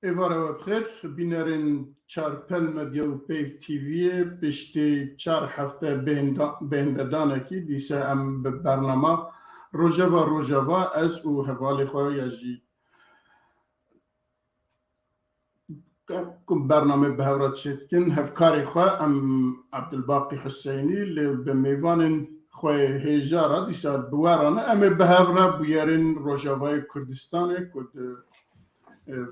ایواره و بخیر بینرین چار پل مدیا و پیف تیویه پشتی 4 هفته بهنددانه کی دیسه ام به برنامه روژاوا از او حوالی خواه یجی کم برنامه به هورات شدکن هفکاری خواه ام عبدالباقی حسینی لی به میوان خواه هیجاره دیسه بوارانه ام به هورا بیارین روژاوای کردستانه کد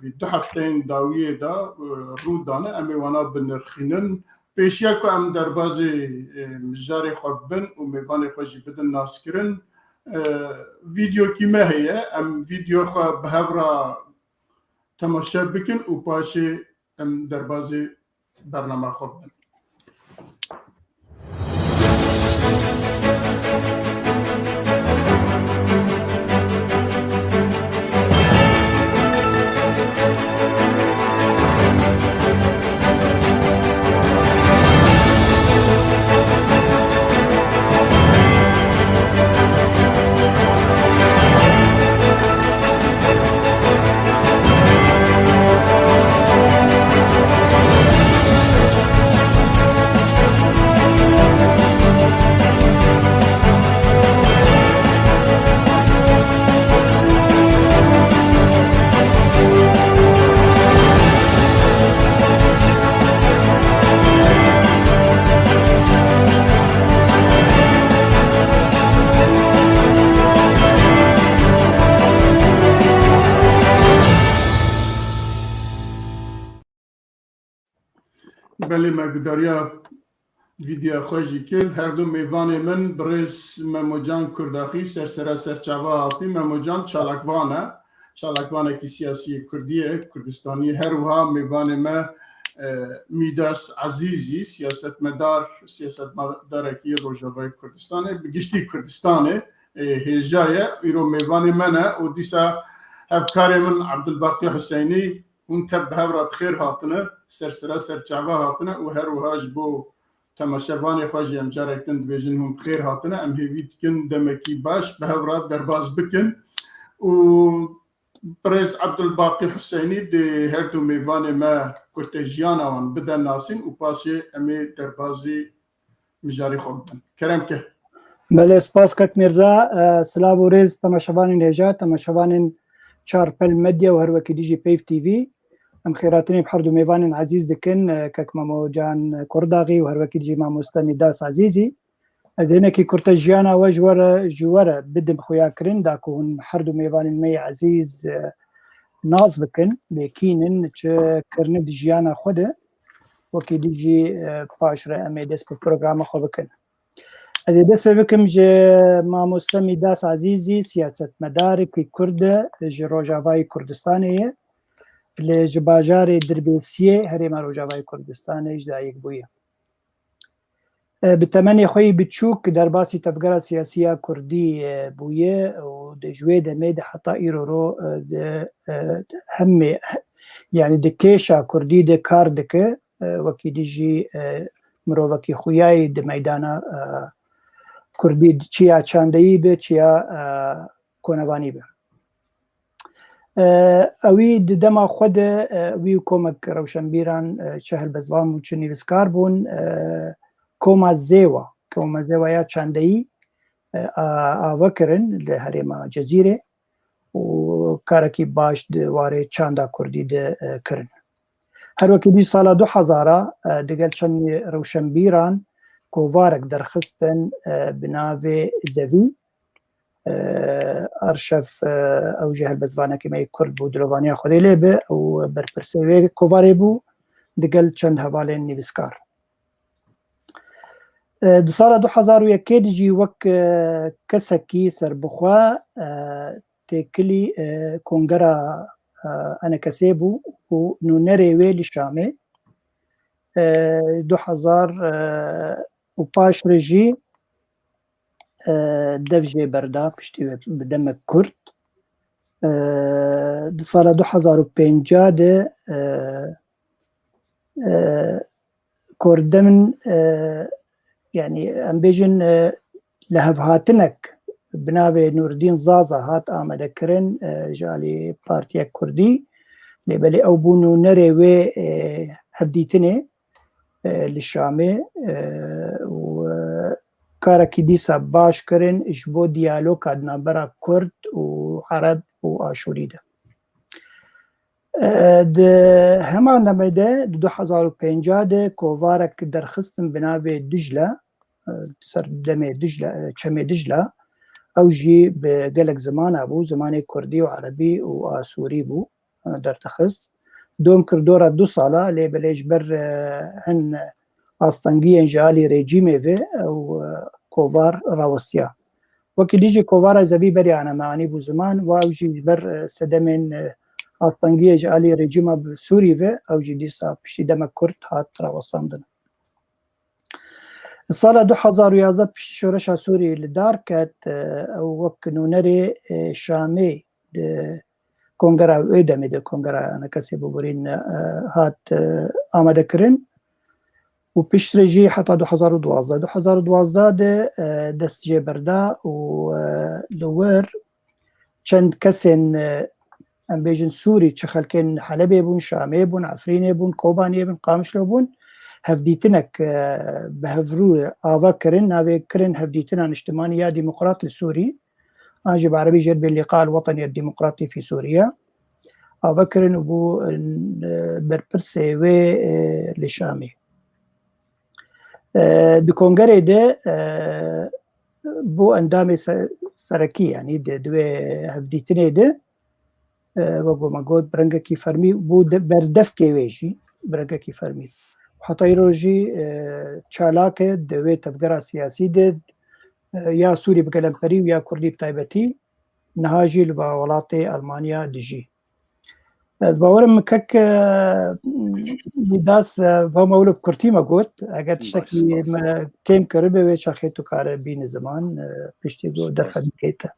وی 2 هفتهین داویه دا رودانه امی وانا بنرخینن پیشیا که ام در بازی مجاری خواب بن و میوان خوشی بدن ناس کرن ویدیو کیمه هیه ام ویدیو خواه به هورا تماشا بکن و پاشه ام در بازی برنامه خواب بن بله مقداریا ویدیو خوشی کل هر دو میوان من برز مموجان کرداخی سرچاوا هاتی مموجان چالکوانه کی سیاسی کردیه کردستانی هر وها میوان ما میداس عزیزی سیاست مدار کی روژاوای کردستانه بگشتی کردستانه هجایه ایرو میوان منه و دیسا هفکار من عبدالباقی حسینی اون تب هورات خیر هاتنه سرچاوا هاتنه و هر وهاج بو تماشاوانی خوشی ام جارکتن دویجن هم خیر هاتنه ام هیوید کن دمکی باش به هورات درباز بکن و پرز عبدالباقی حسینی دی هر دو میوان ما کرتجیانا وان بدن ناسین و پاسی امی دربازی مجاری خوب بن کرم که بله سپاس کک میرزا سلام و ریز تماشاوان نجات تماشاوان چار پل مدیا و هر وکی دیجی پیف تیوی ام خیراتنی بحر دو میوان عزیز دکن کک مامو جان کرداغی و هر وکی دیجی ماموستانی داس عزیزی از اینکه کرتجیانا و جواره بدم خویا کرن دا که هن هر دو میوان می عزیز ناز بکن بکینن چه کرنه دیجیانا خوده وکی دیجی پاشره امی دست به پروگرام خو بکن از دست بکم جه ماموستمی داس عزیزی سیاست مدار که کرد جه روژاوای کردستانه لجه باجار دربیسیه هریم روژاوای کردستانه اجدایک بویه بتمنی خوی بچوک در باسی تفکر سیاسی کردی بویه و دجوی دمید حتی ایرو رو همه یعنی دکیشا کردی دکار دکه وکی دیجی مرو وکی خویای دمیدانا کردی چیا چاندهی به چیا کنوانی به اوی دما خود وی کمک روشنبیران چهل بزوام و چنی وسکار بون کوما زیوا یا چاندهی آوکرن لحرم جزیره و کارکی باش دواره چاندا کردی ده کرن هر وکی دی سال 2000 دگل چند روشنبیران کووارک درخستن بناوی زوی ارشف او جهل بزوانه که می کرد بود روانی خودی لیبه او برپرسوی کوواری بو دگل چند حواله نویسکار دو سال 2001 دیجی وک کسکی سربخوا تکلی کنگرا انا کسی بو و نونری ویلی شامه 2000 و پاش رجی دفجه بردا پشتی بدم کرد دو سال 2005 ده کردمن يعني ام بيجن لهف هاتنك بناوي نور الدين زازا هات آمده کرن جالي بارتيا كردي لبلي أو بونو نري و هبديتني للشامي وكاركي ديسا باش كرن إجبو ديالوك عدنا برا كرد وعرب وآشوري ده همان نمده 2005 ده كوفارك درخستن بنابه دجلة سر دمي دجلة چمي دجلة او جي بقلق زمان ابو زمان كردي وعربي وآسوري بو درتخست دوم كردورا 2 سالا لي بليج بر هن آستانگي انجالي ريجيمي في او كوفار راوستيا وكي ديجي كوفارا زبي بري انا معاني بو زمان واو جي بر سدمين آستانگي انجالي ريجيما بسوري في او جي ديسا بشتي دم كرد هات راوستاندن السالة 2011 بشتي شورشا سوري لدار كات او وك نونري شامي كونغرا ويدامي ده كونغرا انا كسي بورين هات آماده كرن وبيشتري حتى 2012 ده دست جي بردا ولور چند كسن ام بيجن سوري چخلكن حلبي بون شامي بون عفريني بون كوباني بون قامشلو بون هفديتنك بهفرو آوا كرن ناوي كرن هفديتنا اجتماعية ديمقراط السوري أجب عربي جد باللقاء الوطني الديمقراطي في سوريا آوا كرن وبو بربرسي و لشامي دو كونغري ده بو اندامي سركي يعني دوي هفديتني ده وقو ما قود برنگا كي فرمي بو بردف كي ويجي برنگا كي فرمي وحتى يروجي چالاك دوي تفقرا سياسي ده يا سوري بقلمبري ويا كردي بتايبتي نهاجي لبا ولاتي ألمانيا دجي از باورم مكك نداس فهم اولو كرتي ما قلت اگر تشتكي كيم كربه ويش اخيتو كاره بين زمان بيشتي دو دفع بكيتا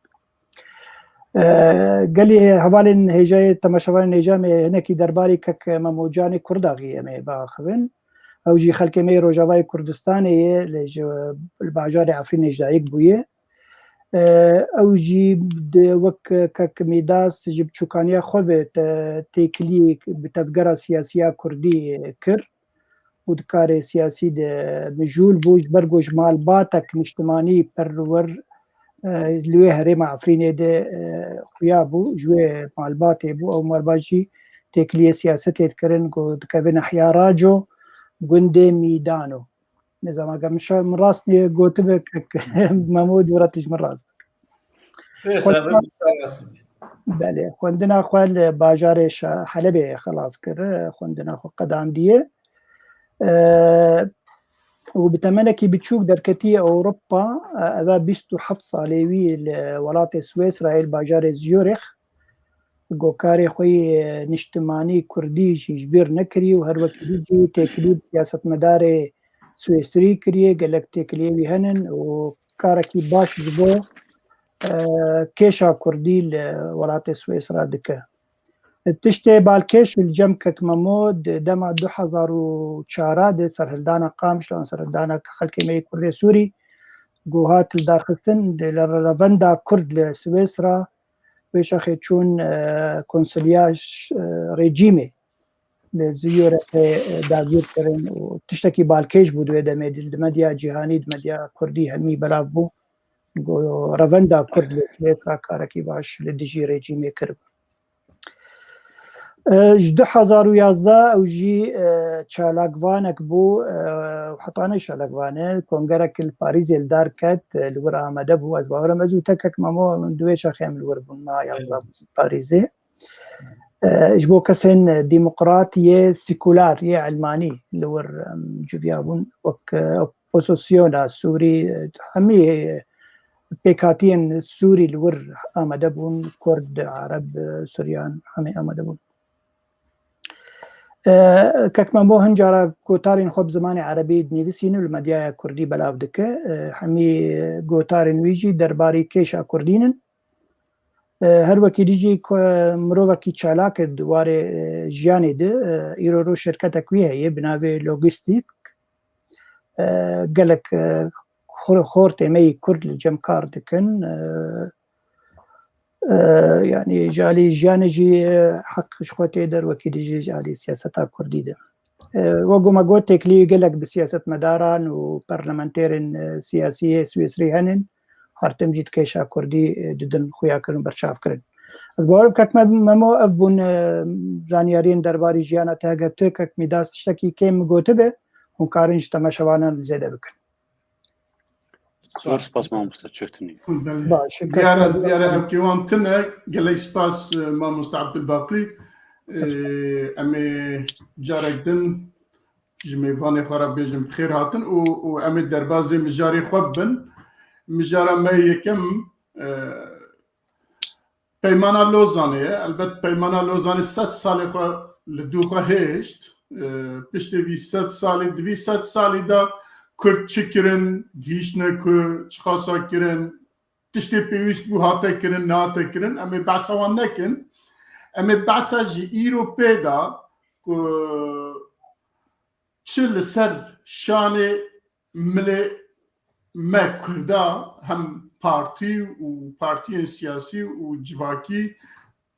قال لي حوالين هجاي تماشوان نجامي هناكي درباري كك مموجاني كرداغي مي باخبن او جي خلكي مي روجاواي كردستاني الباجاري عفرين نجدايك بويه او جي وك كك ميداس جيب چوكانيا خوه تيكلي بتفقرا سياسية كردي كر ودكاري سياسي ده مجول بوج برگوش مال باتك مجتماني پرور لوي هرم عفريني ده خيابو جوي مال باتي بو او مرباجي تيكلي سياستي تكرن دكابين احيا راجو گنده ميدانو نظام قمشا من راسني قلت بك ممود ورتج من راسك بله خوندنا خوال باجارش حلبه خلاص كره خوندنا خو قدام ديه وبتمنكي بتشوف دركتي اوروبا اذا بيستو حفظ صاليوي لولات سويسرا الباجار زيورخ گوكاري خوي نشتماني كردي جبير نكري وهر وقت بيجي تكليب سياسة مداري سويسري كريه قالك تكليبي هنن وكاركي باش جبو كيشا كردي لولات سويسرا دكا تشتي بالكيش الجمكك ممود دما 2004 دي سرهلدانا قامش لان سرهلدانا خلقي مي كردي سوري قوهات الداخلسن دي لرفندا كرد لسويسرا ويش اخي تشون كونسلياش ريجيمي لزيورة داغير كرن وتشتكي بالكيش بودو دمديا جهاني دمديا كردي همي بلافبو رفندا كرد لسويسرا كاركي باش لدجي ريجيمي كرب 2011 او جي چالاگوانك بو وحطاني چالاگوانه كونغرك الباريزي الدار كات الور آمده بو از باورم ازو تكك مامو من دويش خيم الور بنا يلا باريزي اجبو كسن ديمقراطية سيكولار يه علماني الور جوفيابون وك اوبوزيسيون سوري همي بيكاتين سوري الور آمده بون كرد عرب سوريان همي آمده بون كما مو هنجارا كوتارين خوب زماني عربي دنيفسين المديا كردي بلاف دكه همي كوتارين ويجي درباري كيشا كردينن هر وكي ديجي مرو وكي چالاك دواره جياني ده ايرو رو شركتك وي هي بناوي لوجيستيك قالك خورتي مي كرد الجمكار دكن يعني جالي جانجي حق شخوتي در وكيدي جالي سياسة كردي ده وقو ما قلت لي قلق بسياسة مداران وبرلمانتيرين سياسية سويسري هنن هارتم جيت كيشا كردي ددن خويا كرن برشاف كرن از بارم كك ممو ابون زانيارين درباري جيانا تاگت كك ميداس تشتكي كيم قوتبه ونكارنج تماشوانا زيادة بكن سپاس مامۆستا چێتنی باش دیارە ئەوکیوانتنە گەلەی سپاس مامۆستا عەبدولباقی ئەمێ جارێک دن ji mêvanê xwe re bêjim xêr hatin û em ê derbasê mijarê xwe bibin. Mijara me yekem peymana Lozanê ye. Elbet peymana Lozanê 100 salê xwe li dû xwe hêşt. Piştî vî 100 salê divî 100 salî da Kurd çi kirin, gihîştine ku çiqasa kirin, tiştê pêwîst bû hate kirin, nehate kirin. Em ê behsa wan nekin. Em ê behsa ji îro pê da ku çi li ser şanê milê me Kurda hem partî û partiyên siyasî û civakî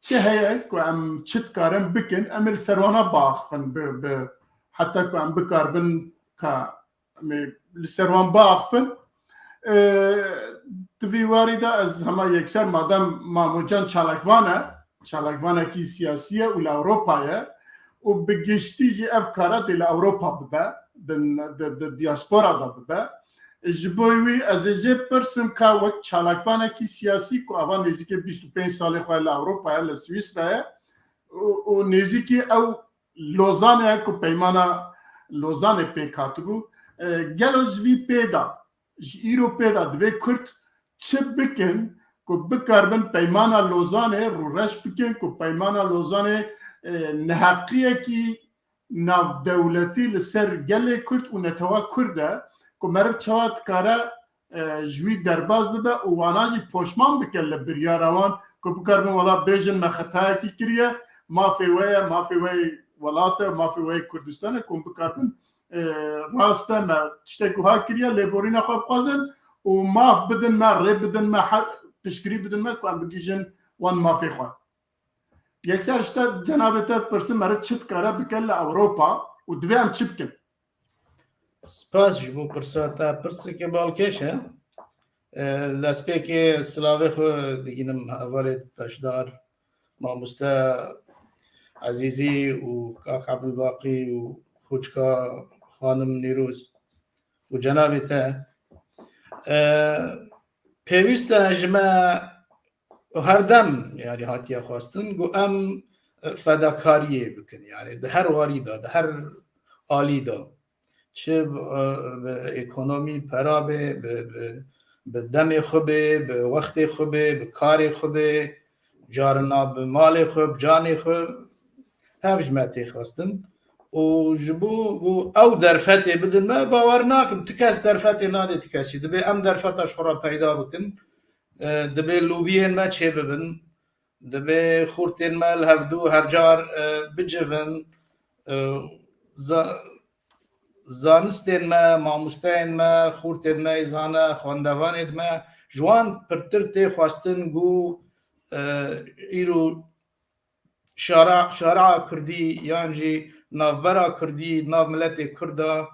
çi heye ku em çi dikarin bikin, em ê li ser wan biaxivin bi heta ku em bikarbin ka em ê li ser wan biaxivin. Divî warî de ez hema yekser madem Mamocan çalakvan e, çalakvanekî siyasî ye û li Ewropayê ye û bi giştî jî ev kara dê li Ewropa bibe, di diaspora da bibe. Ji bo wî ez ê jê pirsim ka wek çalakvanekî siyasî ku ava nêzîkî 25 salê xwe li Ewropayê li Swîsreyê û nêzîkî ew Lozanê ye ku peymana Lozanê pêk hatibû, gelo ji vî pê da ji îro pê da divê Kurd çi bikin ku bikarbin peymana Lozanê rûreş bikin ku peymana Lozanê neheqiyekî navdewletî li ser gelê Kurd û netewa Kurd e ku meriv çawa dikare ji wî derbas bibe û wana jî poşman bike li biryara wan ku bikarbin wala bêjin me xetayekî kiriye, mafê we ye, mafê we welat e, mafê we Kurdistanê ku bikarbin rast e me tiştek wiha kiriye lêborîna xwe bixwazin û maf bidin me, rê bidin me, piştgirî bidin me ku em bigîjin wan mafê xwe. Yekser işte cenabê te pirsin meriv çi dikare bike li Ewropa û divê em çi bikin? Spas ji bo pirsa te pirseke balkêş e. Lespêkê silavê xwe digînim hevalê beşdar Mamoste Ezîzî û Kak Ebdulbaqî û Xwîçka xanim Nîroz û cenabê te pêwîst e ji me herdem yani hatiye xwastin got em fedakariyê bikin yani di her warî da di her alî da çi bi ekonomî pera bê bi demê xwe bê bi wextê xwe bê bi karê xwe bê carina bi malê xwe bi canê xwe hev ji me tê xwastin û ji bo ew derfetê bidin me bawer nakim ti kes derfetê nadê ti kesî dibe em derfeta ji xwe re peyda bikin dibe lobiyên me çê bibin dibe xurtên me li hevdû her car bicivin zanistên me mamosteyên me xurtên me zane xwendevanê me ji wan pirtir tê xwastin got îro şara Kurdî yan jî navbera Kurdî nav miletê Kurd da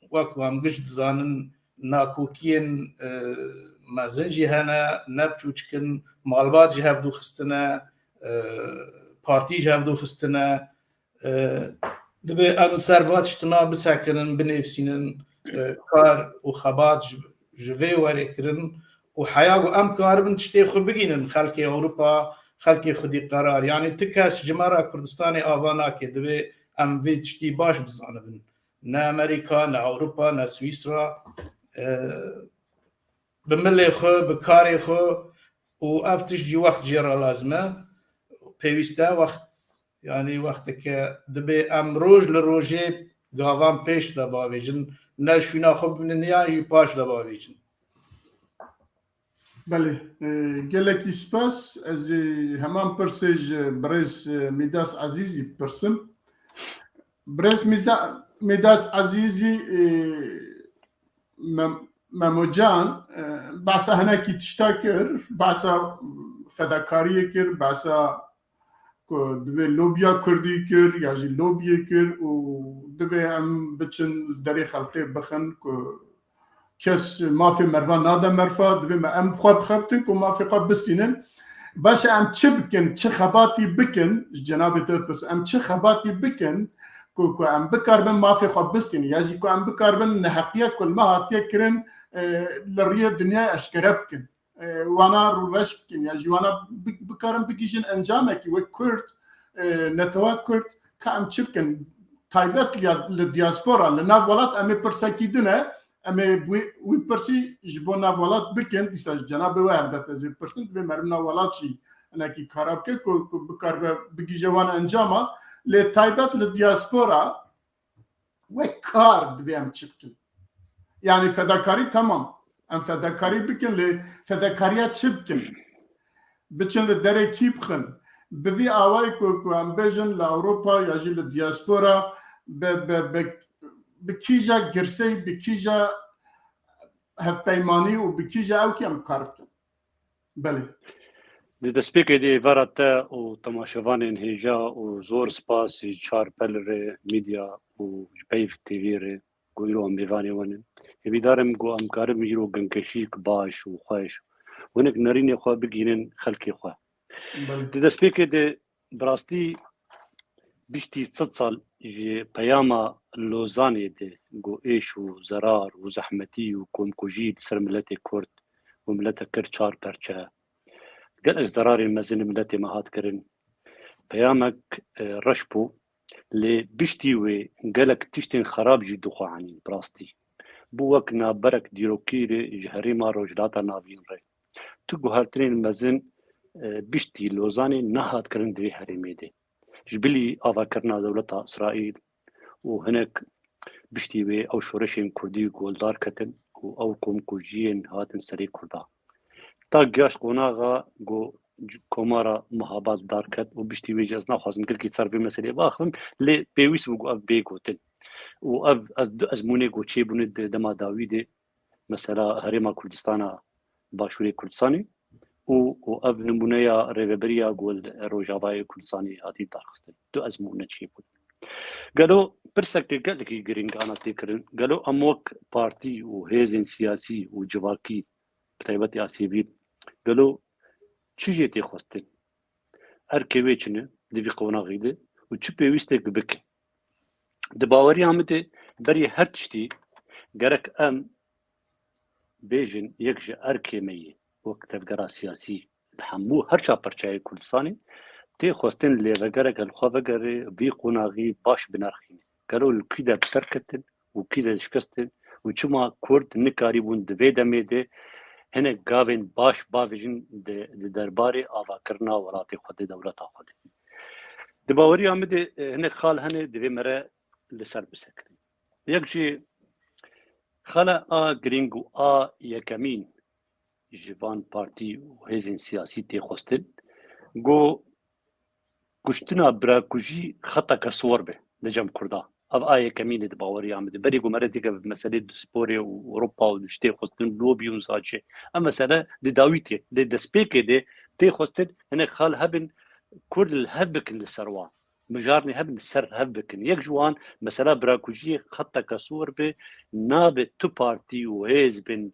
wek em giş dizanin nakokiyên mezin jî hene nebiçûçikin malbat jî hevdû xistine partî jî hevdû xistine dibe em servat tiştina bisekinin binêfsînin kar û xebat ji vê werê kirin û heya got em karibin tiştê xwe bigînin xelkê Ewropa xelkê xwedî qerar yani ti kes ji me re Kurdistanê ava nake divê em vê tiştî baş bizanibin ne Amerîka ne Ewropa ne Swîsra bi milê xwe bi karê xwe û ev tişt jî wext jê re lazim e pêwîst e wext yani wexteke dibe em roj li rojê gavan pêş de bavêjin ne şûna xwe bibînin yan jî paş de bavêjin. Belê gelekî spas ez ê heman pirsê ji Birêz Mîdas Ezîzî pirsim. Birêz Mîdas Ezîzî Memocan behsa hinekî tişta kir behsa فداکاری کر باسا کو دبی لوبیا کردی کر یا جی لوبیا کر و دبی ام بچن دری خلقی بخن کو کس ما في مروان نادا مرفا دبي ما ام خواب خبتك وما في قاب بستينن باش ام چه بکن چه خباتی بکن جناب تر بس ام چه خباتی بکن کو ام بکاربن ما في خواب بستين یاجی کو ام بکاربن نحقیه کل ما هاتیه کرن لريه دنیا اشکره بکن وانا رو رش بکن یاجی وانا بکارم بگیجن انجامکی و کرد نتوا کرد که ام چه بکن تایبت لدیاسپورا لناف ولات امی پرساکی دنه اما وی پرسی جبون نوالات بکن دیساج جناب وار بتازی پرسنت به مرم نوالات چی انا کی خراب که کو بکار بگی جوان انجاما ل تایبت ل دیاسپورا و کار دویم چبکن یعنی فداکاری تمام ام فداکاری بکن ل فداکاریا چبکن بچن ل دره کی بخن بوی آوای کو ام بجن ل اروپا یا جی ل دیاسپورا بکیجا گرسی بکیجا هفپیمانی و بکیجا او که ام کار بکن بله د سپیکر دی ورته او تماشاوان هجا او زور سپاس چار پلر میدیا او پیف تی وی ر گویرو ام بیوانی ون بیدارم گو ام کارم یرو گنکشی باش و خوش ونک نرین خو بگینن خلکی خو د سپیکر دی براستی بیشتی 100 سال پیاما لوزانی دی گو ایش و زرار و زحمتی و کومکوجی سر ملت کرد و ملت کرد چار پرچه قال زراري مازن ملتي مهات كرن بيامك رشبو لبشتي وي قالك تشتين خراب جي دخواني براستي بوكنا برك ديروكيري جهري ما روجلاتا نافين ري تقو هالترين مازن بشتي لوزاني نهات كرن دوي حريمي دي جبلي آفا كرنا دولتا إسرائيل وهناك بشتي وي أو شورشين كردي قولدار كتن أو كومكوجيين هاتن سري كردا تا گاش قوناغا گو کومارا محابات دار کت و بشتی ویجاز نخوازم کل کی صار بمسئله باخم لی پیویس بگو اف بیگوتن و اف از مونه گو چه بونه دما داویده مثلا هرما کردستانا باشوری کردستانی و اف نمونه یا ریوبریا گول روجاوای کردستانی هاتی دارخستن دو از مونه چه بود قالوا برسك قال لك جرينغانا تكرن قالوا اموك بارتي وهيزن سياسي وجواكي بتايبتي اسيبي قالوا چجيتي خوستن اركيويچنه دبي قونا غيده وچ بيويستك بك دباوري امده بري هرتشتي غرك ام بيجن يكش اركيمي وقت القرا سياسي حمو هرشا برچاي كردستاني تي خوستن لي غرك الخوفغر بي قوناغي باش بنرخين قالوا كده بسركتن وكده شكستن وچما كرد نكاري بون دبيدميده هنه گاوین باش باویجن درباره آوا کرنا ولات خود دولت خود دباوری آمده هنه خال هنه دوی مره لسر بسکن یکجی خاله گرینگو یکمین جوان پارتی و هزین سیاسی تی خوستن گو گشتنا براکوجی خطا کسور به لجم کردا او یکمین دباوری آمده بری گو مره دیگه مسئله سپوری و اروپا و دشتی خوستن لوبی و زاچه اما مسئله دی داویتی دی دسپیکی دی تی خوستن هنه خال هبن کرد الهبکن لسروان مجارني هبن سر هبكن يك جوان مثلا براكوجي خطة كسور به ناب تو بارتي وهيز بن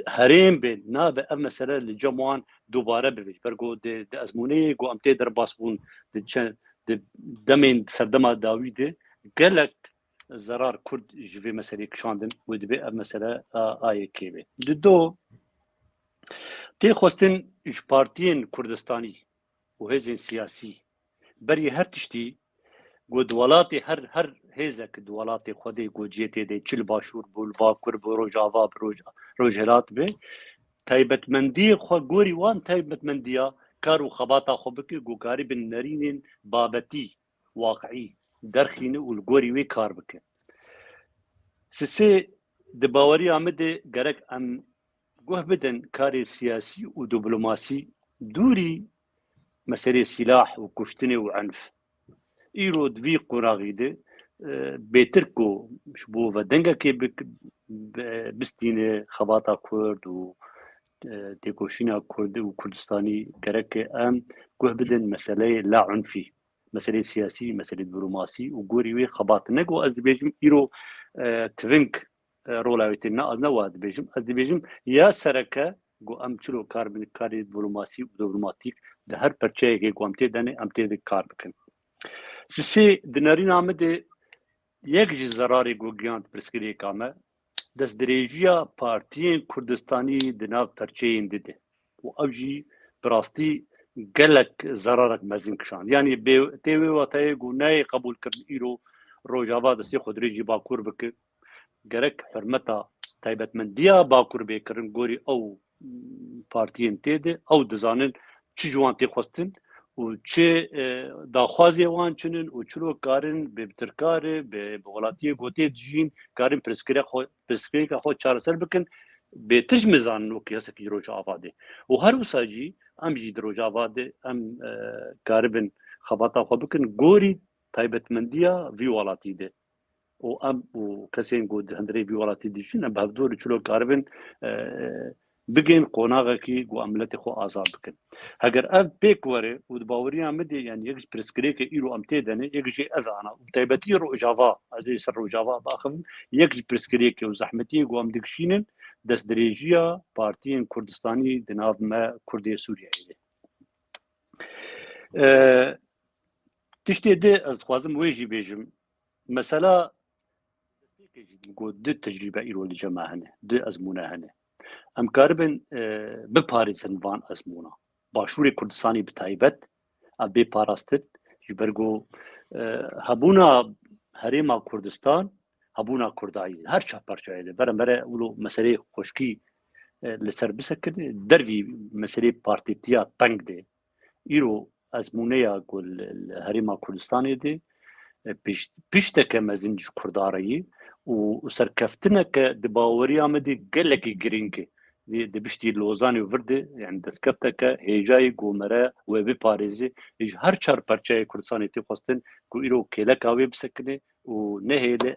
هريم بن ناب مثلا الجموان دوباره بيج برغو د ازموني جو امتي درباسبون د دمين سردما داويد قالك زرار كرد جوي مثلا كشاندن ودبي مثلا كيبي دو تي خوستن اش بارتين كردستاني وهزين سياسي بري هر تشتي قد ولاتي هر هزك دولاتي خدي قد جيتي دي چل باشور بول باكر بروجاوا بروجهلات به تايبت مندي خو غوري وان تايبت منديا كارو خباطا خبك غوغاري بن نرين بابتي واقعي درخين والغوري وي كار بك سسي دباوري عمد غرك ام گوه بدن كاري سياسي ودبلوماسي دوري مسألة سلاح وكشتني وعنف إيرو دوي قراغيده بيتركو شبوه ودنگا كي بستينه خباطا كورد و تێکۆشینە کورد و کوردستانی گەرەکە ئەم گوه بدن مەسەلەی لا عنفی مەسەلەی سیاسی مەسەلەی دیپلۆماسی و گۆری وێ خەباتنەک و ئەس دەبێژم ئیرۆ تڤنک ڕۆڵاوێتی نەوا دەبێژم ئەس دەبێژم یا سەرەکە گۆ ئەم چلۆ کار بن کاری دیپلۆماسی و دیپلۆماتیک لە هەر پەرچەیەکێک و ئەم تێدەنێ ئەم تێدە کار بکەن سسێ دنەرین ئامەدێ یەک ji zerarê gogiyand pirsgirêka me destdirêjiya partiyên Kurdistanî di nav perçeyên dide û ew jî bi rastî gelek zerarek mezin kişand yanî tê wê watayê got nayê qebûlkirin îro rojava destê xwedirêjî bakur bike gerek hirmeta taybetmendiya bakur bêkirin gorî ew partiyên têde ew dizanin çi ji wan tê xwestin û çi daxwazê wan çinin û çilo karin bi tirkarê bi welatiyê gotê dijîn karin pirsgirêka xwe çareser bikin bêtir ji mizanin wekî hesekî Rojava de û her wisa jî em jî di Rojava de em karibin xebata xwe bikin gorî taybetmendiya vî welatî de û em û kesên got di hundirê vî welatî dijîn em bi hevdorî çilo karibin bigên qonaxekî got em miletê xwe azad bikin heger ev pêk were û di baweriya me de yani yek ji pirsgirêkê îro em têdenê yek jî ev ana û taybetî Rojava ez ê ser Rojava baxivin yek ji pirsgirêkê û zehmetiyê got em dikişînin destdirêjiya partiyên Kurdistanî di nav me Kurdê Sûriyeyê de tiştê de ez dixwazim wê jî bêjim mesela got du tecrübe îro li cema hene du ezmûne hene em karibin biparêzin van ezmûna başûrê Kurdistanî bi taybet ev bê parastin ji ber got hebûna herêma Kurdistan hebûna Kurdayî her çap parçayê de berembere wilo meseleyê xweşkî li ser bisekirî dervî meselê partîtiya teng de îro ezmûneya got herêma Kurdistanê de pişteke mezin ji kurdarayî û serkeftineke di baweriya me de gelekî girîng e di piştî Lozanê û Virdê yani destkefteke hêjayê gomere wê biparêzî ji her çar perçeyê Kurdistanê tê xwestin ku îro kêleka wê bisekine û nehêle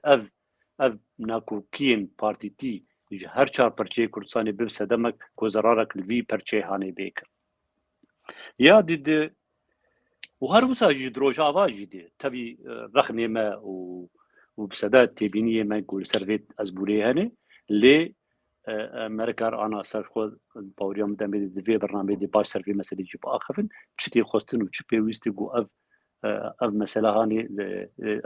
ev nakokiyên partîtî ji her çar perçeyê Kurdistanê bibise demek ku zerarek li vî perçeyê hanê bêkir ya dîdi û her wisa jî di Rojava jî de tevî rexnê me û bi seda têbîniyê me ku li ser vê ezbûrê hene lê merkar ana ser xwe baweriya me demê di vê bernameyê de baş ser vê meselê jî biaxivin çi tê xwestin û çi pêwîst e got ev mesela hanê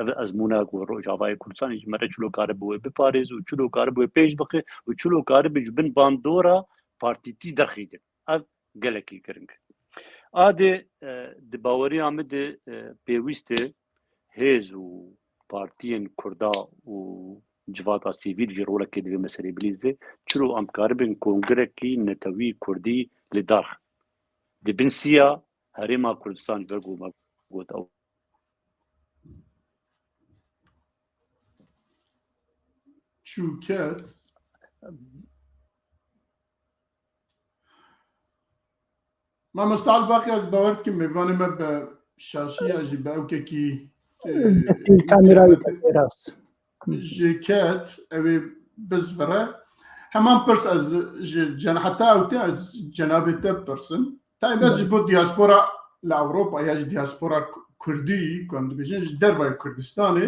ev ezmûna got Rojavayê Kurdistanê ji me re çilo karibe wê biparêz û çilo karibe wê pêş bixe û çilo karibe ji bin bandora partîtî derxîdin ev gelekî giring adê di baweriya me de pêwîst e hêz û partiyên Kurda û civata sivîl ji rolekê di vê meselê bilîze çilo em karibin kongrekî netewî Kurdî li darx di bin siya herêma Kurdistan ji ber got ew çûket Mamosta Albaqî ez bawer dikim mêvanê me bi şaşiya jî bi ewkekî kamerayê rast ji ket ew ê bizvire heman pirs ez ji heta ew tê ez cenabê te pirsim taybet ji bo diaspora li Ewropa ya ji diaspora Kurdî ku em dibêjin ji dervayê Kurdistanê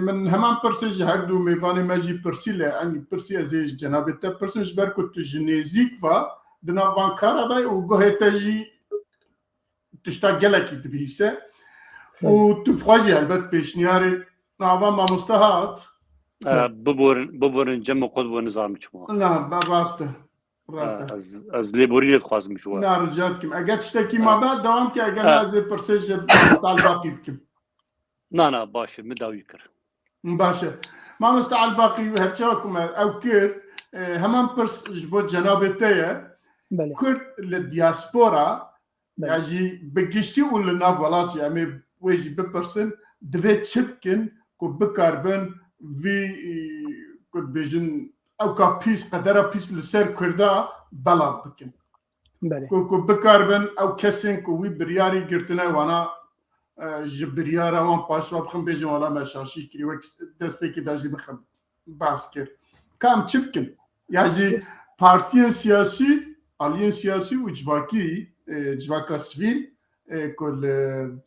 min heman pirsê ji her du mêvanê me jî pirsî lê engî pirsî ez ê ji cenabê te pirsim ji ber ku tu ji nêzik va di nav van kara de û guhê te jî tişta gelekî dibîse û tu xwe jî helbet pêşniyarê nava mamosta hat biborin cem xwe bo nizam çima na rast e ez lêborînê dixwazim ji wan na rica dikim eger tiştekî mabe dewam ke eger ez ê pirsê ji Albaqî bikim na baş e min dawî kir baş e mamosta Albaqî herçawa ku me ew kir heman pirs ji bo cenabê te ye Kurd li diaspora ya jî bi giştî û li nav welatî em ê wê jî bipirsin divê çi bikin ku bikarbin vî ku dibêjin ew ka pîs qedera pîs li ser Kurda belav bikin ku bikarbin ew kesên ku wî biryarî girtine wana ji biryara wan paşva bixin bêjin wala me şaşî kirî wek destpêkê de jî bixin bas kir ka em çi bikin ya jî پارتیان سیاسی آلیان سیاسی و جواکا سویل کل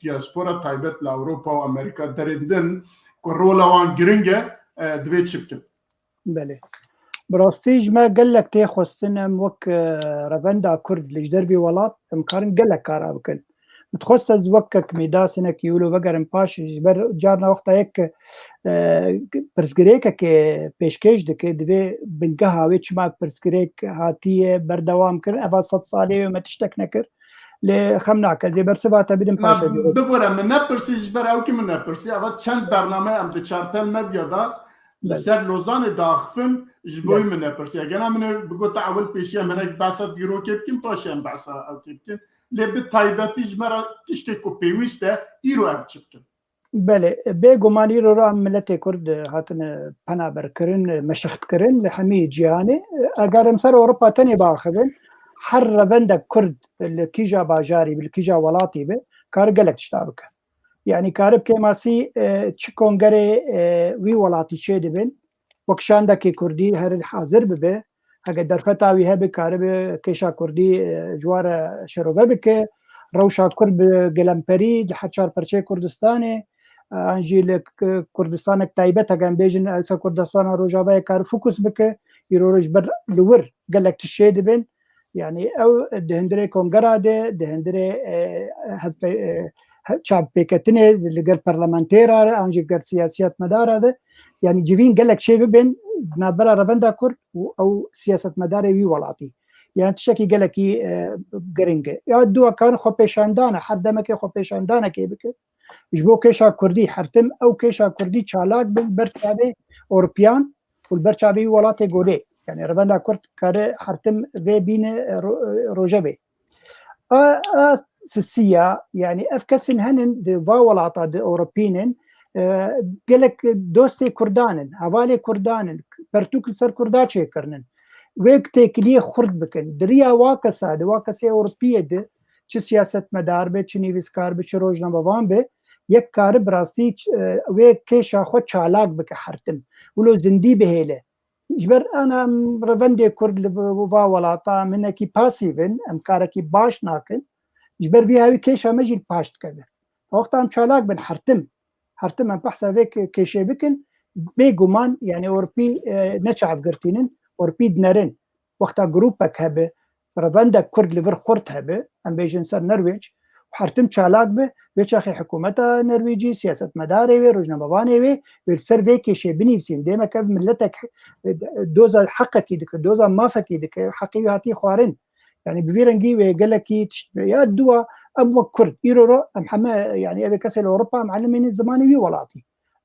دیاسپورا تایبت لأوروپا و امریکا درندن که رولا وان گرنگه دوی چی بکن. بله براستیج ما قالك تي خوستنم وك رافندا كرد ليش دربي ولات مكارن قالك كارا بكن متخوست از وكك ميداسنا كيولو وقرن باش جارنا وقتا هيك برسگريكا كي پیشکش دكي دوی بنقها ويش ما برسگريك هاتيه بردوام كرن افا 100 صالي وما تشتك نكر لخمناك زي برسباتا بدن باشا ببورا من نپرسی جبر او که من نپرسی اول چند برنامه ام ده چارپل مدیا دا لسر لوزان داخفن جبوی من نپرسی اگر من بگو تعول پیشی من اک بحثت گیرو که بکن پاشی هم بحثا او که بکن لبه طایبتی جمرا تشتی که پیوسته ایرو ام چی بکن. بله بێگومان ئیرۆ ئەم ملەتێ کورد هاتن پەنابەرکردن مەشختکردن لە هەمی جیهانێ ئەگەرم سەر ئەوروپا تەنێ باخبن هەر ڕەڤەندە کورد لە کیژا باژاری bil کیژا وڵاتی بێ کار gelek tişta bike یعنی کار بکە ماسی çi کۆنگەرێ wî وڵاتی çê dibin wek şandekê Kurdî her hazir bibe heger derfeta wî hebe karibe kêşa Kurdî ji ware şerove bike rewşa Kurd bi gelemperî li her çarperçeyê Kurdistanê an jî li Kurdistanek taybet heger bêjin esa Kurdistana Rojavayê kar fokus bike îro ji ber li wir gelek tişê dibin yani ew di hindirê kongera de di hindirê çavpêketinê li gel parlamentêra an jî gel siyasîyetmedara de yani civîn gelek şê bibin navbera revenda Kurd û ew siyasetmedarê wî welatî yani tiştekî gelekî giring e ya duwa kan xwepêşandana her demekê xwepêşandanekê bike ji bo kêşa Kurdî hertim ew kêşa Kurdî çalak bin ber çavê Ewropiyan û ber çavê wî welatê golê yani revenda Kurd kare hertim vê bîne rojevê sisiya yani ev kesên henin di va welata di Ewropînin gelek dostê Kurdanin hevalê Kurdanin pertûk li ser Kurda çêkirinin wê têkiliyê xurt bikin diriya wa kesa di wa kesê Ewropiyê de çi siyasetmedar be çi nivîskar be çi rojnamevan be yek karib rastî wê kêşa xwe çalak bike hertim wilo zindî bihêle ji ber ana revendê Kurd li va welata minekî pasîvin em karekî baş nakin ji ber vî hevî kêşa me jî paş dikeve wexta em çalak bin hertim em behsa vê kêşê bikin bêguman yani Ewropî ne çavgirtînin Ewropî dinerin wexta grûpek hebe revendek Kurd li vir xurt hebe em bêjin ser Norwêc hertim çalak be vê çaxê hikûmeta Norwêcî siyasetmedarê wê rojnamevanê wê wê ser vê kêşê binîvîsîn demek ev milletek doza heqekî dike doza mafekî dike heqî wî hatî xwarin yani bi vî rengî wê gelekî ya duwa em wek Kurd îro em heme yani ev kesê li Ewropa em elimînin zimanê wî welatî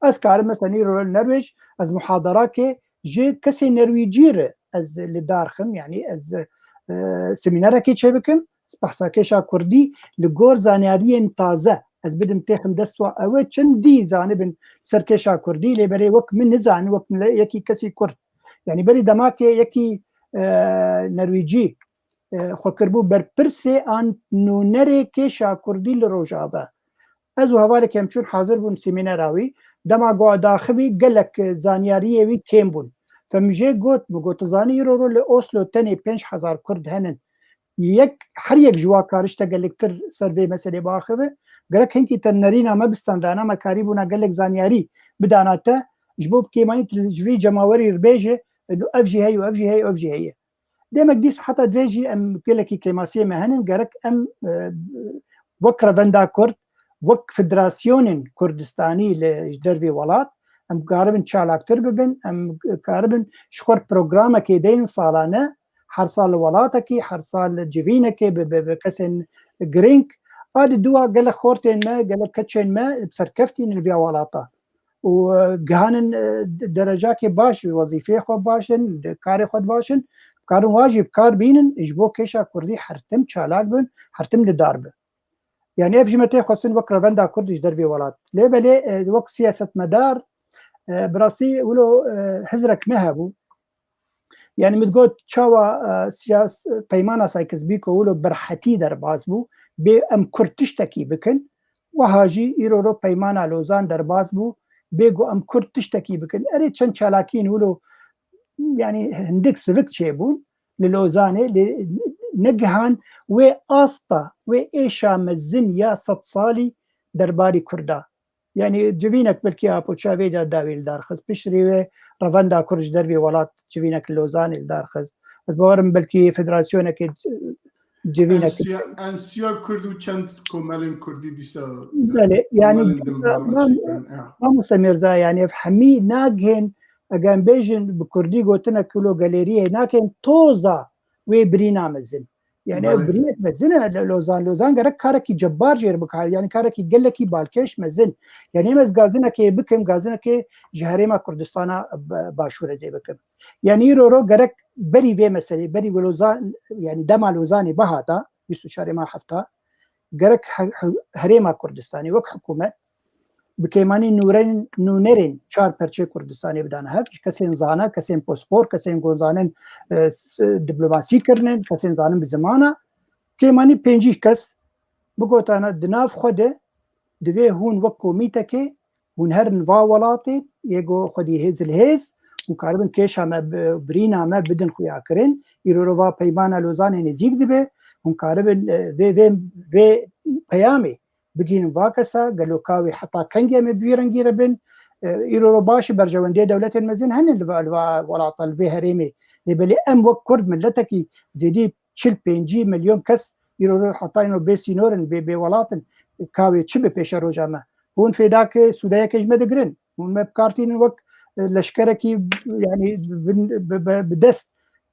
ez karim mesela îro li Norwêc ez muhadarakê ji kesê Norwêcî re ez li darxim yani ez semînarekê çê bikim behsa kêşa Kurdî li gor zanyariyên taze ez bidim têxim dest wa ew çendî zanibin ser kêşa Kurdî lêberê wek min nizanin wek yekî kesî Kurd yani berî demakê yekî Norwêcî xwekiribû berpirsê an nûnerê kêşa Kurdî li Rojava ez û hevalekê em çûn hazir bûn semînera wî dema got daxivî gelek zanyariyê wî kêm bûn femjê got bi gotizanî îro li Oslo tenê 5000 Kurd henin yek her yek ji wa kar tiştek gelektir ser vê meselê biaxive gerek hinkî te nerîna me bistandana me karî bûna gelek zanyarî bidana te ji bo kêmanî ji vî cemawerî ribêje ev jî heye ev jî heye ev jî heye demek dîs heta divê jî em gelekî kêmasiyê me henin gerek em wek revenda Kurd wek federasyonên Kurdistanî li ji dervê welat em karibin çalaktir bibin em karibin ji xwe programekê deyn salane her sal li welatekî her sal li civînekê bi kesên giring adî duwa gelek xortên me gelek keçên me serkeftîn li vê welata û gihanin derecakê baş wezîfeyê xwe başin karê xwe başin karin wa jî kar bînin ji bo kêşa Kurdî hertim çalak bin hertim li dar bin yani ev jî me tê xwestin wek revenda Kurd ji dervê welat lêbelê wek siyasetmedar bi rastî wilo hizrek me hebû yani min got çawa peymana Sykes-Picot wilo berhetî derbas bû bê em Kurd tiştekî bikin wiha jî îro peymana Lozan derbas bû bêgo em Kurd tiştekî bikin erê çend çalakîn wilo yani hindik sivik çêbûn للوزانه نجهان واسطه وايشا مزن يا 100 صالي درباري كردا يعني جبينك بالكي ابو تشافيدا داويل دارخز بشري رافندا كرج دربي ولات جبينك اللوزاني الدارخز بورم بالكي فدراسيونك جبينك انسيا كردو چند كومالين كردي ديسا بله يعني ما مستمرزا يعني فحمي ناجهن اجان بيجن بكردي قوتنا كيلو غاليريه ناكن توزا وبرينا مزن يعني بريت مزن لوزان غرك كاركي جبار جير بكار يعني كاركي قلكي بالكش مزن يعني مز غازنا كي بكم غازنا كي جهريما كردستان باشوره جي بكم يعني رو غرك بري في مسألة بري ولوزان يعني دم لوزاني بهاتا بيستو شاري ما حفتا غرك هريما كردستاني وك حكومة بكيماني نورين 4 پرچه كردستاني بدان هف كسين زانا كسين پاسپور كسين گوزانن دبلوماسي كرنن كسين زانن بزمانه كيماني 5 کس بگوتانا دناف خوده دوی هون وک کومیتکه هون هر نوا ولاتی يگو خودي هز الهز وكاربن كيشا ما برينا ما بدن خويا كرين يروروا بيمانا لوزاني نزيك دبه هون كاربن في بيامي بگین واکسا گلوکاوی حتی کنگی می بیرنگی ربن ایرو باش برجوندی دولت المزین هن ولاط الوی هریمی لبلی ام وک کرد ملتکی زیدی 45 مليون کس ایرو حتی اینو بسینورن به ولاط کاوی چی به پیش رو جامه هون فداک سودای کجمه دگرن هون مبکارتین وک لشکرکی يعني بدست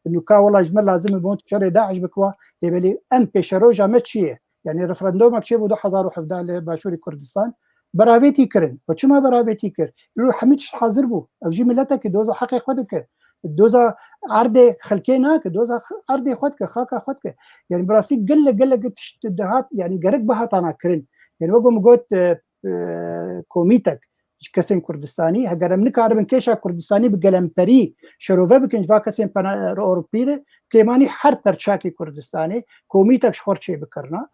انه كا والله اجمل لازم يموت شر داعش بكوا لبلی ام پیش رو جامه چیه يعني رفرندوم كشي بده 1011 لباشوري كردستان براويتي كرن وچما براويتي كر يقولوا حميدش حاضر بو او جي ملتك دوزا حق خودك دوزا عرض خلكيناك دوزا عرض خودك خاكا خودك يعني براسي قل تشتدهات يعني قرق بهاتانا كرن يعني وقوم قلت كوميتك كسين كردستاني هجر من كاربن كيشا كردستاني بقلمبري شروفه بكنج فاكسين بنا اوروبيه كيماني حر برشاكي كردستاني كوميتك شخورشي بكرنا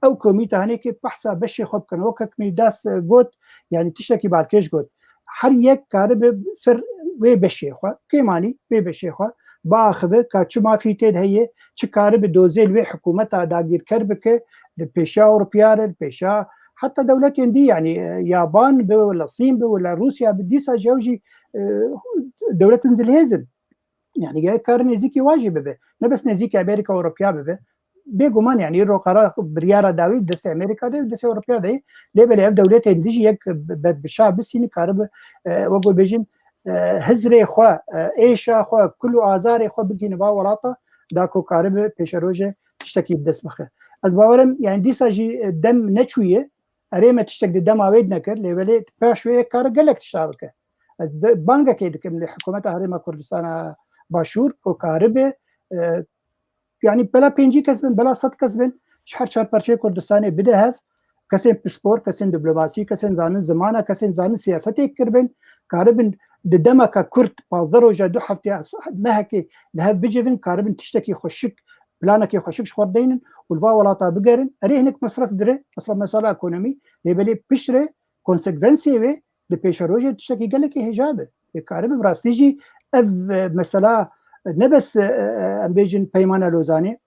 او كوميتا هنيك بحثا بشي خب كان وكك ميداس قوت يعني تشتكي بعد كيش قوت هر يك كارب سر وي بشي خو كيماني وي بشي خو باخذ كاتش ما في تيد هي تش كارب دوزيل وي حكومتها داغير كربك البيشا اوروبيار البيشا حتى دولتين دي يعني يابان ولا الصين ولا روسيا بديسا جوجي دولة تنزل هيزن يعني جاي كارن يزيكي واجب به نبس نزيكي امريكا اوروبيا به بيجومان يعني يرو قرار بريارة داوي دست أمريكا ده دست أوروبيا ده ليه بلعب دولتين ديجي يك بالشعب بس يعني كارب وقول بيجين هزري خوا إيشا خوا كله آزار خوا بيجي نبا ولاطة داكو كارب بيشروجة تشتكي بدست بخه از باورم يعني دي ساجي دم نشوية أريمة تشتكي الدم عويد نكر ليه بلي باشوية كار قلك تشتابك بانجا كيد كم لحكومة هريمة كردستان باشور وكارب يعني بلا 5 كسبن بلا 100 كسبن شهر پرچه كردستاني بده هف كسين بسپور كسين دبلوماسي كسين زانن زمانه كسين زانن سياسته كربن كاربن ددمك كرد بازدرو جدو حفتي مهكي لها بجبن كاربن تشتكي خشك بلانك يخشك شوردين والفا ولاطا بقرن اري هناك مصرف دري مصرف مساله ايكونومي يبلي بشره كونسيكونسي وي لبيشروجه تشتكي قال لك حجابه كاربن براستيجي اف مساله نبس ام بيجن بيمانه لوزاني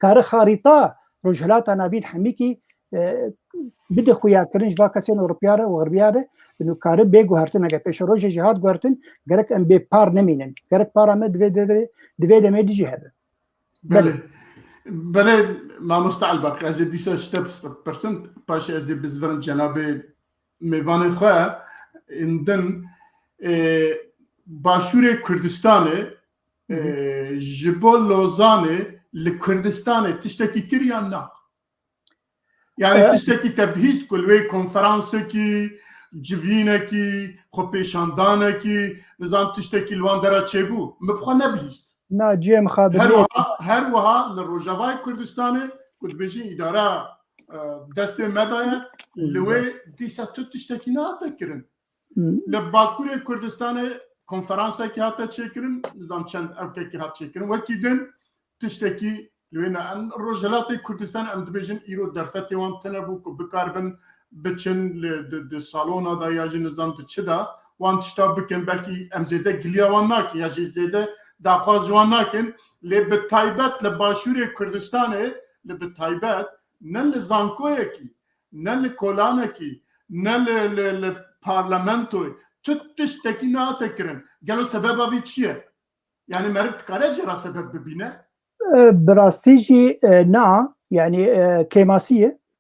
كار خارطه رجلات نابين حميكي بده خويا كرنج فاكاسيون اوروبياره وغربياره انه كار بيجو هرتن اگه پیش روج جهاد غرتن گرك ام بي بار نمينن گرك بار امد دي دي جهاد بله ما مستعل باقي از دي 60% باش از بزفرن جناب میوان خو اندن باشور كردستان جبل لوزانه لكردستان تشتكي كريانا يعني تشتكي تبهيز كل وي كونفرنس كي جبينه كي خوبيشاندانه كي نظام تشتكي الواندرا تشيبو مبخو نبهيست نا جي مخابريه هر وها للروجافاي كردستان كنت بيجي اداره دست مدايا لوي ديسا تشتكي ناتكرن لباكوري كردستان konferansa ki hatta çekirin nizam çend evke ki hatta çekirin vekidin tişteki lüyna an rojalati Kurdistan em dibêjin îro derfetê wan tune bû ku bikarbin biçin li salona da ya jî nizam di çi da wan tişta bikin belkî em zêde giliya wan nakin ya jî zêde daxwaz ji wan nakin لێ بتایبەت لە باشوورێ کوردستانê li bitayبەت ne li zankoyekî ne li kolanekî ne li parlamentoyê tu tiştekî nehate kirin gelo sebeba vî çi ye yani meriv dikare jî ra sebeb bibîne براستی جی نا یعنی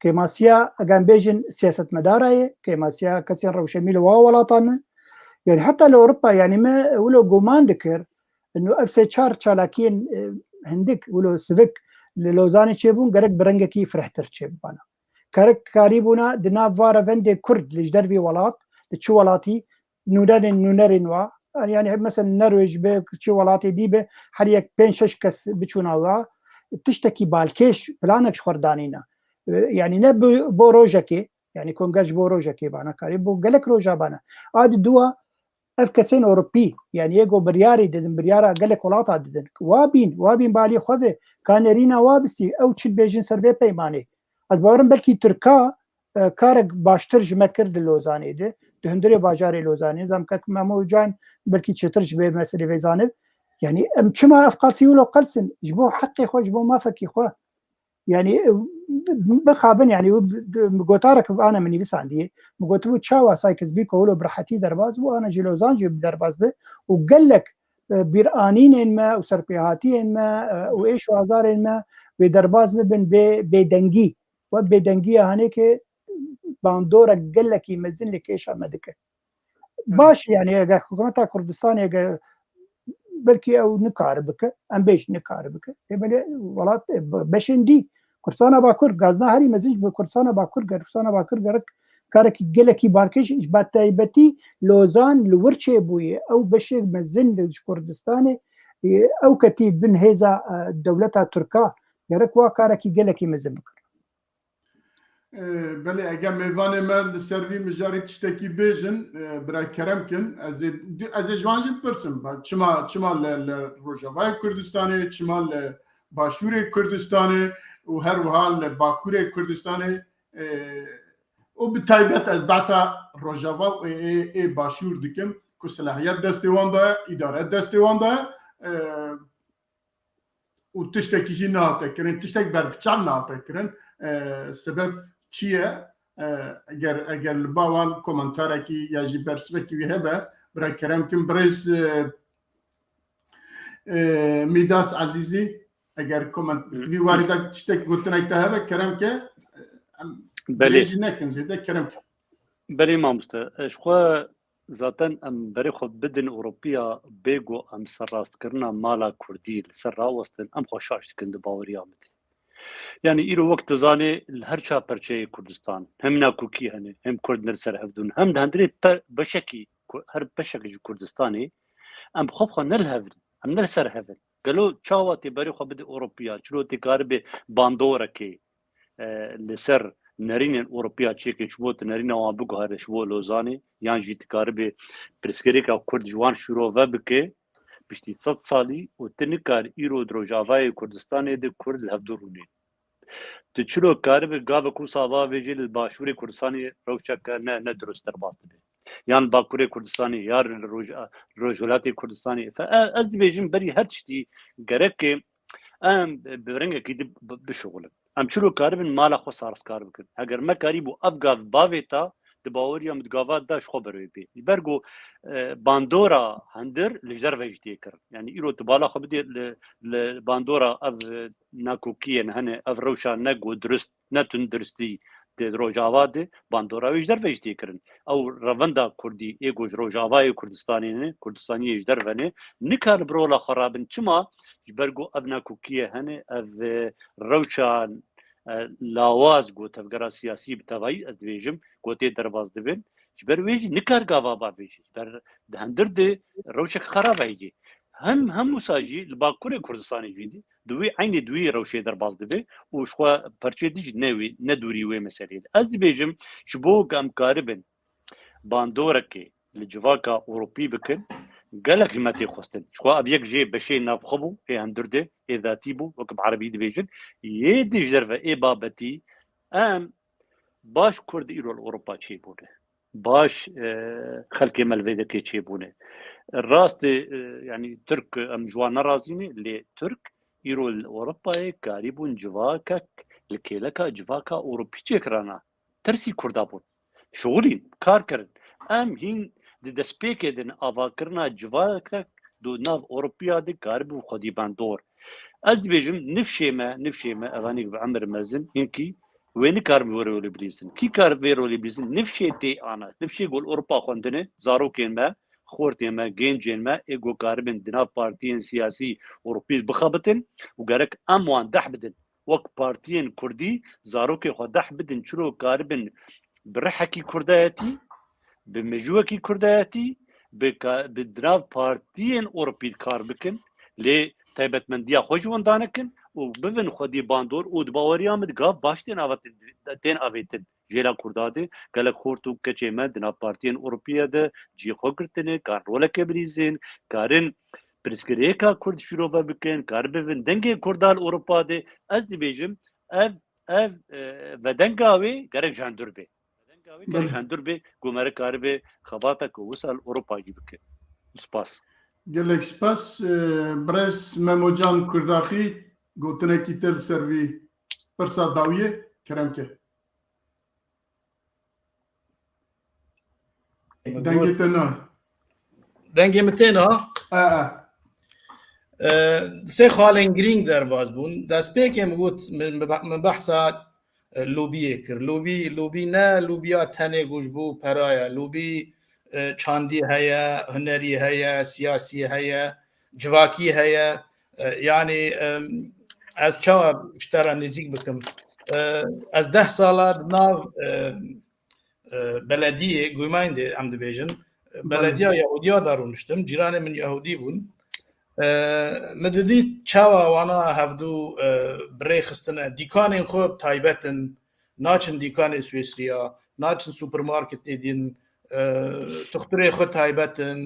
کێماسیە ئەگەن بێژن سیاستمەدارایە کێماسیە کەسی ڕەوشەمی لە وا وڵاتانە يعني حتى لأوروبا يعني ما ولو جومان ذكر إنه أف سي شار شالاكين هندك ولو سفك لوزاني تشيبون قرق برنجكي فرحتر تشيبانا كارك كاريبونا دنا فارا فندي كرد لجدر في ولات لتشو ولاتي نونرين وا يعني مثلا النرويج بشو ولاتي دي به حريك بين ششكس بتشونا وا تشتكي بالكيش بلانك شخردانينا يعني نب بوروجكي يعني كونجاج بوروجكي بانا كاريبو قالك روجا بانا عاد دوا اف كسين اوروبي يعني يجو برياري ددن بريارا قالك ولاطا ددن وابين بالي خوفه كان رينا وابستي او تشد بيجن سربي بيماني از باورم بلكي تركا كارك باشتر جمكر دلوزاني ده دهندري باجاري لوزاني زمكك مامو جان بلكي تشترج به مسألة فيزانب يعني ام كما افقاسي ولو قلسن جبو حقي خو جبو ما فكي خو يعني بخابن يعني قوتارك انا مني بس عندي قلت له تشاوا سايكس بيكو ولو برحتي درباز وانا جيلوزان جيب درباز به وقال لك بيرانين ما وسربيهاتين ما وايش وازارين ما بدرباز بن بدنجي وبدنجي هنيك باندورا قال لك يمزن لك ايش عمدك باش يعني حكومه كردستان بلكي او نكاربك ام بيش نكاربك يبقى ولات بشندي كردستان باكر غازنا هري مزيج بكردستان باكر غرك كارك جلكي باركش باتايبتي لوزان لورشي بوي او بشي مزن كردستان او كتيب بن هيزا دولتها تركا غرك وا كارك جلكي مزن بله اگر میوان من سروی مجاری تشتکی بیجن برای کرم کن از جوانجی پرسم چما لروجاوای کردستانی چما لباشور کردستانی و هر وحال باکور کردستانی و بتایبت از بحثا روجاوا و ای باشور دکم که صلاحیت دستیوان داره اداره دستیوان داره و تشتکی جی نهاته کرن تشتک بربچان نهاته کرن سبب چیه اگر باوان کومنتاره کی یا جی برسوه کی هبه برای کرم کم برز میداس عزیزی اگر کومنت وی وارد تشتک گوتنای ته هبه کرم که بله نکن زیده کرم که بله مامسته شخو ذاتن ام برای خود بدن اوروپیا بگو ام سراست کرنا مالا کردی سر راوستن ام خوشاش کند باوری آمده يعني إيرو وقت زاني الهرشا برشي كردستان هم ناكوكي هني هم كرد نرسر هفدون هم دهندري بشكي هر بشكي كردستاني ام بخوف نرهفن هم نرسر هفن قالوا تشاواتي بري خو بدي أوروبيا شلو تقارب باندوركي لسر نرين أوروبيا تشيكي شبوت نرين وابقو هذا شبو لوزاني يعني جي تقارب برسكريكا كرد جوان شروع وابكي بشتي 100 سالي وتنكار إيرو دروجافاي كردستاني دي كرد الهفدوروني تشلو كارب قاب كوسا ويجي للباشوري كردستاني روشك نه درست درباست به يعني باكوري كردستاني يار روجولاتي كردستاني فاز ديفيجن بري هرشتي غرك ام برنگ كيد بشغل ام چلو كارب مالا خو سارس كارب كن اگر ما كاريبو ابغا باويتا دباوريا متقافات داش خبر بي برغو باندورا هندر لجر وجدي كر يعني ايرو تبالا خبدي باندورا اف ناكوكيان هنا اف روشا نغو درست نتن درستي دي روجاواد باندورا وجدر وجدي كرن او روندا كردي ايغوج روجاواي كردستاني يجدر فني نكار برولا خرابن چما برغو اف ناكوكيه هنا اف روشا لاواز گوت افگرا سیاسی بتوایی از دیجم گوته درباز دبن جبر ویج نکار گاوا با ویج بر دهندر ده روشک خراب هیجی هم مساجی لباکور کردستانی جدی دوی عین دوی روشه درباز دبه و شو پرچه دیج نوی ندوری و مسئله از دیجم شبو گام کاربن باندورکه لجواکا اوروبی بکن قالك جماعتي خوستن شو ابيك جي بشي نافخبو اي هندرده اي ذاتيبو وكب عربي ديفيجن يدي جرفه اي بابتي ام باش كرد ايرو الاوروبا تشيبونه باش خلكي مالفيدا كي تشيبونه راست يعني ترك ام جوان رازيني لي ترك يرو الاوروبا قريبون جواكك الكيلكا جواكا اوروبي تشكرانا ترسي كردابون شغلين كاركرن ام هين د سبيكدن افاكرنا جواكك دو ناف اوروبيا دي قريب خدي باندور از دبيجم نفشيما اغانيك بعمر مازن ينكي وين كارب ورولي بليزن كي كارب ورولي بليزن نفشي تي انا نفشي قول اوروبا خوندنه زارو كيما خورتين ما جينجين ما ايجو كاربن دنا بارتيين سياسي اوروبي بخبتن وقالك اموان دحبدن وك بارتيين كردي زاروكي خو دحبدن شرو كاربن برحكي كرداتي بمجوكي كرداتي بدنا بارتيين اوروبي كاربكن لي تایبەت مندیا خۆشوان دانەکن و ببن خودی باندۆر و دباوەریان مدگا باش تێن ئاوێتن ژێرا کوردادێ گەلک خۆرت و کەچێمە دنا پارتیên ئۆروپیە de cî xwe girtine kar roleke birîzên karin pirsgirêka Kurd şîrove bikin kar bibin dengê Kurdal Ewropa de ez dibêjim ev vedenga wê gerek jandur be gerek jandur be gomere karibe xebata ku wisal Ewropa jî bikin spas gelek spas Brez Memocan Kurdaxî gotinekî tel servî pirsa dawiye keremke dengê te ne دنگی متینا سه خالن گرینگ در باز بون دست پیکم گوت من بحثا لوبیه کر لوبی نه لوبیا تنه گوش بو پرایا لوبی چاندی هیا هنری هیا سیاسی هیا جواکی هیا yani از چاوا اشترا نزیک بکم از 10 ساله ناو belediye گویماینده ام دبیجن belediye Yahudiya darunuştum. Ciranemin Yahudi bun. Mededi çava wana havdu brexistine dikanên xwe taybetin naçin dikanê Swêsriya naçin supermarketê din tuxturê xwe taybetin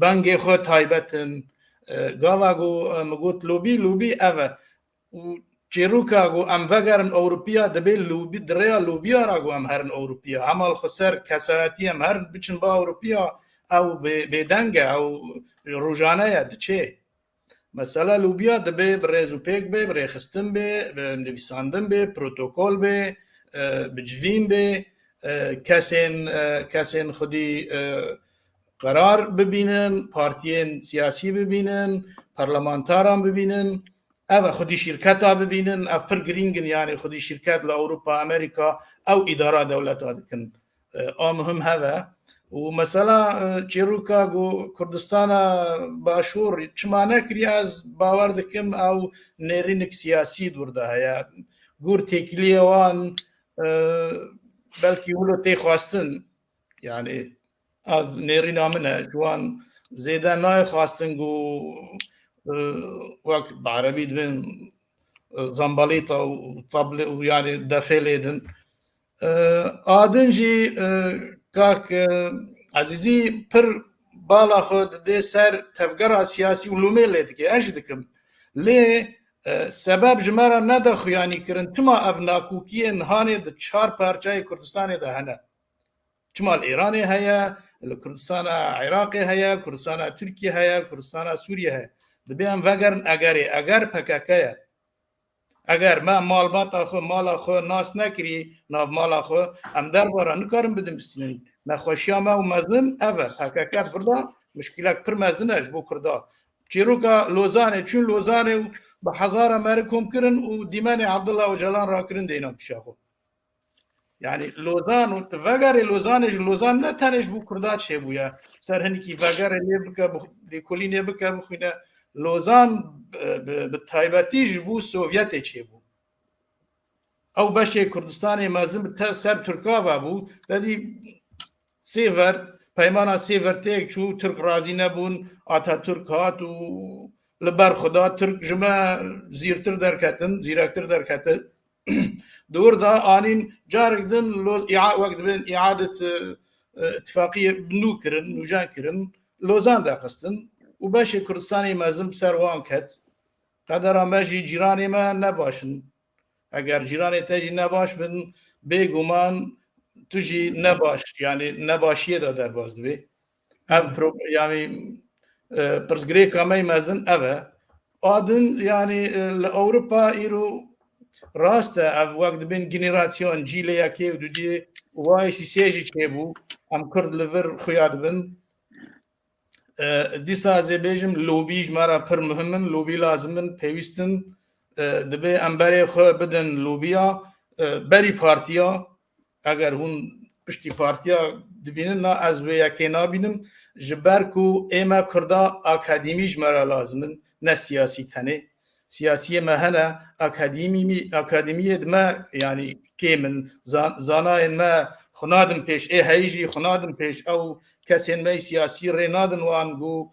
bangê xwe taybetin gava got me got lobî ev e û çêroka got em vegerin Ewropiya dibe lobî dirêya lobîya ra got em herin Ewropiya hemal xwe ser kesayetî em herin biçin ba Ewropiya ew bêdeng e ew rojane ye diçe mesela lobîya dibe bi rêz û pêk bê bi rêxistin bê bi nivîsandin bê protokol bê bi civîn bê kesên xwedî qarar bibînin partiyên siyasî bibînin parlamentaran bibînin ev xwedî şîrketa bibînin ev pir girîngin yani xwedî şîrket li Ewropa Amerîka ew îdara dewleta dikin a muhim heve û mesela çêroka got Kurdistana Başûr çima nekiriye ez bawer dikim ew nêrînik siyasî dûr de heye gûr têkiliyê wan belkî wilo tê xwestin yani ev nêrîna min e ji wan zêde nayê xwestin got wek bi Erebî dibin zambalîta û tablê û yani defê lêdin adin jî kak ezîzî pir bala xwe didê ser tevgera siyasî û lûmê lê dike ez jî dikim lê sebeb ji me re nedexuyanîkirin çima ev nakûkiyên hanê di çar parçayê Kurdistanê de hene çima li Îranê heye li Kurdistana Iraqê heye Kurdistana Tirkiye heye Kurdistana Sûriye heye dibe em vegerin egerê eger PKK ye eger me malbata xwe mala xwe nas nekirî nav mala xwe em derbarê nikarin bidin bistînin nexweşiya me û mezin ev e PKK birda mişkilek pir mezin e ji bo Kurda çêroka Lozanê çûn Lozanê û bi hezara me kom kirin û dîmenê Abdullah Öcalan rakirin deynan pişa xwe yani Lozan û tu vegerê Lozanê ji Lozan ne tenê ji bo Kurda çêbûye ser hinekî vegerê lê bike lêkolînê bike bixwîne Lozan bi taybetî ji bo Sovyetê çêbû ew beşê Kurdistanê mezin bi te ser Tirka ve bû dedî sêver peymana sêver têk çû Tirk razî nebûn Atatürk hat û li ber xuda Tirk ji me zîrtir derketin zîrektir derketin dûr da anîn carek din wek dibin îadet ittifaqiyê nû kirin nûcan kirin Lozan dexistin û beşê Kurdistanê mezin ser wan ket qedera me jî cîranê me nebaşin eger cîranê te jî nebaş bin bêguman tu jî nebaş yani nebaşiyê de derbas dibê يعني برزغريكا ما يمازن أبا أدن يعني لأوروبا إيرو راسته وقت بين جنراسيون جيليا كي ودي واي سي سيجي كيبو أم كرد لفر خياد بن دیسا زبیجم لوبیج مرا پر مهمن لوبی لازمن پیوستن دبی امبری خو بدن لوبیا بری پارتیا اگر هون پشتی پارتیا دبینن نا از ویا کی نابینم جبرکو ایما کردا اکادمیج مرا لازمن نه سیاسی تنه سیاسی مهنه اکادمی دما yani کیمن زاناین ما خنادم پیش هیجی خنادم پیش او کسین می سیاسی رینادن وان گو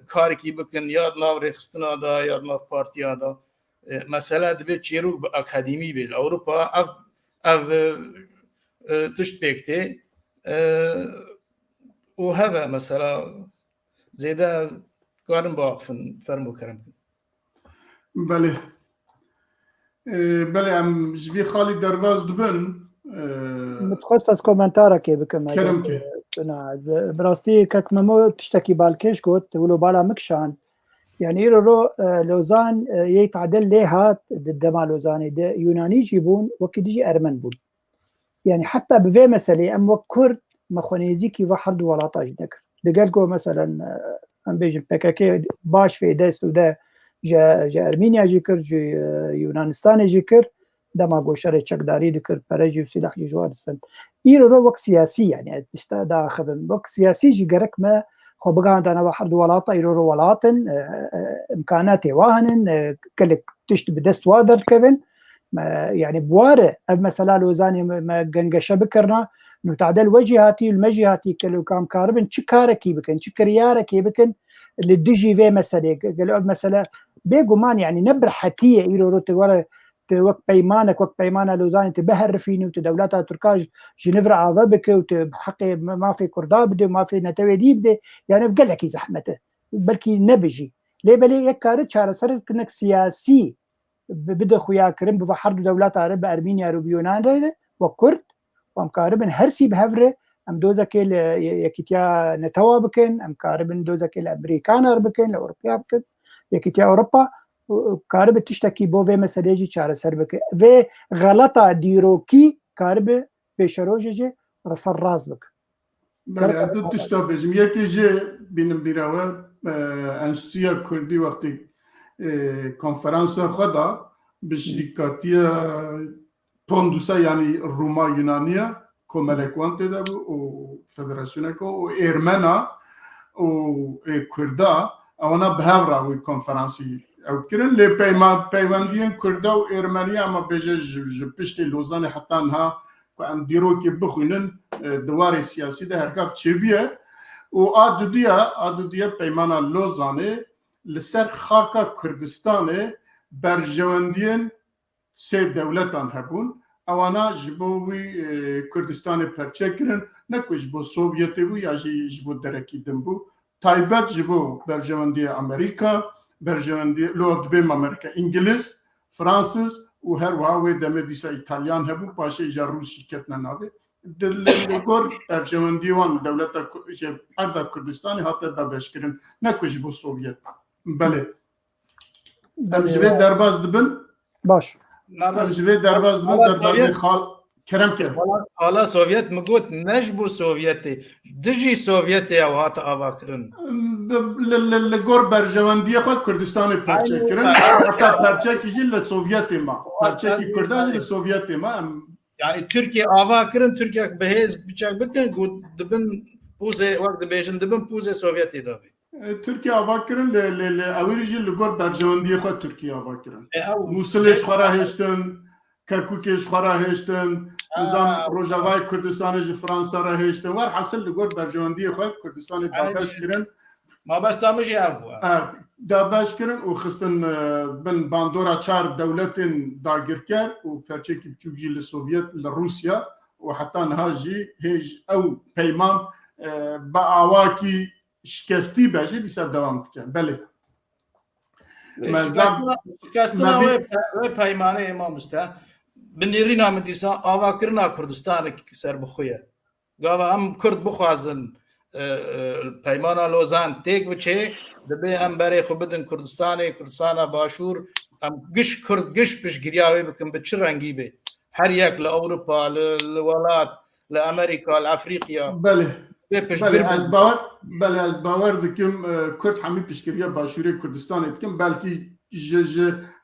کاری کی بکن یاد ناو رخستنا دا یاد ناو پارتیا دا مثلا دبی چیرو با اکادمی بیل اوروپا اف تشت بکته و هذا مثلا زیده کارم باقفن فرمو کرم بله بله ام جوی خالی درواز دبن متخصص كومنتارا كي بكم كرم كي براستي كك ممو تشتكي بالكيش قلت ولو بالا مكشان يعني يرو لوزان يتعدل ليها ضد ما لوزان يوناني يجيبون وكيجي ارمن بون يعني حتى بفي مسألة ام وكرد مخونيزي كي واحد ولا طاج نكر دقالكو مثلا ام بيجي بكاكي باش في دا سودا جا ارمينيا جيكر جي يونانستان جيكر دما گوشر چکداری دکر پرجی و سلاح جوارستن ایرو وقت سیاسی يعني دا خدم وقت سیاسی جي گرك ما خو بقى عندنا واحد ولاطة ایرو ولاتن امكانات واهنن كلك تشت بدست وادر كيفن يعني بواره مثلا لوزاني ما جنجشه بكرنا انه تعدل وجهاتي المجهاتي كلو كام كاربن تشكاركي بكن تشكرياركي بكن اللي ديجي في مساله قالوا مثلا بيجومان يعني نبر حتيه ايرو ورا وقت بيمانه لوزان تبهر فيني وتدولاتها تركاج جنفر عذابك وتحقي ما في كرداب بده ما في نتوي دي بده يعني بقول لك زحمته بلكي نبجي ليه بلي يكارت شهر سر كنك سياسي بده خويا كرم بفحر دولات عرب ارمينيا وبيونان وكرد ومكاربن هرسي بهفره ام دوزكيل يكيتيا نتوا بكن ام كاربن دوزكيل امريكان بكن الاوروبيا بكن يكيتيا اوروبا كارب تشتكي بو في مسألة چاره سر بك في غلطة ديروكي كارب بشروجه رسل راز بك بله دو تشتا بجم یکی جه بینم بیراوه انستویا کردی وقتی کنفرانس خدا به شرکتی پوندوسا یعنی روما یونانیا کوملکوان تده و فدراسیون کو و ایرمنا و کردا اونا به هفره وی کنفرانسی او کرن لی پیوندین کردا و ایرمنی اما بجه پشت لوزان حتی انها که ام دیرو که بخونن دوار سیاسی ده هرکاف چه بیه و آدودیه پیمانا لوزانه لسر خاکا کردستانه برجواندین سه دولتان هبون اوانا جبوی کردستان پرچه کرن نکو جبو سوویتی بو یا جبو درکی دن بو تایبت جبو برجواندی امریکا برجواندی لودبیم امریکا انگلیس فرانسیس و هر واوی دمه دیسا ایتالیان هبو پاشه ایجا روس شرکت نناده دلگور برجواندی وان دولت اردا کردستانی حتی دا بشکرن نکو جبو سوویت بله امجوه درباز دبن باش امجوه درباز دبن درباز خال کرم که حالا سوویت مگوت نجبو سوویتی دجی سوویتی او هات آوا کرن لگور برجواندی خود کردستان پرچه کرن حتی پرچه کشی لسوویتی ما پرچه کی کردان لسوویتی ما yani Türkiye ava kirin Türkiye behez bıçak bikin gut dibin puze vakt dibêjin dibin puze Sovyetê davê Türkiye ava kirin le awirî li gor berjewendiyê xwe Türkiye ava kirin Musilê ji xwe re hêştin Kerkûkê ji xwe re hêştin nizam Rojavayê Kurdistanê ji Fransa re hêştin wer hesil li gor berjewendiyê xwe Kurdistanê dabeş kirin mabesta min jî ev bû dabeş kirin û xistin bin bandora çar dewletên dagirker û perçekî biçûk jî li Sovyet li Rusya û heta niha jî hêj ew peyman bi awakî şikestî bejî dîsa devam dike belê şikestina wê peymanê mamoste bi nêrîna min dîsa avakirina Kurdistanê ser bixwe ye gava em Kurd bixwazin پیمانا لوزان تیک بچه دبه ام برای خو بدن کردستان باشور ام گش کرد گش پش گریاوی بکن به چه رنگی به هر یک لأوروپا لولات لأمریکا لأفریقیا بله بپش بله از باور دکم کرد همی پیشگیری باشوری کردستان دکم بلکی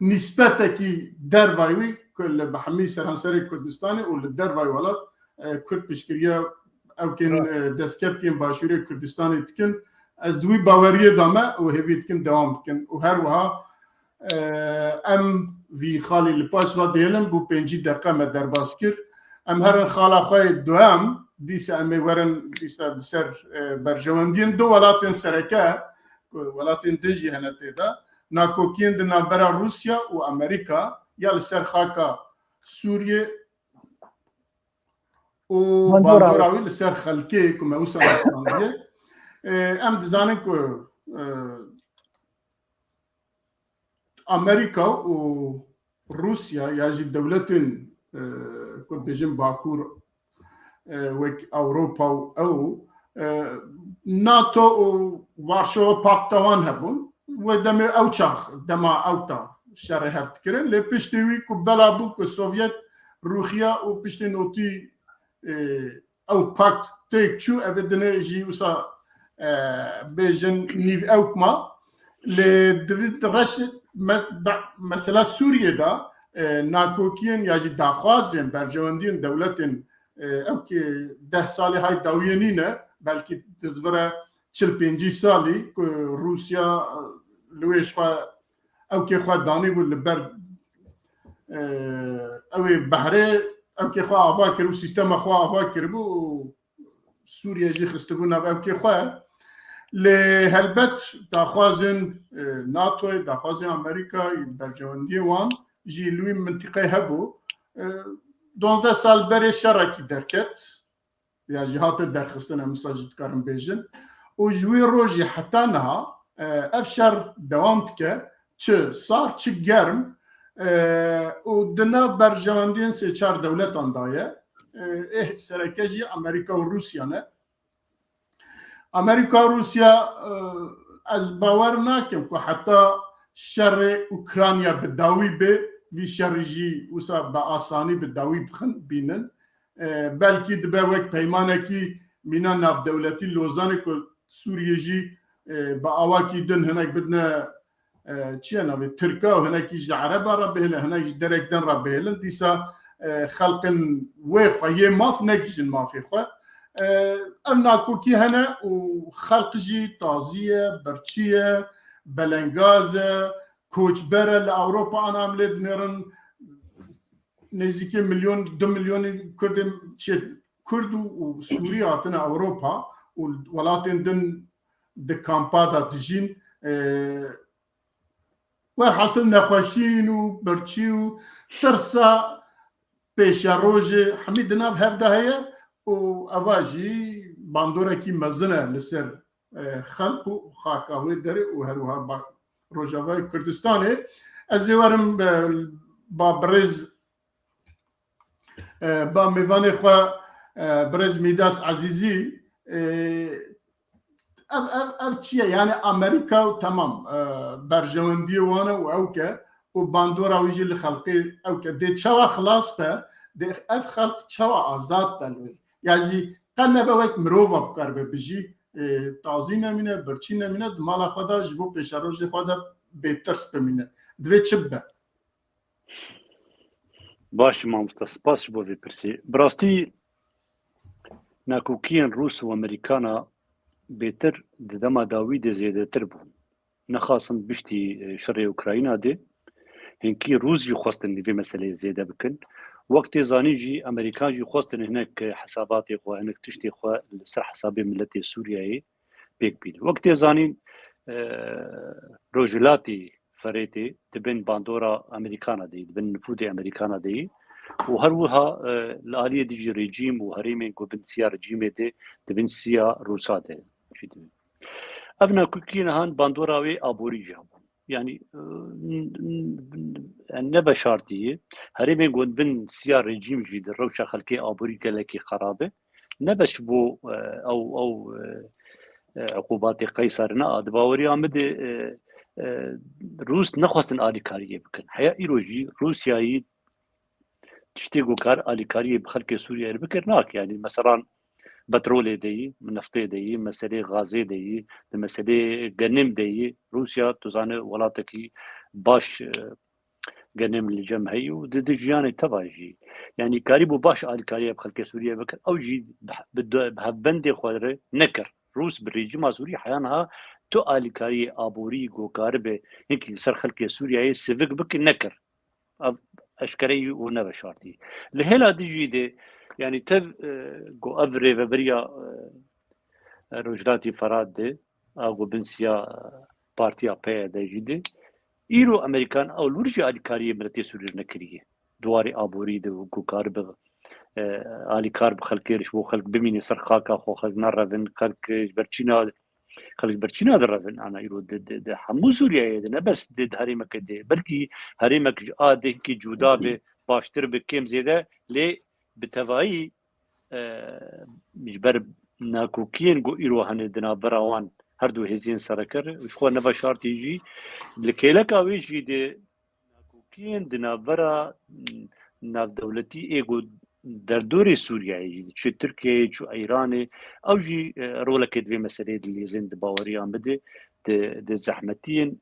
نسبت کی در وایوی کل به همی سرانسر کردستان و در وای ولات کرد پیشگیری او کن دستکفتیم باشوری کردستان دکن از دوی باوریه دامه و هیوی دکن دوام دکن و هر وها ام وی خالی لپاس و دیلم بو 5 دقیقه ما در باز کرد ام هر خالا خواه دوام دیسا امی ورن دیسا سر برجواندین دو ولاتین سرکه ولاتین دجی هنته دا ناکوکین دنا برا روسیا و امریکا یا لسر خاکا سوریه و باندوراوی لسر خلکی که موسا افسانیه ام دزانن که امریکا و روسیا یا جی دولتین که بجن باکور وک اوروپا او ناتو و وارشوا پاکتوان هبون و دم اوچاخ دما اوتا شر هفت کرن لی پشتوی که بلا بو که سوویت روخیا و پشت نوتی او پاکت تیک چو اودنه جی وسا بجن نیو اوکما لی دوید رشت مثلا سوریه دا ناکوکین یا جی داخوازین برجواندین دولتین او که 10 سالی های داویینینه بلکه دزوره 45 سالی که روسیا لویش خواه او که خواه دانی بود لبر او بحره او که خواه آوا کرد و سیستم خواه آوا کرد و سوریه جی خستگون او که خواه لهلبت داخوازن ناتو داخوازن امریکا برجواندی وان جی لوی منطقه هبو 12 سال بری شرکی درکت یا جهات درخستن مساجد کارم بیجن و جوی روژی حتی نه افشار دوام که چه سار چه گرم و دنا برجواندین سه چار دولت اندایه سرکجی امریکا و روسیا نه امریکا و روسیا از باور نکم که حتی شر اوکراینیا بداوی به وی شرجی وسا با آسانی به داوی بخن بینن بلکه دبه وقت پیمانه کی مینا ناف دولتی لوزانه که سوریه جی با آواکی دن هنک بدنا چیه ناوی ترکا و هنکی جی عربا را بهلن هنک درک دن را بهلن دیسا خلقن ویخواه یه ماف نکیجن مافی خواه ام ناکوکی هنه و خلق جی تازیه برچیه بلنگازه کوچبره لأوروپا آن عمله دنیرن نزدیک 2 میلیون کرد و سوری آتن اوروپا و ولاتن دن دکامپا دا تجین و حاصل نخوشین و برچی و ترسا پیش روژ حمید ناب هفته هیا و اواجی باندوره کی مزنه لسر خلق و خاکاوی داره و هروها روجاوای کردستانه از ورم با برز با میوان خوا برز میداس عزیزی اف چیه یعنی امریکا و تمام برجواندی وانه و اوکه و باندورا ویجی لخلقی اوکه دی چوا خلاص به دی اف خلق چوا آزاد بلوی یعنی قلنا بویت مروفا بکار بجی تازی نمینه برچی نمینه مالا خدا جبو پیشاروش خدا بهترس بمینه دوی چه به باش مامستا سپاس بو وی پرسی براستی ناکوکین روس و امریکانا بهتر دما داوید زیاده تر بو نخواستن بشتی شر اوکراینا ده هنکی روس جی خواستن نوی مسئله زیاده بکن وقتی زانی جی امریکا جی خواستن هناك حساباتی خو هناك تشتی خو سر حساب ملت سوریه بیک بید وقتی زانی روجلاتی فريتي تبين باندورا امريكانا دي تبين نفوذ امريكانا دي وهروها الاليه دي ريجيم وهريمين كو بن سيا ريجيم دي تبين سيا روسا دي ابنا كوكينا هان باندوراوي ابوري جاب يعني النبا شارتيه هريمين كو بن سيا ريجيم جديد روشا خلكي ابوري كلكي خرابه نبش بو او عقوبات قيصر نا دباوري آمد روس نخواستن آلیکاریه بکن حیا ایروجی روسیایی تشتي كار آلیکاریه بخلق سوريا بكر ناك يعني مثلا بترول دي نفط دي مسألة غازي دي مسألة جنم دي روسيا تزانه ولاتكي باش جنم الجمهي ودد جياني تباجي يعني كاريبو باش آلیکاریه بخلق سوريا بكر او جي بهبندي خودره نكر روس بالريجيم سوريا حيانها تو آلیکاریه آبوری گوکاربه يمكن سر خلق سوريا سيفيك بك نكر اشكري ونبشارتي لهلا ديجي دي يعني تب جو افري فبريا رجلاتي فراد دي اغو بنسيا بارتيا بي ديجي دي ايرو امريكان او لورجي آلیکاریه مرتي سوريا نكريه دواري آبوري دي وكارب آلیکار بخلقيرش بو خلق بميني سرخاكا خو خلق نرفن خلق برچينا درفن انا ايرو د حمو سوريا دي بس د هريمك دي بلكي هريمك اده كي جودا به باشتر بكم زياده ل بتوائي مجبر ناكوكين جو ايرو هندنا براوان هردو هزين سركر شو نبا شرط يجي لكيلك اويجي دي ناكوكين دنا برا ناف دولتي ايجو در دور سوريا يجي شو تركيا شو ايران او جي رولك دي مسألة اللي زند باوريان بده د زحمتين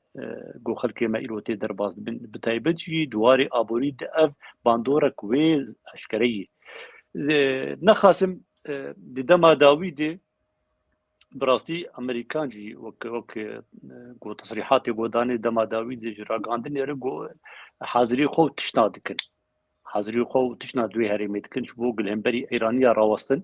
جو خلق ما ايرو تي درباز بتايبجي دواري ابوري اف باندورا كوي اشكريه نخاسم دما داويدي براستي امريكان جي وك جو تصريحات جو داني دما داويدي جراغاندن يرجو حاضري خو تشنادكن حاضري خو تشناد دوي هريمتكن شبو قلهمبري ايرانيه راوستن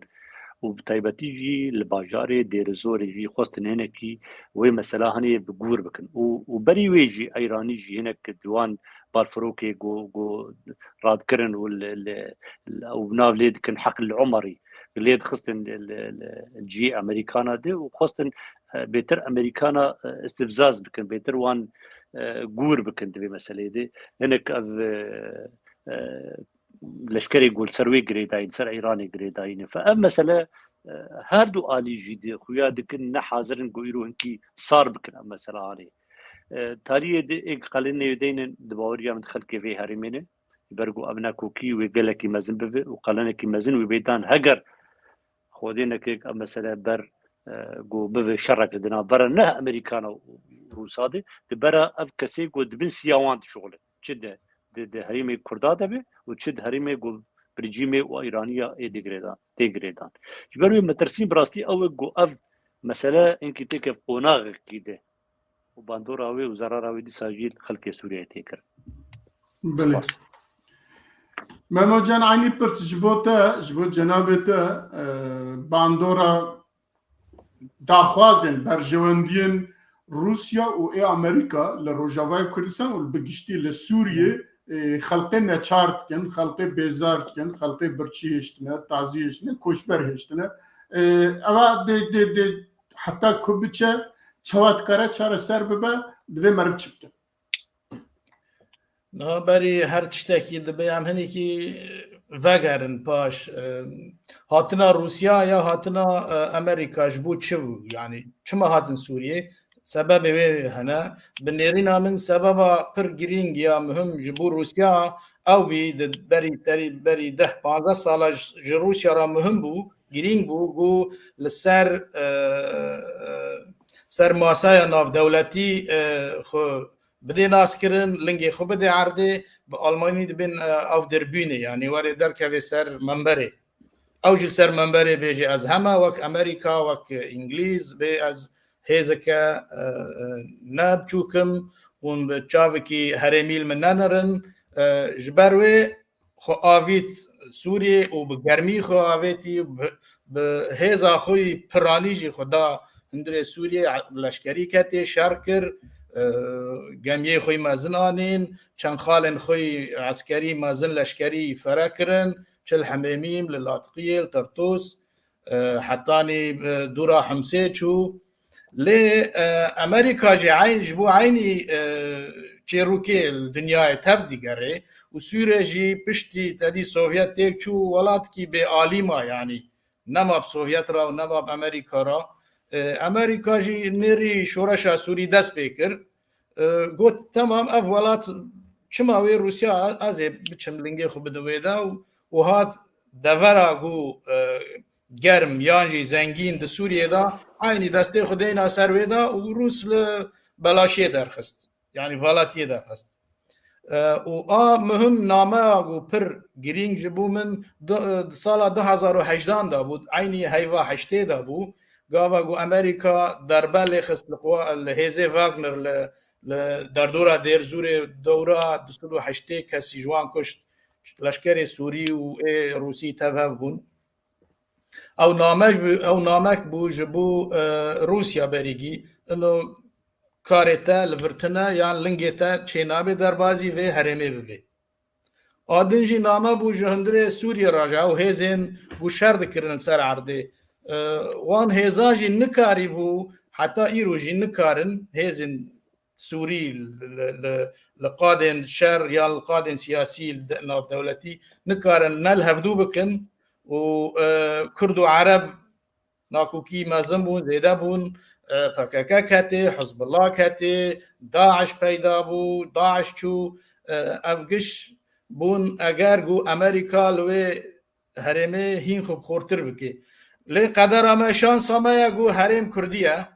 وبتايبتي جي الباجاري دير زوري جي خوستن هنكي وي مسألة هني بقور بكن وبري ويجي ايراني جي هناك دوان بارفروكي جو راد كرن او بناوليد كن حق العمري اللي خصتن الجي امريكانا دي وخصتن بيتر امريكانا استفزاز بكن بيتر وان قور بكن دي مسألة دي هناك لشكري يقول سروي جريداين سر ايراني جريداين فاما مساله هادو الي جدي خويا دكن حاضرن قويرو انكي صار بكن مساله علي تاريه دي قالن يدين دباوريا من خلق في هرمينه برغو ابناكو كي وقالكي مازن بفي وقالنكي مازن وبيدان هجر خودينك مساله بر جو بفي شرك دنا بر نه امريكانو روسادي برا اف كسي قد بن سياوان شغله جدا د هريمي كرداده به وتشد هريمي جو بريجيمي وايرانيه اي ديغريدان جبروا مترسين براستي او جو اف مساله انك تكف قناغ كده وباندوراوي وزراراوي دي ساجيل خلق سوريا تيكر بله مامو جان عيني برس جبوت جنابته باندورا داخوازن برجواندين روسيا و امريكا لروجاواي كردستان والبقشتي لسوريا خلقنا چارت کن خلق بیزارت کن خلق برچی هشتنه تعزی هشتنه کوشبر هشتنه اما ده حتی کبچه چوات کاره چاره سر ببه دوی مرف چبکن نه بری هر تشتکی دبی هم هنی که وگرن پاش هاتنا روسیا یا هاتنا امریکا جبو چه یعنی چما هاتن سوریه سبب وی هنا بنيرينا من سبب پر گرینگ یا مهم جبور روسيا او بي بري 10-15 سال روسيا را مهم بو گرینگ بو گو لسر سر ماسايا ناف دولتي خو بدي ناس كرن لنگي خو بدي عرضي بالماني دبن او دربيني يعني وري دركه سر منبري او جل سر منبري بيجي از هما وك امريكا وك انجليز بي از هيزكا نابچوكم ون بتشافكي هرميل منانرن جبروي خو آويت سوري وبگرمي خو آويتي بهيزا خوي پرانيجي خدا هندري سوري لشكري كتي شاركر گميه خوي مازنانين چن خالن خوي عسكري مازن لشكري فراكرن چل حميميم للاطقيل ترطوس حتاني دورا حمسي چو لأمريكا جي عين جبو عيني تشيروكي الدنيا تفدي قري وسوريا جي بشتي تدي سوفيت تيك شو ولات كي بآليما يعني نما بسوفيت را و نما بأمريكا را أمريكا جي نيري شورشا سوري دست بكر قلت تمام أولات شما وي روسيا أزي بچم لنگي خو بدويدا وهات دفرا قو گرم یانجی زنگین د سوریه دا عینی دسته خودینا سرویدا و روس بلاشیه درخست یعنی والاتیه درخست و مهم نامه و پر گرینگ جبو من سال 2018 دا بود عینی هیوا هشته دا بود گاوا گو امریکا دربل خست لقوا الهیزه واگنر در دورا دیر زور دورا 2008 کسی جوان کشت لشکر سوری و روسی تفاهم بون او نامک بو جبو روسیا بریگی انو کارتا لورتنا یا لنگتا چینابه دربازی و هرمه ببه آدنجی نامه بو جهندره سوریه راجع و هزین بو شرد کرن سر عرده وان هزاجی نکاری بو حتی ایروجی نکارن هزین سوري لقادن شر يا القادن سياسي ناف دولتي نكارن نلهفدو بكن وكردو عرب ناكوكي مازمون زيدابون PKK كاتي حزب الله كاتي داعش پیدا بو داعش چو افگش بون اگر گو امریکا لوی هرمه هین خوب خورتر بکی لی قدر اما شانس اما گو هرم کردیه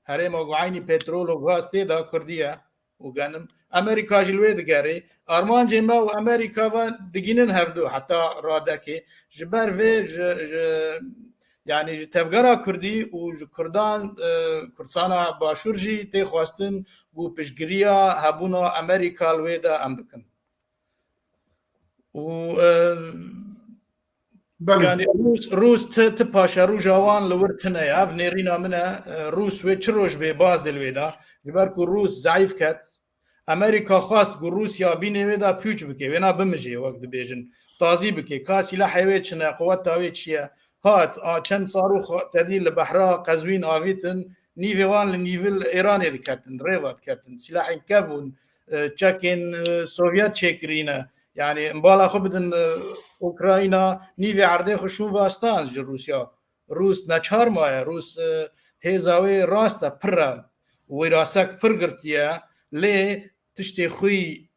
هرم اگو عینی پترول و غاز تیدا کردیه و گنم امریکا جلوی دگره آرمان جمع و امریکا و دگینن هفدو حتی راده که جبر و يعني تفجرا كردي وكردان كردستان باشور جي تي خواستن بو بشجريا هبونا امريكا الويدا ام بكن و يعني روس تباشا رو جوان لورتنا ياف نيرينا منا روس وچروش به باز دلويدا جبركو روس ضعيف كات امريكا خواست گو روسيا بيني ويدا بيوچ بكي وينا بمجي وقت بيجن تازي بكي كاسي لحيويتشنا قوات تاويتشيا هات چند صاروخ تديل لبحرا قزوين آويتن نيفيوان لنيفيل إيراني دكتن ريوات كتن سلاح كابون تشاكين سوفيات شكرينا يعني مبالا خبدن أوكراينا نيفي عرضي خشون واستان جل روسيا روس نچار مايا روس هزاوي راستا پرا ويراسك پرگرتيا لي تشتي خوي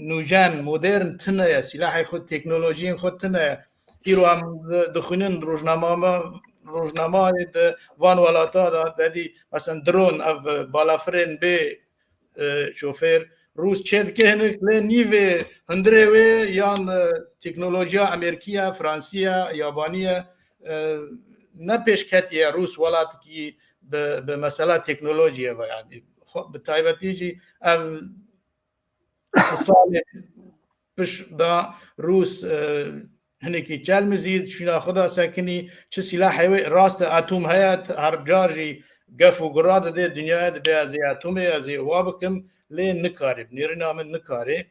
نوجان مودرن تنايا سلاح خود تكنولوجين خود تنايا ایرو هم دخونن روزنامه وان ولاتا دادی مثلا درون او بالافرین به شوفر روز چند که هنک لی نیوه هندره و یان تکنولوژیا امریکیه فرانسیه یابانیه نپیش کتیه روس ولات کی به مسئله تکنولوژیه و یعنی به تایبتی جی او سال پش دا روس هنکی چل مزید شنا خدا سکنی چه سلاح راست اتم هیات هر جارجی گف و گراد ده دنیا ده از اتم از وابکم لی نکاری نیرنا من نکاری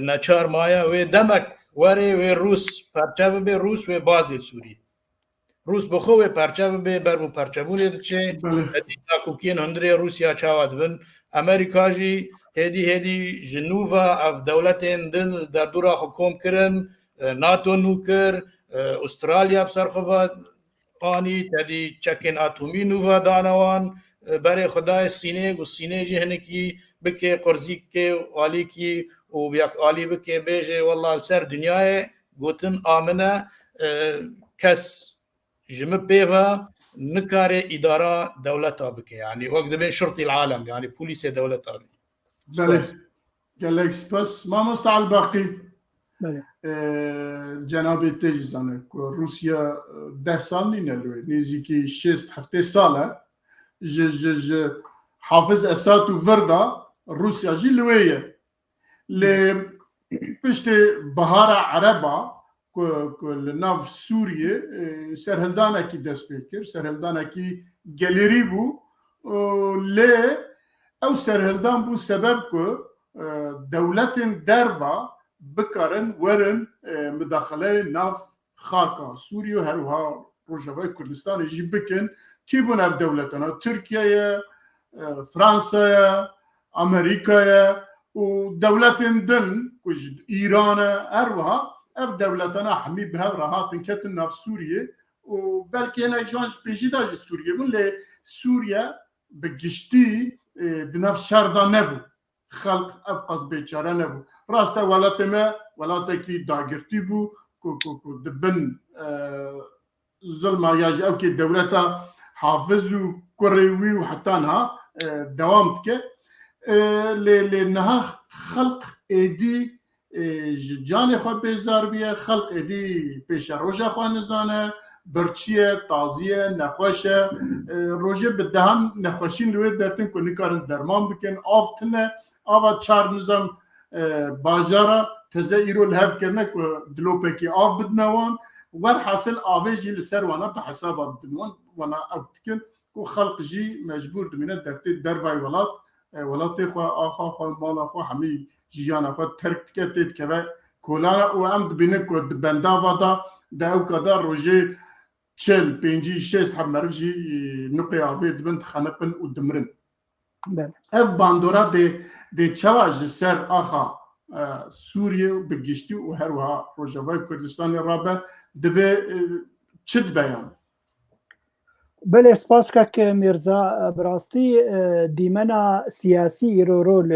نچار مایا و دمک وری و روس پرچاب به روس و بازی سوری روس بخوه پرچاب به بر پرچابونه چه کوکین هندری روسیا چاواد بن امریکا جی هدی جنوبا اف دولتین دن در دورا حکوم کرن ناتو نوکر استرالیا بسرخواد قانی تدی چکن اتمی نووا دانوان برای خدای سینه و سینه جهنکی بکه قرزی که عالی کی و بیاک عالی بکه بیجه والله سر دنیای گوتن آمنه کس جمع بیوا نکاره اداره دولتا بکه يعني وقت بين شرطي العالم يعني بوليس دولتا بکه بله گلک سپاس ما مستعال باقی بله جناب تجزانه که روسیا 10 سال نینلوه نزدیکی 6-7 ساله ج حافظ اساد و وردا روسیا جی لویه ل پشت بهار عربا که لناف سوریه سرهلدانه کی دست بکر سرهلدانه کی گلری بو ل او سرهلدان بو سبب که دولت دروا بکارن ورن مداخله ناف خاکا سوریه هروها روجاوی کردستان جی بکن کی بون اف دولتنا ترکیه فرانسه امریکا و دولت دن کج ایران هروها اف دولتنا حمی به راحت کتن ناف سوریه وبلكي انا جوانش بيجي داج سوريا بون لي سوريا بقشتي بنفس شردا نبو خلق افقص بيشارة نبو راستا ولا تكي داغرتي بو كو دبن ظلم ياجي او كي دولتا حافظ وكريوي وحتى انها دوامتك لانها خلق ايدي جاني خو بيزار بيه خلق ايدي بيش روجا خو نزانه برچیه تازیه نخوشه روژه بدهم نخوشین روی درتن کنی کارن درمان بکن آفتنه آوا چار نظام باجارا تزه ایرو لحف کرنه که دلوپکی آف بدنوان ور حاصل آوه جی لسر وانا به حساب بدنوان وانا اوتکن که خلق جی مجبور دمینه درتی دروای ولاتی خواه آخا خواه مالا خواه همی جیانا خواه ترک تکتید که کولانا و هم دبینه که دبندا وادا ده او کدار روژه چل پنجی شست هم مرجی نقطه آوی دبند خنقن و دمرن. اف باندورا ده چواج سر آخا سوریه و بگشتی و هر وها روجوای کردستان رابه دبه چد بیان؟ بله سپاس که میرزا براستی دیمنا سیاسی ایرو رول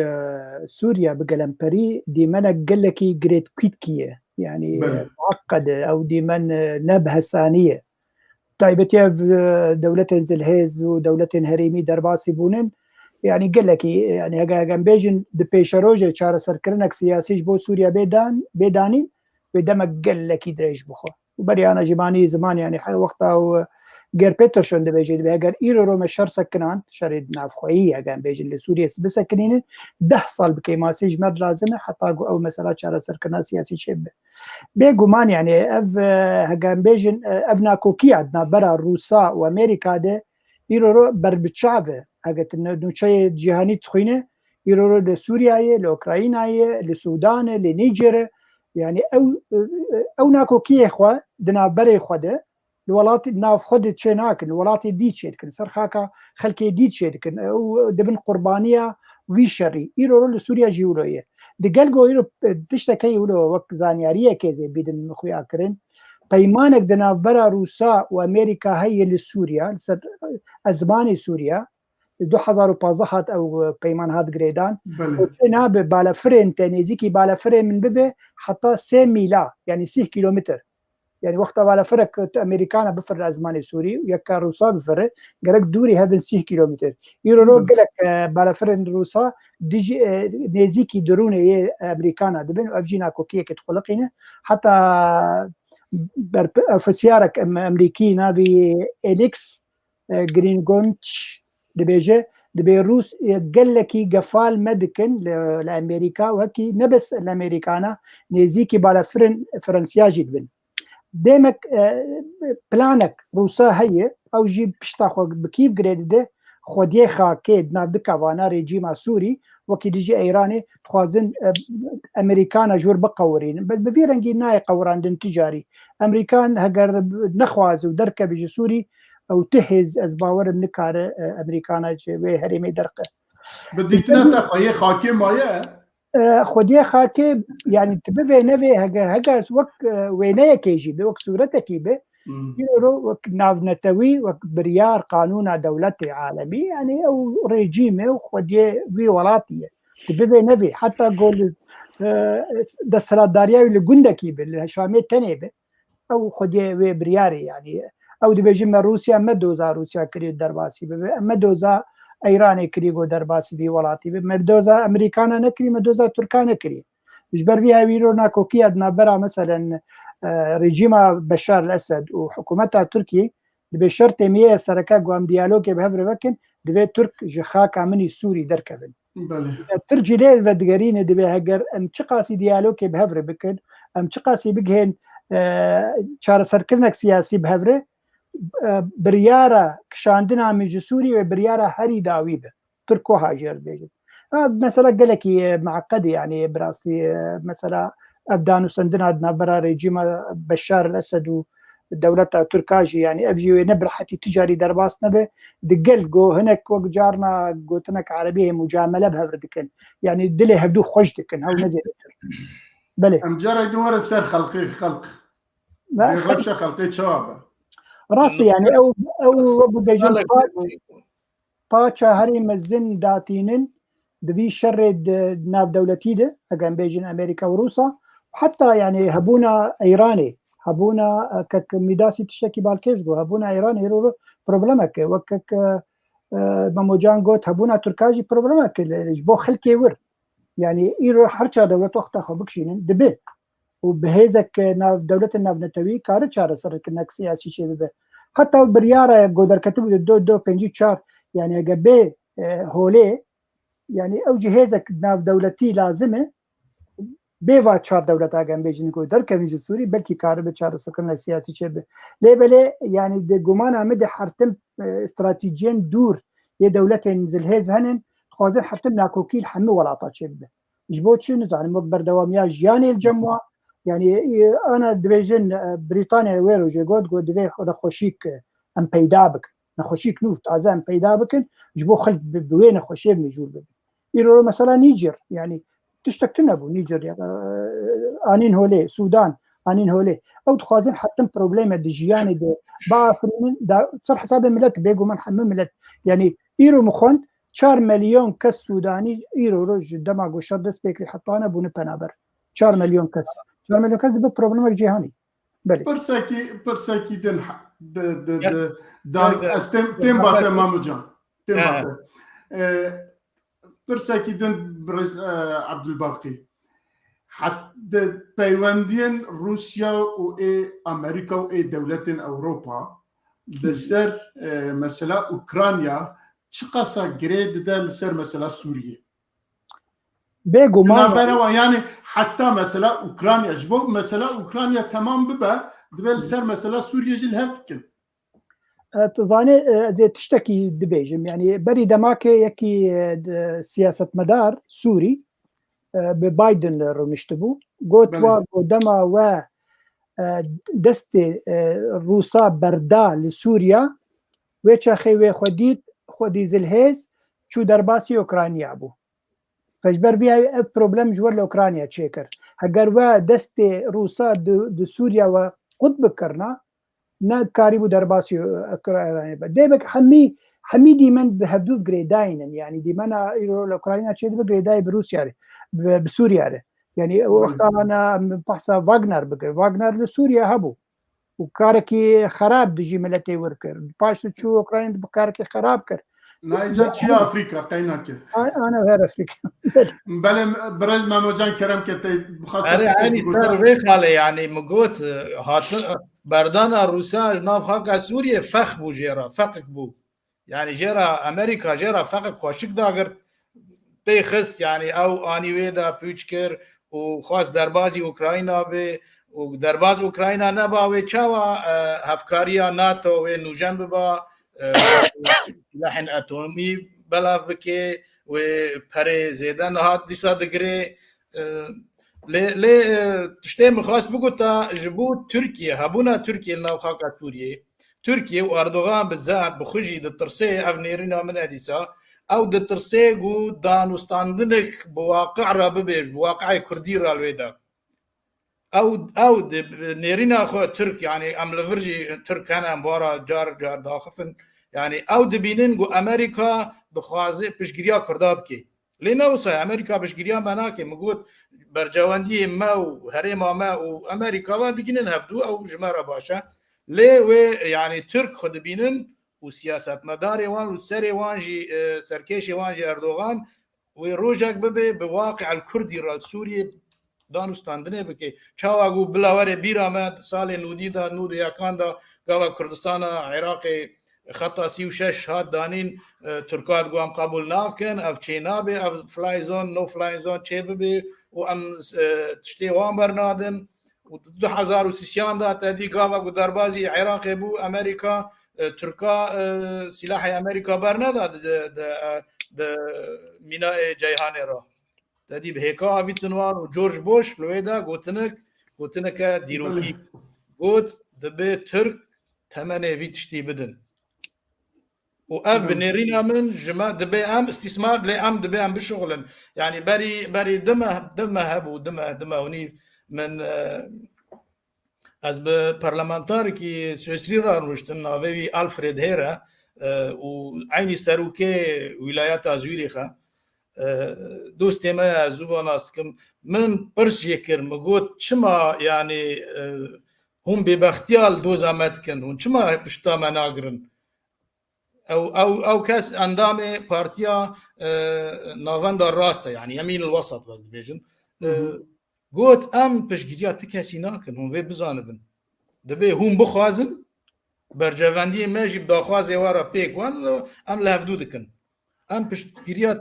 سوریا بگلمپری دیمنا گلکی گریت کویت کیه يعني معقدة أو ديما نبهة ثانية تايبتي دولة زلهيز ودولة هريمي درباسي بونن يعني قال لك يعني هجا بيجن دبيشروجة شار سركرنك سياسي بو سوريا بيداني بدم قال لك دريج بخو وبري أنا جماني زمان يعني وقتها غير بيترشون دبيجي بهجر إيرو روم الشر سكنان شريد نافخوية هجا بيجن لسوريا بسكنين دحصل بكيماسيج مر لازمة حتى أو مثلا شار سركرنا سياسي شبه بيجومان يعني اف هجان بيجن ابنا كوكي عندنا برا روسا وامريكا ده يرو بربتشافه هجت انه شيء جهاني تخينه يرو لسوريا لاوكرانيا للسودان لنيجر يعني او ناكوكي اخوا دنا بري خده الولات ناف خد تشيناك الولات دي تشيك سرخاكا خلكي دي تشيك او دبن قربانيه ويشري يرو لسوريا جيولويه دقلقو يرو تشتكي يقولوا وقت زانياريه كيزي بيدن مخويا كرين قيمانك دنا برا روسا وامريكا هي لسوريا ازماني سوريا 2015 او قيمان هاد جريدان وكنا بالافرين تنيزيكي بالافرين من ببه حتى 6 ميلا يعني 6 كيلومتر يعني وقتها بالافرك امريكانا بفر ازماني سوري ويكا روسا بفر قالك دوري هذا 6 كيلومتر يرو قالك بالافرين روسا ديجي نيزيكي دروني امريكانا دبن افجينا كوكيه كتخلقينه حتى في سيارك امريكي نافي اليكس جرينغونتش دبيجي دبيروس قال لك قفال مدكن لامريكا وهكي نبس الامريكانا نيزيكي بالافرين فرنسياجي دبن ديمك بلانك روسا هي او جيب بشتاخو بكيف جريد ده خوديه خاكيد نابدكا وانا ريجيما سوري وكي ديجي ايراني تخوازن امريكانا جور بقورين بس بفيرنجي ناي قوران دن تجاري امريكان هجر نخواز ودركه بيجي سوري او تهز ازباور بنكار امريكانا جوي هريمي درقه بديتنا تخويه خاكي مايه خوديه خاكي يعني تبفي نفي هجا وك وينيه كيجي بوك صورتك به يرو وك نافنتوي وك بريار قانون دولتي عالمي يعني او ريجيمه وخوديه وي ولاتيه تبفي نفي حتى قول دستلات دارياوي لجندكي بالشامي تنيبه او خوديه وي برياري يعني او دبيجي من روسيا مدوزا روسيا كري درباسي مدوزا ايراني كريغو درباسي في ولاتي مدوزا امريكانا نكري مدوزا تركانا نكري جبر بيها ويرونا كوكي ادنا برا مثلا ريجيم بشار الاسد وحكومتها تركي دبي شرط مية سركا قوام ديالوجي بهفر وكن دبي ترك جخاك عمني سوري دركبن ترجي ليه بدقرين دبي هجر ام تشقاسي ديالوجي بهفر بكن ام تشقاسي بجهن شار سركنك سياسي بهفر بريارة كشاندنا من سوري وبريارة هري داوي به تركو هاجر بيجي مثلا قال لك معقد يعني براسي مثلا ابدانو سندنا عندنا برا ريجيم بشار الاسد ودولة تركاجي يعني افجي نبر حتى تجاري درباس نبه دقل جو هناك وقت جارنا قوتنك عربيه مجامله بهردكن يعني دلي هبدو خوجتكن هاو نزل بلي ام جرى دور السر خلقي خلق غفشه خلقي شوابه راسي يعني او بجن باچا هري مزن داتينن دبي شرد ناف دولتي ده اجان بيجن امريكا وروسا وحتى يعني هبونا ايراني هبونا كك ميداسي تشتكي بالكيشغو هبونا ايراني يرو بروبلمك وكك ماموجان قوت هبونا تركاجي بروبلمك جبو خلكي ور يعني ايرو حرچا دولت وقتا خبكشين دبي وبهيزك ناف دولة الناف نتوي كار چار سر كنك سياسي شيء به حتى بريارة قدر كتب دو پنجي چار يعني قبي هولي يعني او جهازك ناف دولتي لازمه بيوا چار دولت اگم بيجن کو در كميج سوري بلكي كار به چار سكن سياسي شيء به ليه يعني د گمان امد حرتم استراتيجيين دور يا دولتين زلهز هنن خوازن حرتم ناكوكيل حمي ولا شيء به جبوت شنو يعني مقبر دواميا جياني الجموع يعني انا دبيجن بريطانيا ويرو جيغود قد دبي خوشيك ام بيدابك نخوشيك نوت ازام بيدابك جبو خلق بوين خوشي مجول به يرو مثلا نيجر يعني تشتكتنا ابو نيجر يعني انين هولي سودان انين هولي او تخازن حتى بروبليم دجياني دي بافرين دا صار حساب ملت بيجو من حمم ملت يعني ايرو مخون 4 مليون كس سوداني ايرو رج دماغ وشردس بيكري حطانا بون بنابر 4 مليون كس 4 مليون كس ببروبلم جهاني بلي برساكي دن استم تيمبا ماموجان تيمبا برساكي دن برز عبد الباقي حتى تايواندين روسيا و امريكا و دولتين اوروبا لسر مثلا اوكرانيا چقاسا جريد ده لسر مثلا سوريا بيجو ما يعني حتى مثلا اوكرانيا جبو مثلا اوكرانيا تمام ببا دبل سر مثلا سوريا جل هفكن تظاني زي تشتكي دبيجم يعني بري دماكي يكي سياسة مدار سوري ببايدن رمشتبو قوتوا قدما و دستي روسا بردا لسوريا ويتشا خيوي خودي زلهيز شو درباسي اوكرانيا بو فجبر بيها بروبلم جوار لاوكرانيا تشيكر هجر و دستي روسا د سوريا وقطب كرنا نا كاريبو درباسي اوكرانيا ديبك حمي ديمن بهدوف جريداين يعني ديمنا الاوكرانيا تشيد بجريداي بروسيا بسوريا يعني وقت انا بحثا واغنر لسوريا هبو وكاركي خراب دجي ملتي وركر باش تشو اوكرانيا بكاركي خراب كر نايجا تشي افريقيا قيناك انا غير افريقيا بل برز ماموجان كرم كتي بخاصه يعني صار بخاله يعني مقوت هات بردانا روسا ناف خاك سوريا فخ بو جيرا فقك بو يعني جيرا امريكا جيرا فقك خوشك داغرت بيخست يعني او اني ويدا بوچكر وخاص دربازي اوكراينا به ودرباز اوكراينا نبا و چاوا هفكاريا ناتو و نوجن ببا لحن اتومي بلاف بكي و پري زيدن هات ديسا دگري لي تشتي مخاص بقوتا جبوت تركيا هبونا تركيا ناو خاكا سوريا تركيا واردوغان بالذات بخجي دترسي ابنيرنا من اديسا او دترسي قو دانوستاندنك بواقع راببه بواقع كردي رالويدا او نيرينا خو ترك يعني ام لفرجي ترك انا مبارا جار داخفن يعني او دبينن قو امريكا دخوازي بشجريا كردابكي لينا وصا امريكا بشجريا مناكي مقود برجواندي ما وهريما ما وامريكا ودقينن هبدو او جماره باشا ليه يعني ترك خد بينن وسياسات مداري وان والسري وانجي سركيشي وانجي اردوغان وروجك ببي بواقع الكردي رال سوريا دانوستاندنه بكي چاواغو بلاوره بيرامد سال نودي دا نود ياكان دا غوا كردستان عراقي خطا 36 هات دانين تركات قوام قبول ناكن اف تشينابي اف فلاي زون نو فلاي زون تشيبي وام تشتي وان برنادن و 2003 دا تدي غوا دربازي عراقي بو امريكا تركا سلاح امريكا برنادا د مينا جيهاني را تدي بهيكا فيتنوار وجورج بوش لويدا قوتنك ديروكي قوت دبي ترك ثمانية في تشتي بدن واف بنيرينا من جماعة دبي ام استثمار لام دبي ام بشغلن يعني بري دمه هبو دمه هني من از به پارلمانتارێکی سوێسری ڕانوشتن ناوێوی ئالفرێد هێرە و عینی سەرروکێ ویلایەتە زویریخە دۆستێمە زوو بۆ ناستکم من پرسیە کرد مگوت چما یعنی هەم بێبەختیال دۆزامەتکن هون چما پشتامە ناگرن ئەو کەس ئەندامێ پارتیا ناوەندا ڕاستە یعنی ئەمین الوەسەط بێژن گوت ئەم پشتگیریە تو کەسی ناکەن هەم وێ بزانبن دەبێ هەم بخوازن بەرجەڤەندی مێژی بداخوازێ وارە پێکوان ئەم لە هەفتوو دکن ئەم پشتگیریە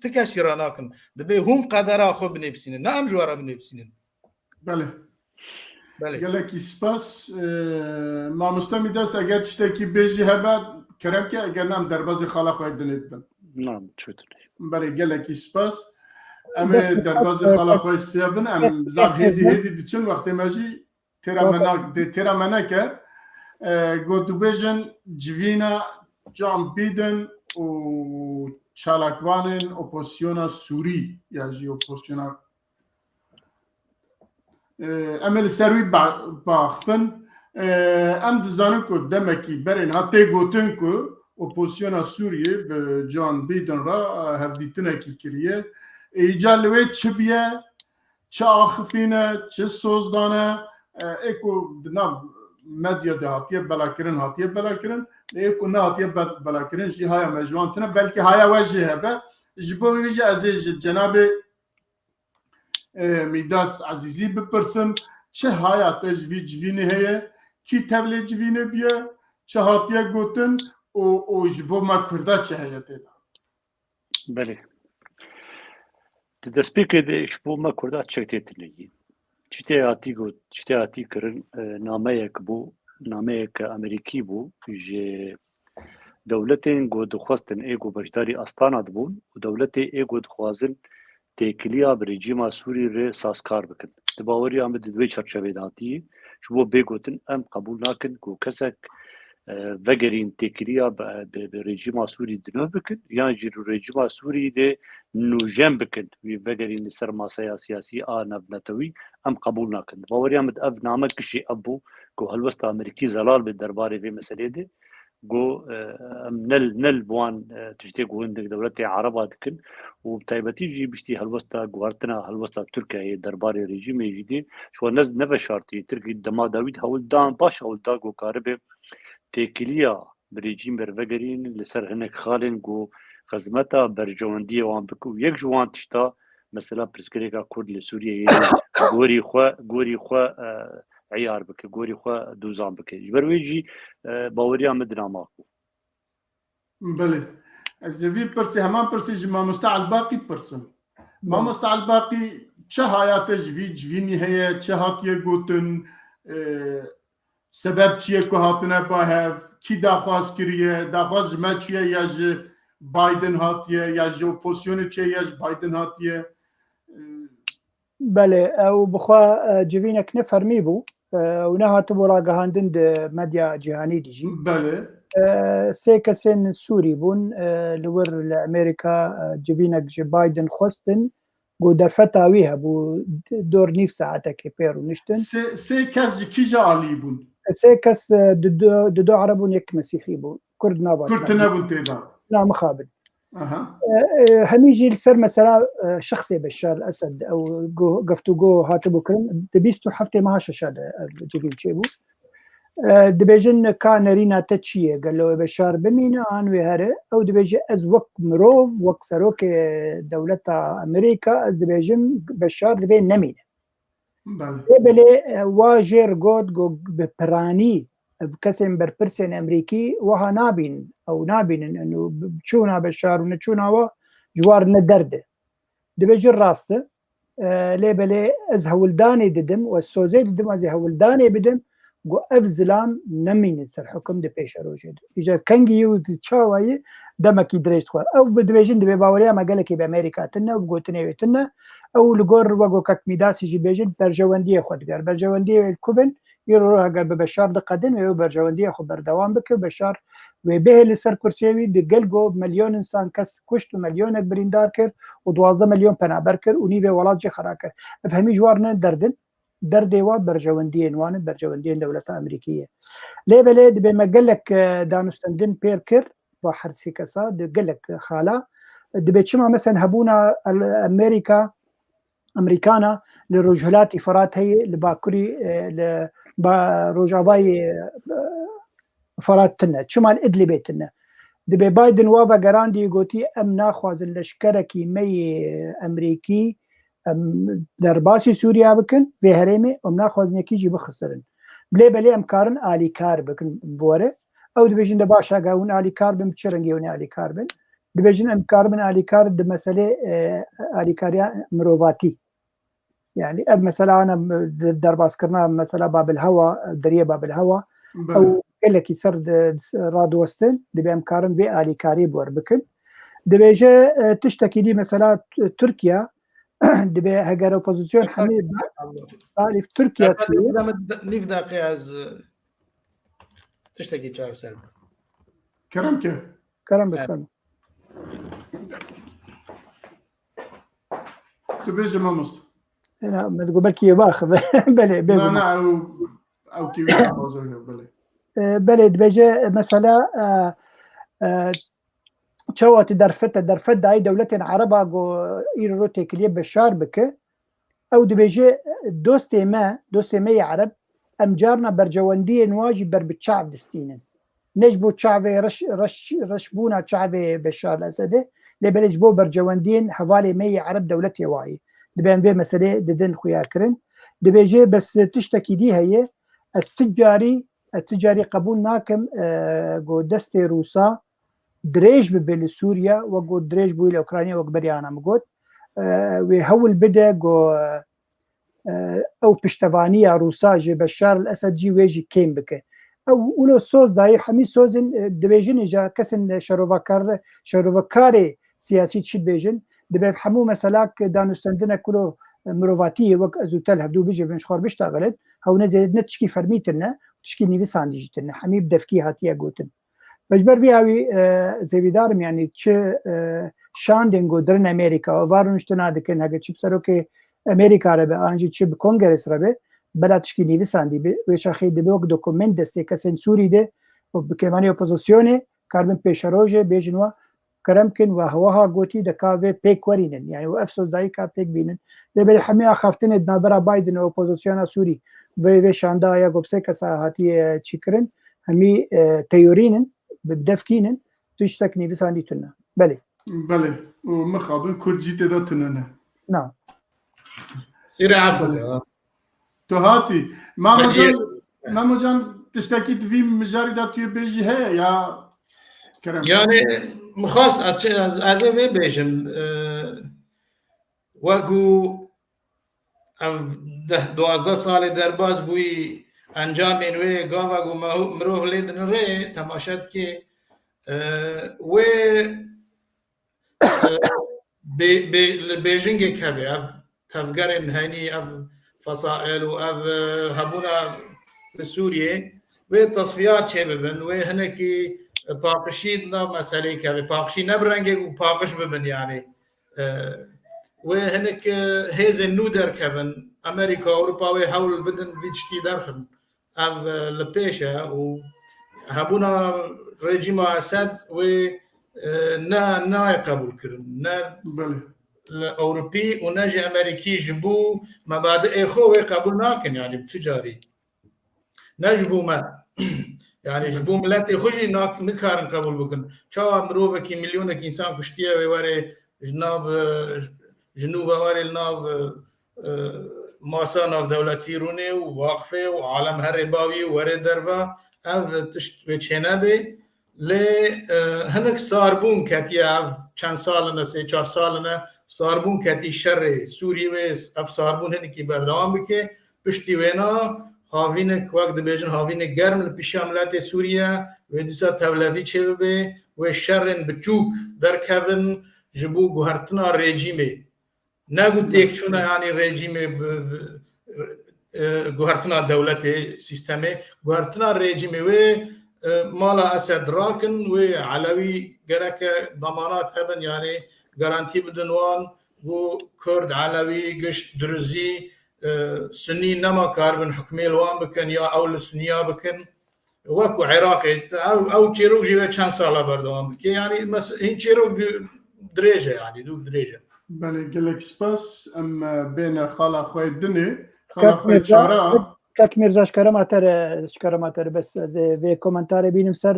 تو کەسی ڕناکەن دەبێ هەم قەدەرا خۆ بنێبسینن نە ئەم ژوارە بنێبسینن gelekî spas mamosta Midas eger tiştekî bêjî hebe keremke eger nam derbasê xala xwe dinê bin berê gelekî spas em ê derbasê xala xwe sêbin em zav hêdî hêdî diçin wextê me jî têra me neke gotûbêjin civîna John Biden û çalakvanên opozisyona Sûrî ya jî opozisyona em li ser wî baxfin em dizanin ku demekî berên hat tê gotin ku opozisyona Sûriyê bi John Biden ra hevdîtinekî kiriye îca li wê çi biye çi axifîne çi sozdane ê ku di nav medya de hatiye belakirin hatiye belakirin ê ku nehatiye belakirin jî haya me ji wan tune belkî haya we jî hebe ji bo wî jî ez ê ji cenabê Midas Azîzî bipirsim çi haya te ji vî civînê heye kî tevlê civînê biye çi hatiye gotin û ji bo me Kurda çi heye têda Belê di destpêkê de ji bo me Kurda çek tê tileyî çi tê hatî got çi tê hatî kirin nameyek bû nameyek Amerîkî bû ji dewletên got dixwestin ê got beşdarî Astana dibûn û dewletê ê got dixwazin têkiliya bi rejîma Sûrî rê sazkar bikin. Di baweriya me di wê çerçevê de hatiyê ji bo bêgotin em qebûl nakin ku kesek vegerîn têkiliya bi rejîma Sûrî di nû bikin yan jî rejîma Sûrî de nûjem bikin wî vegerîn li ser masaya siyasî a nevnetewî em qebûl nakin. Di baweriya me ev name kişî ev bû ku helwesta Amerîkî zelal bi derbarê vê meselê de go em nel wan tiştê guhindik dewletê Araba dikin û taybetî jî biştî helwesta guhartina helwesta Tirkiyeyê derbarê rejîmê jî dê ji wan neveşartî Tirkî dema dawît hewildan baş hewilda got karibe têkiliya bi rejîm bervegerîn li ser hinek xalên got xizmeta berjewendiyê wan bike û yek ji wan tişta mesela pirsgirêka Kurd li Sûriyeyê gorî xwe عیار بکە گۆری خوا دووزان بکە ji ber wê jî baweriya me di nama bû Belê ez ê vî pirsî heman pirsî ji mamosta Elbaqî pirsim mamosta Elbaqî çi haya te ji vî civînî heye çi hatiye gotin sebeb çi ye ku hatine bahev kî daxwaz kiriye daxwaz ji me çi ye ya ji Biden hatiye ya ji opozisyonê çi ye ya ji Biden hatiye Belê ew bixwe civînek nefermî bû û nehatibû ragihandin di medya cîhanî de jî sê kesên Sûrî bûn li wir li Amerîka civînek ji Biden xwestin got derfeta wî hebû dor nîv saetekê pêr û niştin sê kes ji kî jî alî bûn sê kes di du Arab bûn yek Mesîxî bû Kurd nabas Kurd nebûn têda na mixabin hemî jî li ser mesela şexsê Beşar Esed ew geftûgo hatibû kirin di 27 meha şeşa de civîn çêbû dibêjin ka nerîna te çi ye gelo wê Beşar bimîne an wê here ew dibêje ez wek mirov wek serokê dewleta Amerîka ez dibêjim Beşar divê nemîne belê wa jêr got bi piranî ev kesên berpirsên Amerîkî wiha nabînin ew nabînin çûna Beşar û neçûna we ji war ne derde dibêjin rast e lê belê ez hewildanê didim û ez sozê didim ez ê hewildanê bidim got ev zilam nemînin ser hukm di pêşa rojê de îja kengî û çawa yê demekî dirêj dixwar ew dibêjin divê baweriya me gelekî bi Amerîka tune û gotinê wê tune ew li gor wegokek Midasî jî bêjin berjewendiyê xwe diger berjewendiyê wê ku bin îro heger bi Beşar diqedin wê berjewendiyê xwe berdewam bike Beşar wê bihê li ser kursiyê wî di gel got milyon insan kes kuşt û milyonek birîndar kir û 12 milyon penaber kir û nîvê welat jî xera kir ev hemî ji war ne derdin دردوا برجوندين وان برجوندين دولة أمريكية ليه بلاد بمجلك دانستندن بيركر وحرسي كسا دقلك خالا دبي شما مثلا هبونا أمريكانا للرجلات إفرات هي لباكوري لروجاباي فرات تنا شمال إدلبي تنا دبي بايدن وافا جراندي قوتي أم ناخذ الاشكركي مي أمريكي درباسي سوريا بكن بهرمي أم ناخذ نكيجي بخسرن بلي بلي أمكارن آلي كار بكن بوره أو دبيجن دباشا قاون آلي كار بمتشرنجي ون آلي كار بن دبيجن أمكار بن آلي كار دمسألة آلي كاريا مروباتي يعني اب مثلا انا درباس كرنا مثلا باب الهواء دريه باب الهواء او قال لك يسر راد وستن دبي امكارن بي الي كاريب وربكن دبي جا تشتكي لي مثلا تركيا دبي هاجر اوبوزيسيون حميد في تركيا نيف دقيقه از تشتكي شهر سلم كرم بكم تبي ما مست لا ما تقول بلكي باخذ بلي لا او كيف بلد بيجي مثلا شوات درفت داي دولة عربة جو إيروتي كليب بشار بك أو دبيجي دوستي ما عرب أمجارنا برجواندي نواجي بتشعب دستينن نجبو تشعبي رشبونا تشعبي بشار الأسد لبلج بو برجواندين حوالي 100 عرب دولتي واعي دبين في مسألة ددن خويا كرن دبيجي بس تشتكي دي هي التجاري قبول ناكم جو دستي روسا دريج ببل سوريا وقو دريج بو الأوكرانيا وقبريانا مقود ويهول بدا جو أو بشتفانية روسا جي بشار الأسد جي ويجي كيم بك أو ولو سوز داي حمي سوزن دبيجن إجا كسن شروفكاري سياسي تشد بيجن دبي حمو مسلاك دانستندنا كله مروفاتيه وك ازوتل هبدو بيجي بنشخور بيشتغلت هو نزيد نتشكي فرميتنا تشكي نيفي سانديجتنا حميب دفكي هاتيا قوتن مجبر بيهاوي زيدارم يعني تش شاندنگو درن امريكا وفارو نشتنا دكن هاگه چيب سروكي امريكا ربه انجي چيب كونغرس ربه بلا تشكي نيفي ساندي بي ويشا خي دبوك دوكومنت دستي كسن سوري ده وبكماني اوبوزيسيوني كاربن بيشاروجه بيجنوا كرمكن وهوها قوتي دكافي بيك ورينن يعني وافسوس دايكا بيك بينن دبل حمي اخافتن دنابرا بايدن اوبوزيسيون سوري في شاندا يا غوبسي كساهاتي تشكرن همي تيورينن بدفكينن تشتكني بسانديتنا بلي ومخابن كرجي تدتنا نعم سير عفوا تو هاتي ما مجان تشتكي في مجاردات بيجي هي يا كرم يعني مخاص از بيجن وقو 12 سال درباز بوی انجام اینوی گاوا مروه لیدن ری تماشد که و بیجنگ کبی تفگرن هنی فصائل و هبونا بسوریه و تصفیات چه ببن و هنکی پاقشید نا مسئله کبی پاقشی نبرنگه و پاقش ببن يعني و هنك هيز النودر كبن امريكا اوروبا ويحاول بدن بيشتي داخل اب لبيشا وهبونا رجيم اسد و نا يقبل كرن نا الاوروبي ونجي امريكي جبو مبادئ اخو قبول ناكن يعني بتجاري نجبو ما يعني جبو ملاتي خوجي ناك نكارن قبول بكن شو مروفك مليونك انسان كشتيه ويوري جنوب واري الناف ماسا ناف دولتي روني وواقفه وعالم هرباوي وري دربا او تشينابي ل هنك صاربون كاتيا چند سالنا 3-4 سالنا صاربون كاتي شر سوري ويس اف صاربون هنكي بردوام بكي پشتي وينا هاوينك وقت بيجن هاوينك گرم لپیشاملات سوريا وديسا تولوي چبه و شرن بچوك دركبن جبو گوهرتنا رژیمه نگو تکچونه یعنی رژیم گوهرتنا دولت سیستمه گوهرتنا رژیمه و مالا اسد راکن و علوی گرک ضمانات هبن یعنی گارانتی بدن وان و کرد علوی گشت درزی سنی نما کاربن حکمی الوان بکن یا اول سنیا بکن وەکو عێراقی ئەو چێرۆک ژێوێ چەند ساڵە بەردەوام بکە یعنی هین چێرۆک درێژە ینی دوو درێژە بله گلک سپاس ام بین خالا خوی دنی خالا خوی چارا کاک میرزا شکرماتر بس وی کومنتار بینم سر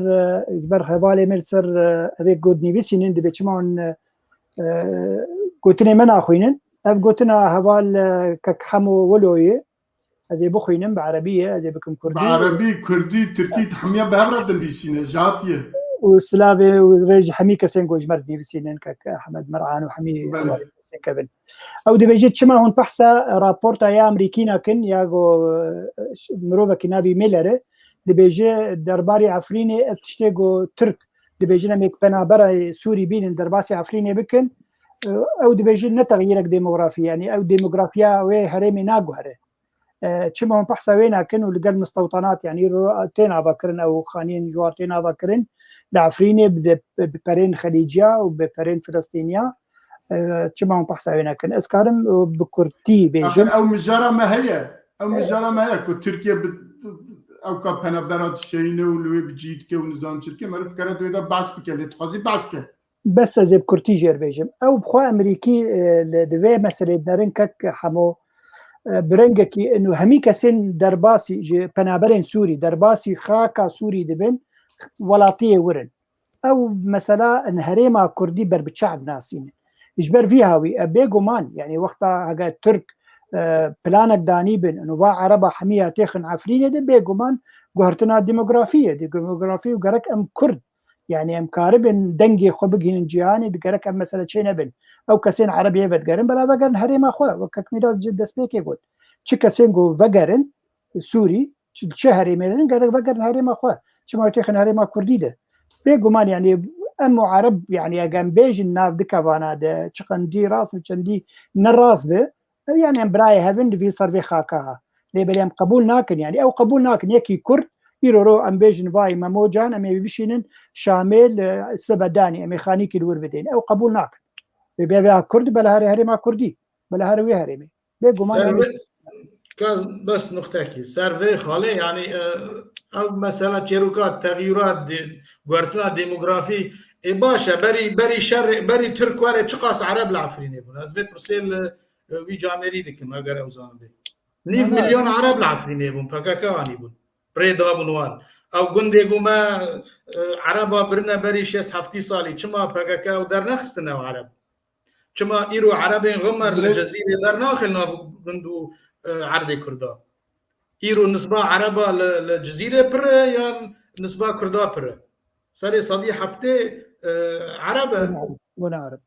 بر حواله مر سر وی گود نویسینن دی بچمان گوتنی من اخوینن اف گوتنا حوال کاک حمو ولوی هذه بخوينم بعربية هذه بكم كردي بعربي كردي تركي تحمية بهرة دنفيسينة جاتية وسلافي وريج حمي كسين جوج مردي بسينن كاك أحمد مرعان وحمي كابن أو دي بيجي تشما هون بحثا رابورتا يا أمريكينا كن ياغو مروفا كنابي ميلر دي بيجي درباري عفريني بتشتيغو ترك دي بيجي نميك بنابرا سوري بين درباسي عفريني بكن أو دي بيجي نتغييرك ديموغرافي يعني أو ديموغرافيا وي هرمي ناغو هره تشما هم بحثا وينا كن ولقى مستوطنات يعني تينا باكرن أو خانين جوار تينا باكرن لعفريني ببرين خليجية وببرين فلسطينية تشما هم بحثا وينا كن اسكارم بكرتي بيجم أو مجرى ما هي أو مجرى ما هي كو تركيا أو كابنا برات شينه ولوي بجيد كي ونزان تركيا مرد كرد ويدا باس بكالي تخازي باس كه بس زي بكرتي جير بيجم أو بخوا أمريكي لدوي مسألة دارن كك حمو برنگکی انو همی کسین درباسی جه پنابرین سوری درباسی خاکا سوری دبن ولاطیه ورن او مثلا انهريما كردي بر بتشعب ناسين اجبر فيها وي بيغومان يعني وقتها هاga ترك بلانك دانيبن انه با عربه حميه تخن عفرينه دي بيغومان غهرتنا ديموغرافيه وغرك ام كرد يعني ام كاربن دنگي خو بگين جياني بگرك ام مثلا چينبن او كسين عربيه بدگرن بلا بگرن هريما خو وكك ميراث جد سبيكي قول چ كسين جو وگرن سوري شهري ميلن گرك بگرن هريما خو چ ما تخن هريما كردي ده بيغومان يعني ام عرب يعني اگم بيج الناف دكافانا ده چقندي راس چندي نراس به يعني ام براي هافن في صرفي خاكاها لي بلام قبول ناكن يعني او قبول ناكن يكي كرد يرو ام بيجن فاي ماموجان ام بيشينن شامل سبداني ام خانيك الور بدين او قبول ناكن بيبيع كرد بلا هري ما كردي بلا هري هري بيغومان بس نقطه سرفي خاله يعني او مساله چروکات تغییرات گورتنا ديموغرافي باشا بري شر بري ترك ولا چقاس عرب العفريني بون از بيت برسل وي جامري دكم اگر اوزان بي 9 مليون عرب العفريني بون بكاكاني بون بريدا بنوان او گندي گوما عربا برنا بري 6 سالي چما بكاكا ودر نخسنا عرب چما ايرو عربين غمر الجزيره در ناخلنا گندو عرض كردا ايرو نسبة عربة للجزيرة بر يا نسبة كردا بر صار صديق حبتي عربة وانا عرب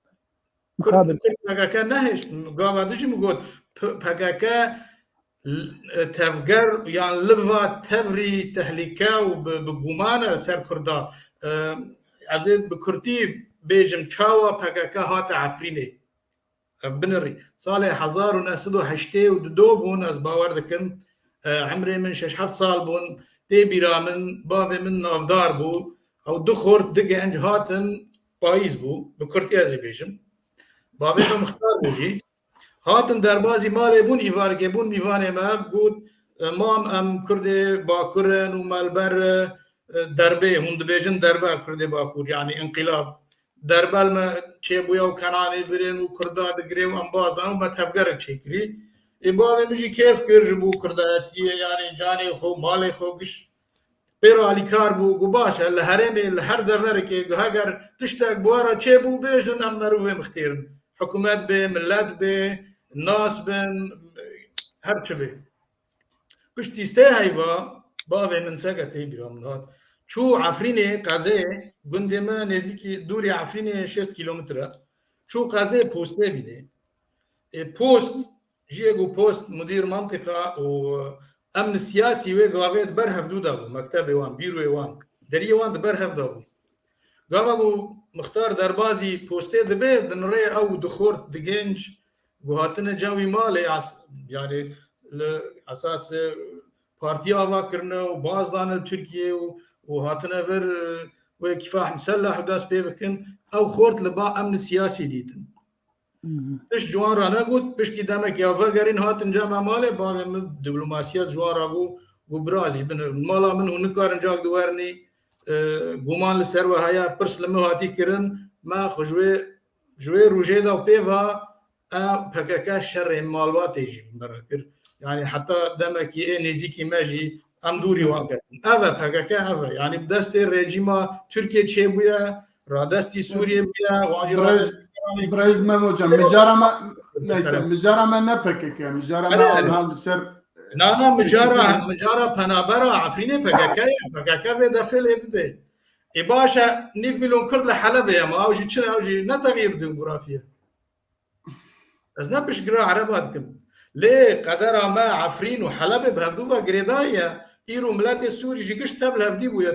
كرد كان نهش قام دجي مقول بقاكا تفجر يعني لبا تفري تهلكا وبقومانا سر كردا عدد بكرتي بيجم تشاوا بقاكا هات عفريني بنري صالح 1908 ودوبون از باور دكن عمري من 6 سال بون تي بيرا من بافي من نافدار بو او دخور دقي انج هاتن بايز بو بكرتي ازي بيجم بافي مختار بوجي هاتن دربازي مالي بون ايفاركي بون ميفاني ما قود مام ام كردي باكورن ومالبر دربي هند بيجن دربا كردي باكور يعني انقلاب دربال ما چه بویا و کنانی برین و کردا دگری و انبازان و متفگرک چکری ایباوی میجی کیف کرج بو کردایتیه یعنی جانی خو مال خو گش پیرو علی کار بو گباش الهرمی الهر دفر که اگر تشتاق بوارا چه بو بیجن ام مروه مختیرن حکومت به ملت به ناس بن هر چه به پشتی سه هیوا باوی من سگتی بیرامنات شو عفريني قازي قندما نزيكي دوري عفريني 6 كيلومتر شو قازي بوستي بيني بوست جيجو بوست مدير منطقة وأمن السياسي وقاويت برهف دودابو مكتبي وان بيرو وان دري وان برهف دابو قامو مختار دربازي بوستي دبي دنري أو دخورت دقينج وهاتنا جاوي مالي يعني أساس بارتي آوا كرنا وبازدان تركيا وهاتنا بر وكفاح مسلح وداس بيبكن او خورت لبا امن سياسي ديتن تش جوان را نگود پشتی دمک یا وگرین هاتن جمع ماله باقی من دیپلماسیات جوان را گو برازی بن مالا من هون کارن جاک دوارنی گومان لسر و هیا پرس لمه هاتی کرن ما خجوه روژه دا پیوا پککا شر مالواتی جی برکر يعني حتى دمك نزيكي ماجي ام دوري واقع اوا پککا اوا يعني بدست رژیما ترکیه چه بویا رادستی سوریه بویا واجی رادستی برایز مموجا مجارا ما نپکک مجارا ما آنها سر نه مجارا پنابرا عفرینه پککا و دفل ایده ای باشا نیف میلیون کرد لحلب یا ما اوجی چرا اوجی نتغییر دموگرافیه از نبش گرا عربات کم ليه قدر ما عفرين وحلب بهفدوفا قريدايا ايرو ملات سوري جيكش تبل هفدي بويا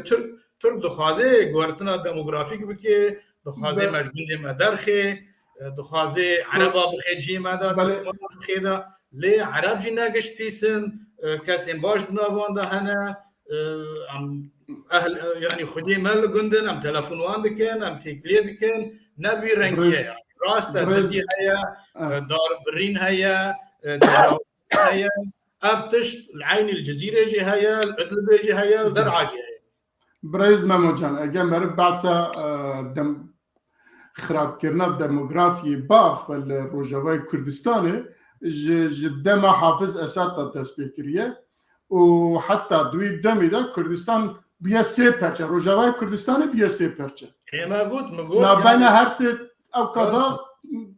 ترك دخوازي قوارتنا ديموغرافيك بكي دخوازي مجبون دي مدرخي دخوازي عربا بخي جي مادا بخي دا ليه عرب جي ناقش بيسن كاسين باش دنابوان دا هنا اهل يعني خدي مال قندن ام تلفون وان دكين ام تيكلي دكين نبي رنگيه راستا دزي هيا دار برين هيا هيا افتش العين الجزيره جي هيا الادلب جي هيا درعا جي هيا بريز ماموجان اجمر بعسا دم خراب كرنا ديموغرافي باغ في الروجاواي كردستاني جدما حافظ اسات تسبيكريه وحتى دوي دمي دا كردستان بيا سي برشا روجاواي كردستاني بيا سي برشا ما قلت لا بين هرسه او كذا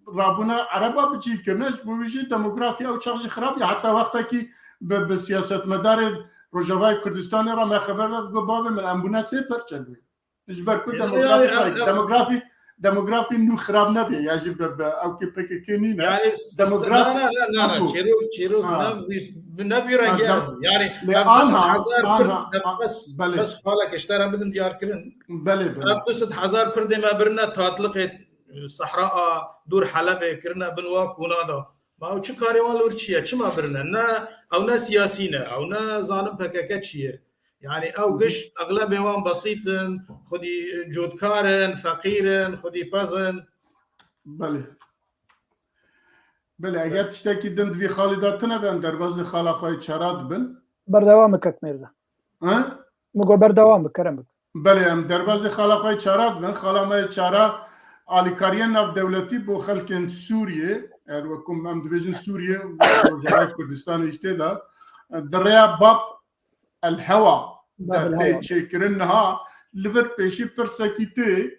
رابونا عربا بجي كرناش بويجي ديموغرافيا او شغل خراب حتى وقتها كي بسياسه مدار روجاواي كردستان را ما خبر داد بابا من امبونا سي برشا اجبر كل ديموغرافي نو خراب نبي يجب او كي بكيني يعني ديموغرافي لا تشيرو نبي رجال يعني بس خالك اشترى بدن ديار كرن بلي بس هزار كرد ما برنا تطلقت الصحراء دور حلب كرنا بنواك ونادا ما هو شو كاريوان لورشيا شو ما برنا نا او نا سياسينا او نا ظالم بكاكاتشيه يعني او قش اغلبهم بسيط خدي جودكارن فقيرن خدي بازن بله اگر تشتكي دند في خالداتنا بان دروازه خالا خوي تشارات بن بردوامك ميرزا ها مگو بردوامك كرمك بله ام دروازه خالا خوي تشارات بن خالا ما تشارا اليكاريان ناف دولتي بو خلكن سوريا وكم ام ديفيجن سوريا وجاي كردستان اجتدا دريا باب الهوا ده تشكرنها لفر بيشي برسكيتي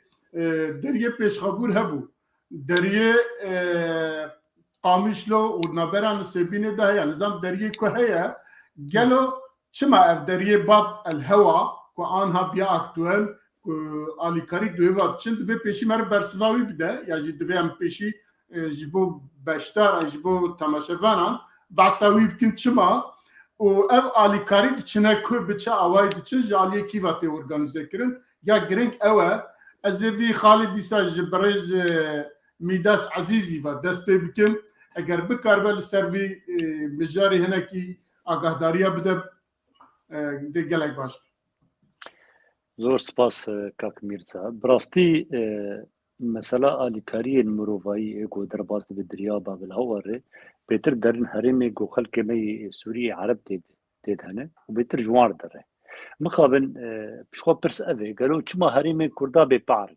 دريه بيش خبور هبو دريه قامشلو ونبران سبينه ده يعني نظام دريه كهيا قالوا شما اف دريه باب الهوا كو انها بيا اكتوال ali kari duyva çind be peşi mer bersvavi bide ya ji dve am peşi ji bo beştar ji bo tamaşevanan basavi bikin çima o ev ali kari içine ku biçe avay için jaliye kivate organize kirin ya grink ewe ezevi Xalid İsa ji berez Midas Azizi va dest pe bikin eger bikar bel servi mijari heneki agahdariya bide de gelek baş زور سپاس کاک میرزا براستی مثلا آلیکاری مروفایی کو درباز به دریا بابل هواره بهتر درن حریم کو خلک می سوری عرب تید هنه و بهتر جوار داره مخابن بشخوا پرس اوه قالو چما حریم کردا به پار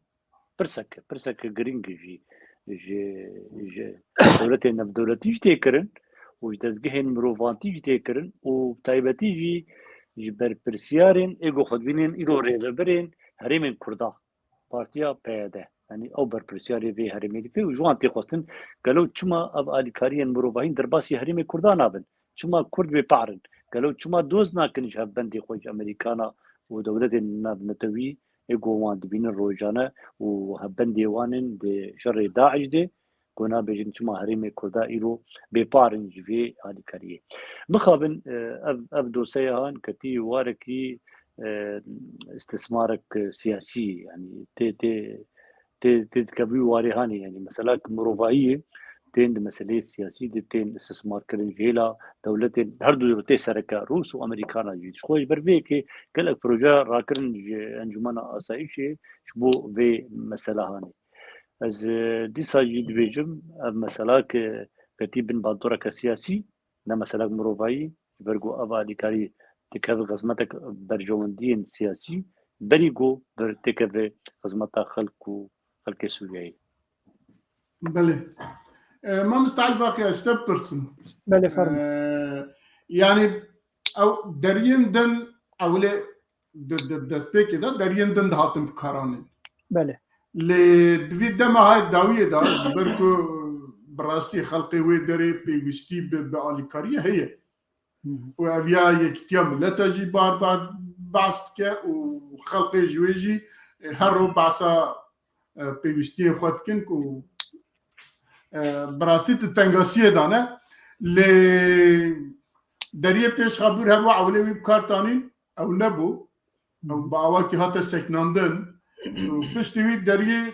پرسک گرینگ جی دولت نف دولتی جتی کرن و دزگهن مروفانتی جتی کرن و تایبتی جی جبر پرسیارین ایگو خودبینین ایرو ریلبرین هریمین کردا پارتیا پیاده یعنی او بر پرسیاری وی هریمین دی و جوان تی خواستن قالو چما اب آلیکاریان مروباهین درباسی هریم کردا نابن چما کرد به پارن قالو چما دوز ناکنج هبندی خوش امریکانا و دولت نتوی ایگو وان دبین روجانه و هبندی وانن دی شر داعش دی كنا بيجن شما هريم كردا إيرو ببارن جوي هذه كاريه مخابن أبدو سيهان كتي واركي استثمارك سياسي يعني تي كبي وارهاني يعني مثلا مروفائية تين مسألة سياسية تين استثمار كرن جيلا دولتين هردو يرتي سركا روس وأمريكانا جيد خوش بربيكي كلك بروجا راكرن أنجمنا أسايشي شبو في مسألة هاني از دیسا جی دبیجم مثلا که بتی بن بادورا سیاسی نه مثلا مروایی برگو اوالی کاری تکه خدمتک برجوندین سیاسی بریگو بر تکه خدمت خلق سوریایی. بله ما مستعد باقي اشتب برسم بله فرم يعني او درين دن اولي دسبيك ده درين دن هاتم بكاراني بله لدفيد دما هاي الداوية ده جبركو براستي خلقي ويدري بيوستي بآليكارية هي وأبيا يكتيام لا تجي بار بعثك وخلقي جويجي هرو بعثا بيوستي خواتكنك و براستي تنغاسية دانا ل دريه پیش خبر هوا اولوی بکارتانین او نبو او با اواکی هاتا سکناندن و پشتوی دریه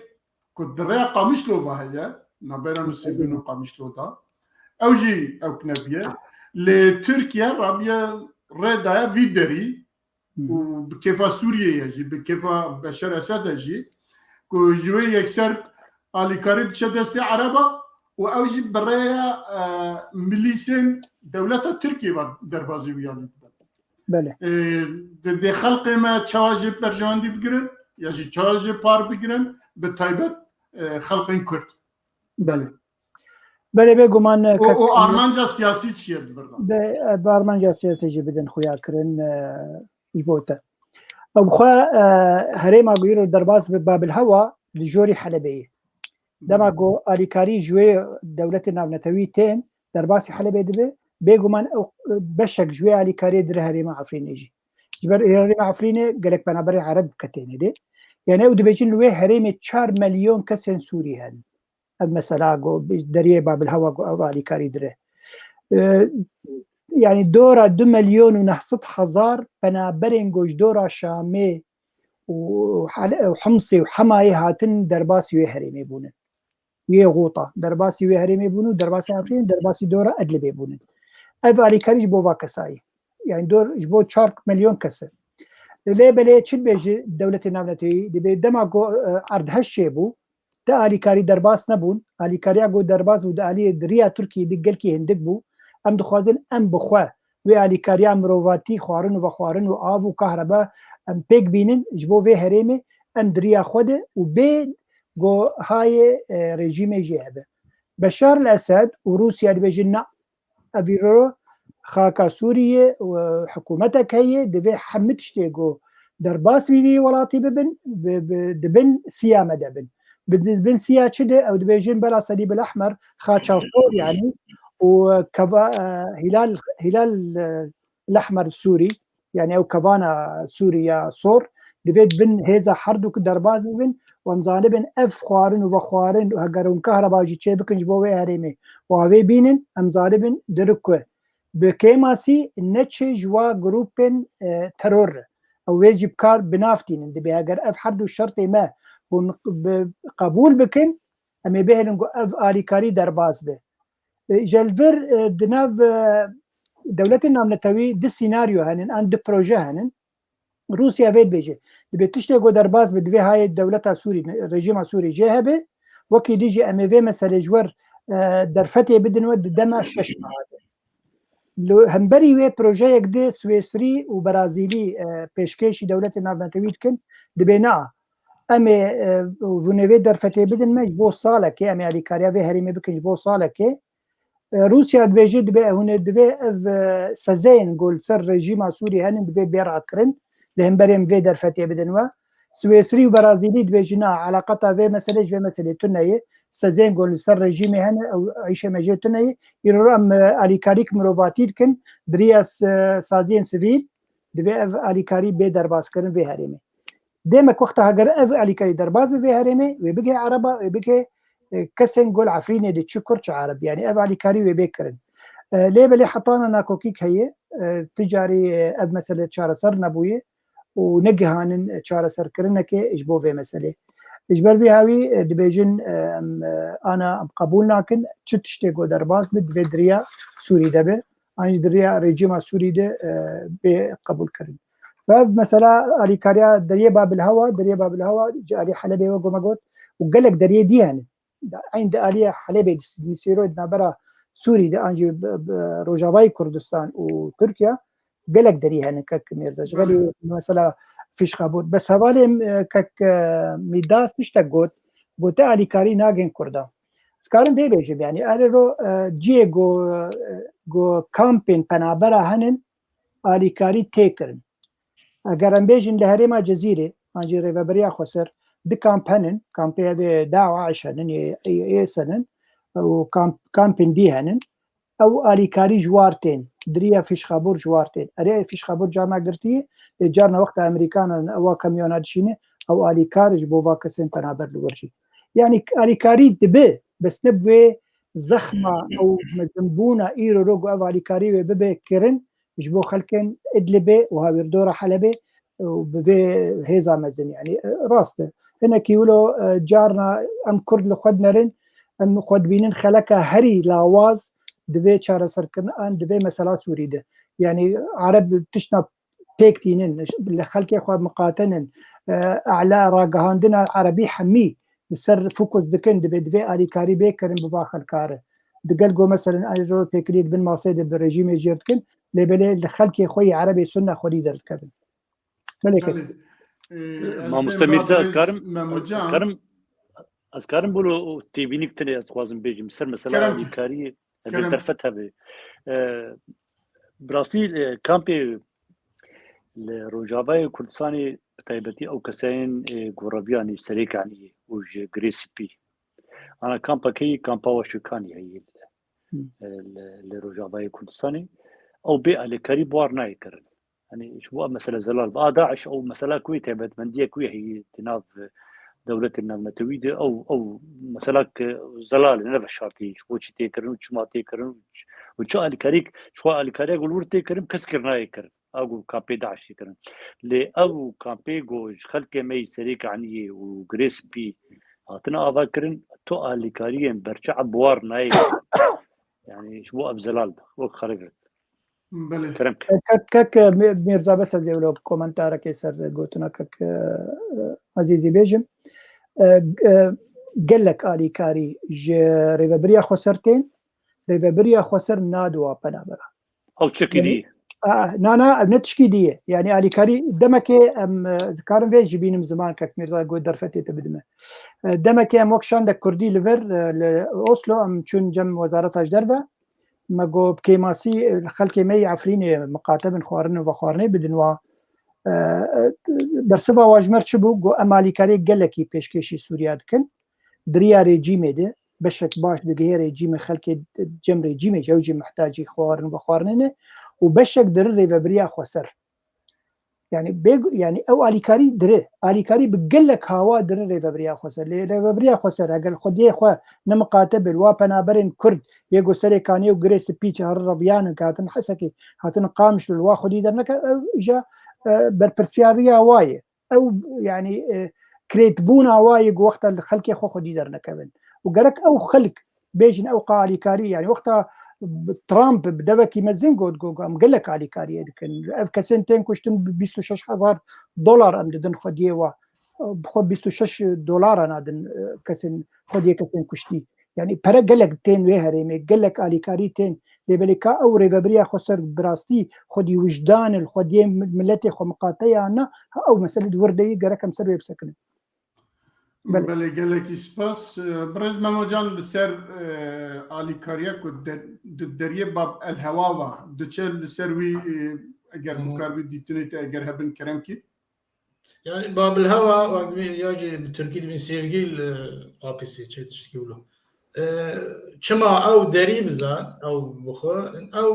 که دریه قامشلو با هیا نبرا نسیبینو قامشلو دا او جی او کنبیه لترکیه رابیه ردایا وی دری و بکیفا سوریه جی بکیفا بشار اسد جی که جوی یکسر آلیکاری دشه دستی عربا و اوجي بريا ميليسين دولة تركيا دربازي ويانا بله دي خلق ما تشاجي برجواندي بقرن يجي تشاجي بار بقرن بتايبت خلقين كرد بله بله بگومان و آرمانجا سياسي چيه دبرنا بارمانجا سياسي جي بدن خويا كرن يبوتا او خوا هريما غيرو درباز بباب الهوا لجوري حلبيه دماغو آلیکاری جوی دولت ناونتوی تین در باسی حلبه دبه بگومان بشک جوی آلیکاری در هریما عفرینه جی جبر هریما عفرینه گلک بنابر عرب کتینه ده یعنی او دبیجن لوی هریم 4 ملیون کسین سوری هن مثلا گو دریه باب الهوا گو آلیکاری دره يعني دورة 2,900,000 بنابرين جوج دورة شامي وحمصي وحماي هاتن درباسي ويهرمي بونن ويغوطة درباسي ويهرمي بونن درباسي عفرين درباسي دورة أدلبي بونن أفعلي كاريج بوبا كساي يعني دور جبو 4 مليون كسر ليه بلي تشد بيجي دولة النامنتي دي دماغو عرض هالشيبو تا آلي كاري درباس نبون آلي كاري اگو درباس و دا آلي دريا تركي دي قلكي هندق بو ام دخوازن ام بخوا و آلي كاري ام رواتي خوارن و بخوارن و آب و كهرباء ام بيك بينن جبو في هريمي ام دريا خوده و بين جو هاي ريجيمي جيهبه بشار الأسد وروسيا بيجينا أفيرو خاكا سوريا وحكومتك هي دفي حمدش تيجو درباس في ولاتي دبن سيامة دبن سيا كده أو دبيجين بلا صليب الأحمر خاتشا صور يعني وكفا هلال الأحمر السوري يعني أو كفانا سوريا صور دبيت بن هيزا حردو كدرباز بن ومزانبن اف خوارن وبخوارن وهجرون كهرباء جي تشيبكن جبوي هريمي وهاوي بينن امزانبن دركو بكيماسي نتشي جوا جروبن ترور او يجب كار بنافتين دي بهاجر اف حردو الشرطي ما قبول بكن امي بهن اف اليكاري درباز به جلفر دناف دولتنا منتوي دي سيناريو هنن اند بروجي هنن روسيا فيد بيجي بتشتغل جو درباز بدوي هاي الدولة سوري رجيم سوري جهبه وكي ديجي ام في مثلا جور درفتي بدن ود دما ششمه لو همبري وي بروجي يقدي سويسري وبرازيلي بيشكيشي دولة نافنتويت كن دبينا امي فونيفي درفتي بدن ما جبو صالك امي علي كاريا في هريمي بكن جبو صالك روسيا دبيجي دبي هون دبي سزين قول سر رجيم سوري هن دبي بيرع كرن لهم بريم في درفتي بدنوا سويسري وبرازيلي دبيجنا علاقتها في مسألة تناية سزين قول سر رجيمي هنا أو عيشة مجيء تناية يرام أليكاريك مروفاتيد كن درياس سازين سفيل دبي أليكاري بدرباس كرن في هرمي ديمك وقتها أجر أليكاري درباس في هرمي وبيجي عربة وبيجي كسن قول عفريني دي تشكرش عرب يعني أليكاري وبيكرن ليه بلي حطانا ناكوكيك هي تجاري أب مسألة شارة سر نبويه ونجهان شارة سر كرنك إجبو في مسألة إجبر في هاوي دبيجن أنا قبول ناكن تشتغل درباس بدريا سوري دبه أنا دريا رجيم سوري ده بقبول كرن فمثلا أليكاريا دريا باب الهوا جاري حلبي وجمعوت وقالك دريه ديان عند آلية حلبة مسيرود نابرا سوري ده أنجي روجافاي كردستان وتركيا قالك دريه هن كك ميرزا شغالي مثلا فيش خابور بس هوالي كك ميداس تشتغوت بوتا آلي كاري ناجن كردا سكارن بي بيجب يعني آلي جي جو كامبين پنابرا هنن آلي كاري تيكرن اگرم بیجن لهرما جزيره انجي ريفابريا خسر دي كامبانن كامبي دي داو عشان اي سنن او كامبين دي هنن او اليكاري جوارتين دريا فيش خابور جوارتين اري فيش خابور جانا قرتي جارنا وقت امريكان او كاميونات شينه او اليكارج بوفا كسن بنابر لورجي يعني اليكاري دبي بس نبوي زخمه او مزنبونه ايرو روغو او اليكاري ببي كيرن يجبو خلكن ادلبي وهاوير دورة حلبي وببي هيزا مزن يعني راسته هنا كيولو جارنا ام كرد لخدنرن ام خد بينن خلكا هري لاواز دبي چارة سركن ان دبي مسالات سوريده يعني عرب تشنا بيكتينن خلكي خد مقاتنن اعلى راقهاندنا عربي حمي السر فوكس دكن دبي آلي كاري بيكرن بباخل كاره دقلقو مثلا اجرو تكريد بن ماسيد بالرجيم يجيرتكن لبلي خلكي خوي عربي سنة خوري در كذا ملكة ما مستمر أذكارم بقولوا تبينك تاني أتخوازن بيجي مصر مثلا الكاري هذه ترفتها به براسيل كامبي الرجابي كردستاني تايبتي أو كسين غربياني سريك يعني وج غريسبي أنا كامبا وشكاني هي الرجابي كردستاني او بيئه لكري بوار نايكر يعني شو مساله زلال داعش او مساله كويت هبت منديه كوي هي تناف دوله النمتويده او مسالك زلال نفس شرطي شو تيكرن شو ما تيكرن وشو الكريك شو الكريك يقول تيكرن كسكر نايكر او كابي داعش يكرن لي او كامبي جوج خلك مي سريك عني وغريس بي هاتنا اذكرن تو الكاريين برجع بوار نايكر يعني شو ابزلال وقت خرجت بله كك ميرزا بس زي لو كومنتار كيسر قلتنا كك عزيزي بيجم قال لك آلي كاري ريفابريا خسرتين ريفابريا خسر نادوا بنابرا او تشكي دي نانا نتشكي دي يعني آلي كاري دمك كارن فيجي بينم زمان كك ميرزا قلت درفتي تبدمه دمك ام وكشان دك كردي ليفر اوسلو ام چون جم وزارة اجدربه ما جو بكيماسي خلكي مي عفريني مقاتب خوارن وخوارني بدنوا برسبا واجمر چبو جو امالي كاري قالكي بيشكيشي سوريا دكن دريا ريجيمي دي بشك باش دغه ريجيم خلكي جم ريجيمي جوجي محتاجي خوارن وخوارني وبشك در ريفابريا خسر يعني يعني او اليكاري دري اليكاري بقلك هوا در ريفابريا خسر ريفابريا خسر اقل خدي خو نمقاتب الوابنابرين كرد يجو سريكاني وغريس بيتش هربيان كاتن حسكي هاتن قامش الواخدي درنك اجا بربرسياريا واي او يعني كريتبونا واي وقت الخلق خو خدي درنك وقالك او خلق بيجن او قاليكاري يعني وقتها ترامب بدبكي مزنجو قام قال لك علي كاري كان كسنتين كشتم $26,000 ام ددن خديه بخو $26 انا دن كسن خديه كسن كشتي يعني برا قال لك تين وهري قال لك علي كاري تين لبلكا او ريفابريا خسر براستي خدي وجدان الخديه ملتي خو مقاطيه انا او مساله وردي قركم سر بسكن بله گلکی سپاس برز مموجان لسر آلیکاریا که دریه باب الهواوا دچه لسر وی اگر مکاربی دیتونیت اگر هبن کرم کی يعني باب الهوا وقت يجي بتركيا من سيرجيل قابسي تشتكي له چما او دري بزا او بخو او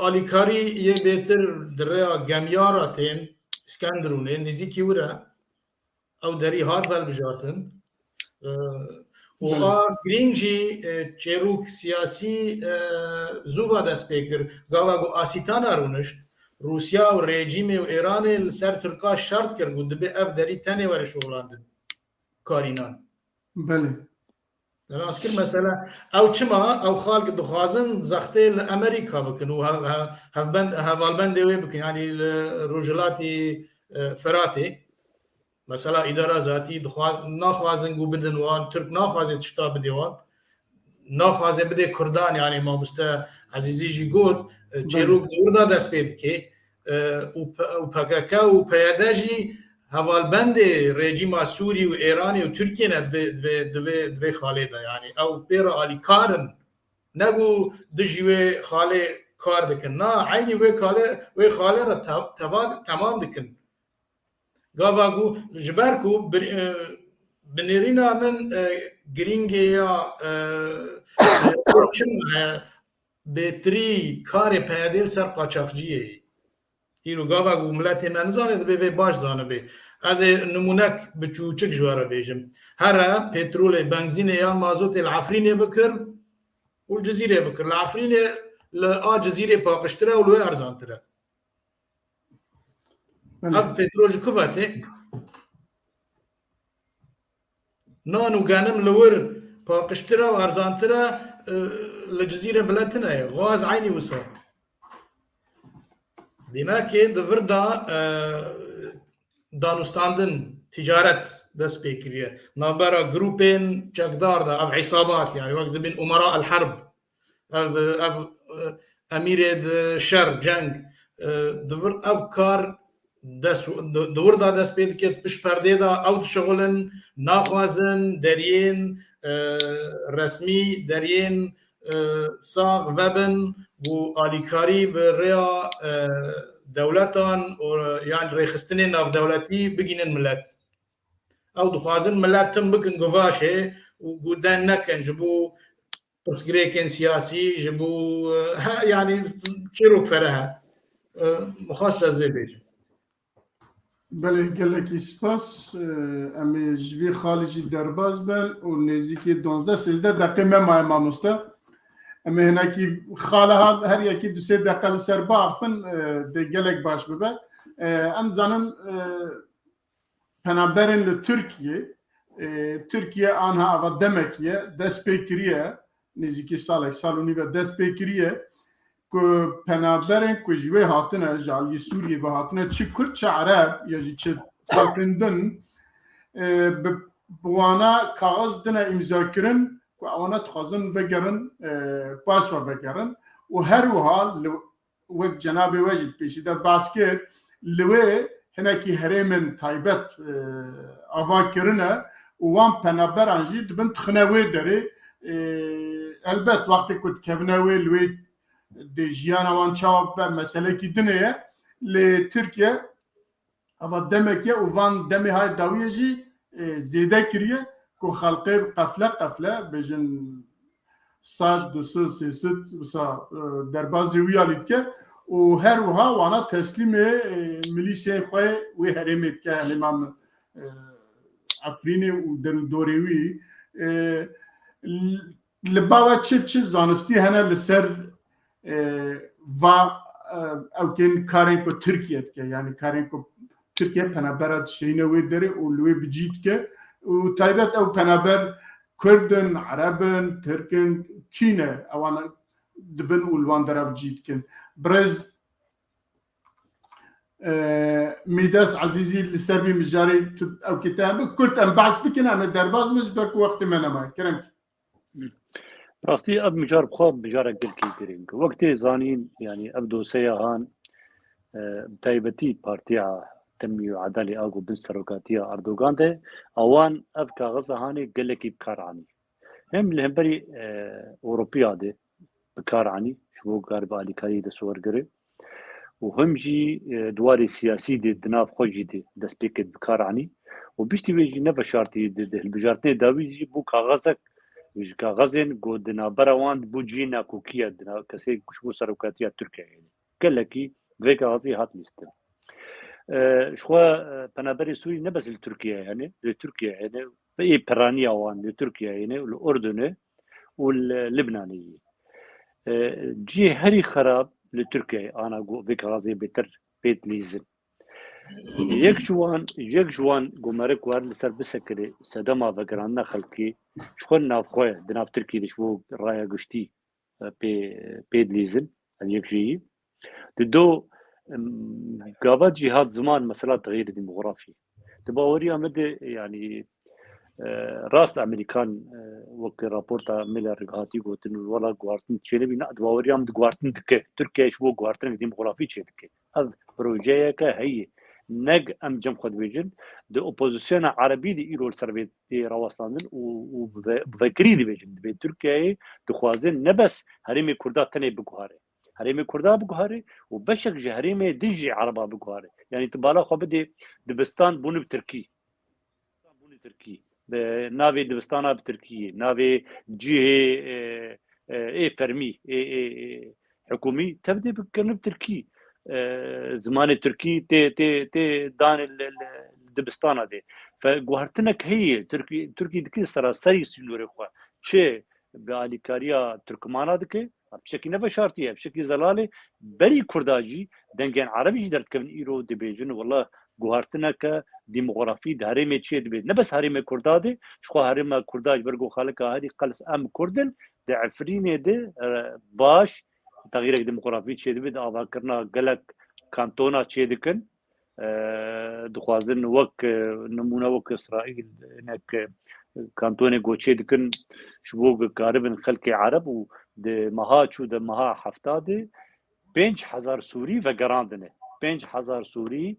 آلیکاری یه بهتر دریا گمیاراتین اسکندرونه نزیکی ورا او دري هاد ول بجارتن و گرینجی چروک سیاسی زوبا دست بکر گاوا گو آسیتانا رونش روسیا و رژیم و ایران سر ترکا شرط کرد بود به اف دری تنه ور شغلاندن کارینان بله در اسکر مثلا او چما او خالق دخوازن زخته لامریکا بکن و هفالبند وی بکن يعني الرجلات فراتي مثلا اداره ذاتی دخواز ناخوازن گو بدن وان ترک ناخوازه تشتا بدیوان ناخوازه بده کردان یعنی ما مستا عزیزی جی گوت چیروک دوردا دست پید که و پاکاکا و پیاده جی هوالبند رژیم سوری و ایرانی و ترکیه ند دوی خاله دا یعنی او پیر آلی کارن نگو دجوی خاله کار دکن نه عینی وی خاله را تمام دکن گاواگو جبرکو بنیرینا من گرینگی یا بهتری کار پیادیل سر قاچاقچیه اینو گاواگو ملت من زانه به باش زانه به از نمونک بچوچک جواره بیجم هر پترول بنزین یا مازوت العفرینه بکر والجزيره بكر العفرين لا جزيره باقشتره ولو ارزانتره اب بترول كفاته نانو غانم لور باقشتره وارزانتره الجزيره بلاتنا غاز عيني وصل ديماك دفردا دانوستاندن تجارت دست بكريه نابرا جروبين جاكدار دا اب عصابات يعني وقت بين امراء الحرب اب امير الشر جنگ دور افكار دور دا دست بيد كت بش پرده دا او شغلن ناخوازن درين رسمي درين ساغ وبن و آلیکاری به ریا دولتان يعني ريخستنين اف دولتي بگینن ملت او دخوازن ملتم بکن گواشه و گودن نکن جبو پرسگریکن سیاسی جبو يعني چیروک فرها مخاص از بیجم بله گلکی سپاس امی جوی خالجی درباز بل و نزدیکی 12-13 دقیقه ممای ماموستا امی هنکی خاله ها هر یکی 2-3 دقیقه سر باقفن ده گلک باش ببه ام زنم پنابرین Türkiye آنها اول دمکیه دست پیکریه نزدیکی سالونی و دست پیکریه که پنابرین که جوی هاتنه جالی سوریه و هاتنه چه کرد چه عرب یا چه خلقندن بوانا کاغذ دنه امضا کرن که آنها تخوازن وگرن پاس و وگرن و هر وحال وقت جناب وجد پیشیده باز کرد لوه هنکی هرمن تایبت آوا کرنه و وان پنابران جی دبن تخنوی داره البته وقتی که تکونوی لوی دیجیان وان چاپ به مسئله کی دنیه ل ترکیه اما دمکیه و وان دمی های داویه جی زیده کریه که خلقه قفله بجن 100 200 300 وسا دربازی ویالید که و هر وها وانا تسلیم ملیشه خواه و هرمید که الامام افرینی و دوریوی لباوه چه زانستی هنه لسر و اوکن کارین که ترکیه که یعنی کارین که ترکیه پنابرد شینه وی داره و لوی بجید که و تایبت او پنابر کردن عربن ترکن کینه اوانا دبن اولوان داره بجید کن برز میداس عزیزی لسربی مجاری او کتاب کرد ام بحث بکن ام درباز مش برک وقت من ما کرم راستي اب مجار بخواب مجار قلكي كرينك وقتي زانين يعني ابدو سياهان تايبتي بارتيا تنمية وعدالة اغو بنسروكاتيا اردوغان ده اوان اب كاغذ هاني قلكي بكارعني هم لهمبري اوروبيا ده بكارعني شو قارب علي كاري ده صور قري وهم جي دواري سياسي دي دناف خوجي دي دسبيكت بكارعني وبيشتي بيجي نفا شارتي دي البجارتي داويجي بو كاغذك وش كاغذين قدنا براوان بوجينا كوكيا دنا كسي شو سروكاتيا تركيا يعني كلكي في كاغذي هات ليستن شو بنابري سوري نبس لتركيا يعني لتركيا يعني في برانيا وان لتركيا يعني والأردن واللبنانية جي هري خراب لتركيا أنا أقول في كاغذي بتر بيت ليزن يك جوان قمرك وار لسر بسكري سدما فكرنا خلقي شخون ناف خويا دناف تركي شو رايا قشتي بيد ليزن يك جي دو قابات جهاد زمان مسألة تغيير ديموغرافي تباوري أمد يعني راست أمريكان وقت رابورتا ميلر هاتي قلت إنه ولا قوارتن تشيله بينا تباوري أمد قوارتن دكة تركيا شو قوارتن ديمقراطي تشيلك هذا بروجيه كهي نج أم جم خد بيجن د أوبوزيسيون عربي دي إيرو السربيت دي رواستاندن وبذكري دي بيجن دي تركيا دخوازن نبس هريمي كردا تاني بقهاري هريمي كردا بقهاري وبشك جهريمي دجي عربا بقهاري يعني تبالا خو بدي دبستان بوني بتركي ناوي دبستانا بتركيا ناوي جهه اي فرمي اي حكومي تبدي بكرن بتركي زمان تركي تي دان الدبستان دي فقهرتنك هي تركي دكي سراسري سنوري خو چه باليكاريا تركمانا دكي بشكل نبشارتيه بشكل زلالي بري كرداجي دنگن عربي درت كن ايرو دبيجن والله قهرتنك ديموغرافي دهريمه چه دبي نبس هريمه كردادي شخو هريمه كرداج برغو خالق هادي قلس ام كردن دعفرين دي باش تغيير ديموغرافي چه دبي دعوا کرنا غلق كانتونا چه دكن دخوازن وك نمونه وك اسرائيل انك كانتوني گوچه دكن شبوغ قاربن خلق عرب و ده مها چو ده مها هفتاده 5000 سوري وگراندنه 5000 سوري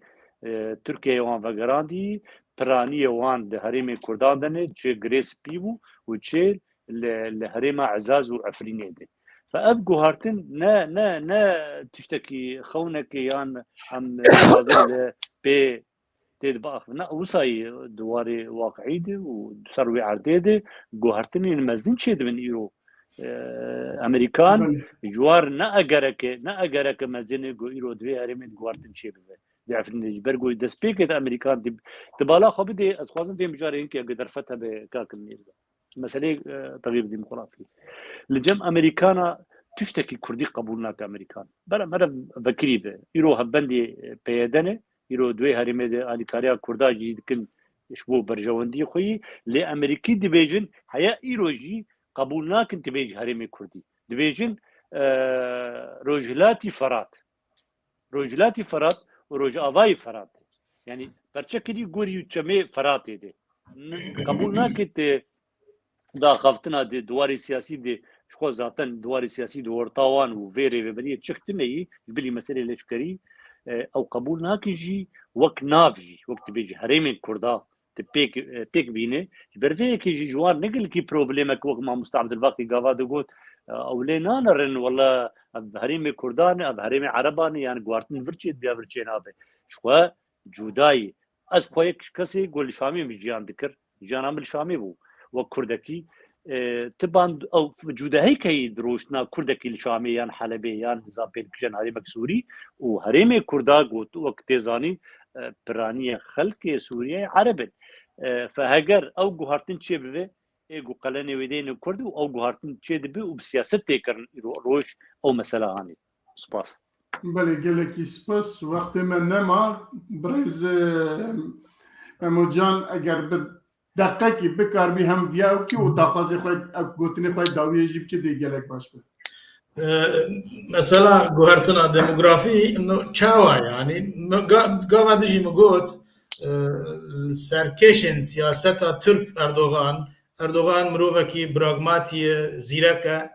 تركيا وان وگراندي پراني وان ده هريم كردان دنه چه گريس بيبو و چه لهريم عزاز و عفريني ده فابقوا هارتن نا تشتكي خونك يان ام وازل بي تيد باخ نا وصاي دواري واقعي دي وسروي عردي دي گوهرتن المزين چه من ايرو امريكان جوار نا اگرك مزين گو ايرو دوي هريم گوهرتن چه بي دعفرين برگو دسبيك امريكان دي تبالا خو بدي ازخوازن في مجارين كي اقدر فتها بكاك الميرزا مسألة تغيير ديمقراطي لجم امريكانا تشتكي كردي قبولنا كامريكان بلا مرة بكري به يرو هبندي بيدنه يرو دوي هريمه دي اليكاريا كرداجي كن شبو برجواندي خوي لامريكي ديفيجن هيا ايروجي قبولنا كنت بيج هريمه كردي ديفيجن روجلاتي فرات وروج افاي فرات يعني برشكلي غوري چمي فرات دي قبولنا كنت دا خفتنا دي دواري سياسي دي شخو زاتن دواري سياسي دي ورطاوان و فيري وبنية تشكتني بلي مسألة لشكري او قبولنا كيجي وك نافجي وقت بيجي هريمين كردا تبيك بيني برفيه كيجي جوار نقل كي بروبليمك وقت ما مستعبد الباقي قاوا دقوت او لينا نرن والله هريمي كردان هريمي عرباني يعني قوارتن فرشيت بيا فرشينا بي شخو جوداي از خويك كسي قول شامي مجيان ذكر جان عمل شامي بو وكردكي تبان او جودهي كي دروشنا كردكي الشاميان حلبيان زابيل كجن هري مكسوري وهريمي كردا قوت وقت زاني برانيه خلق سوريا عرب فهجر او جوهرتن چه بي ايغو قلني ودين كرد او جوهرتن چه دبي وبسياست تكرن روش او مثلا هاني سباس بله گلکی سپاس وقت من نما برز مموجان اگر دقیقی بکار بی هم ویاو کی و داخازی خواهد گوتنی خواهد داویه جیب که دی گلک باش بید مثلا گوهرتنا ديموغرافي انه تشاوا يعني قام دجي مقوت سركيشن سياسة ترك اردوغان مروفكي براغماتي زيركا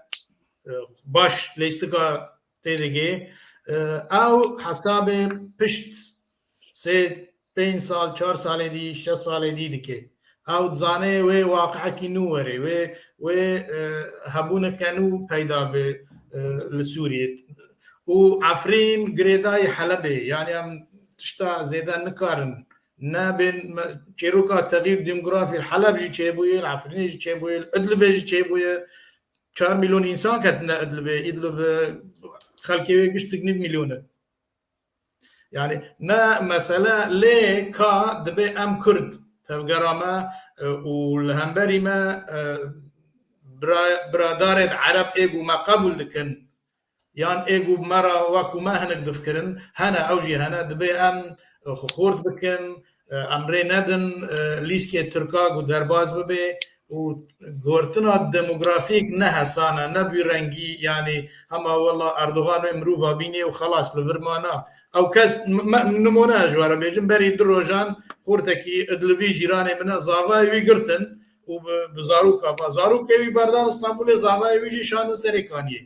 باش ليستكا تيدگي او حساب پشت سه 5 سال 4 سال دي 6 سال دي دكي او زانه و واقعكي نوري و هبونه كانوا پیدا به لسوريا وعفرين قريداي حلبي يعني ام تشتا زيدان نكارن نابن تشيروكا تغيير ديموغرافي حلب جي تشيبوي العفرين جي تشيبوي ادلب جي تشيبوي 4 مليون انسان كتنا ادلب خلقي قشتك 9 مليون يعني نا مسألة ليه كا دبي ام كرد تبقراما والهمبري ما برادارد عرب ايجو ما قبول دكن يان ايجو مرا واكو ما هنك دفكرن هنا اوجي هنا دبي ام خورت بكن امري ندن ليسكي تركا و درباز ببي و گورتنا دموگرافیک نه حسانه نه بیرنگی یعنی هما والله اردوغان امروفا بینی و خلاص لورمانا او کس نمونه جواره بیجن بری دروجان خورتکی ادلبی جیران من زاوای وی گرتن و بزاروکا زاروکا وی بردان استانبول زاوای وی جی شان سرکانیه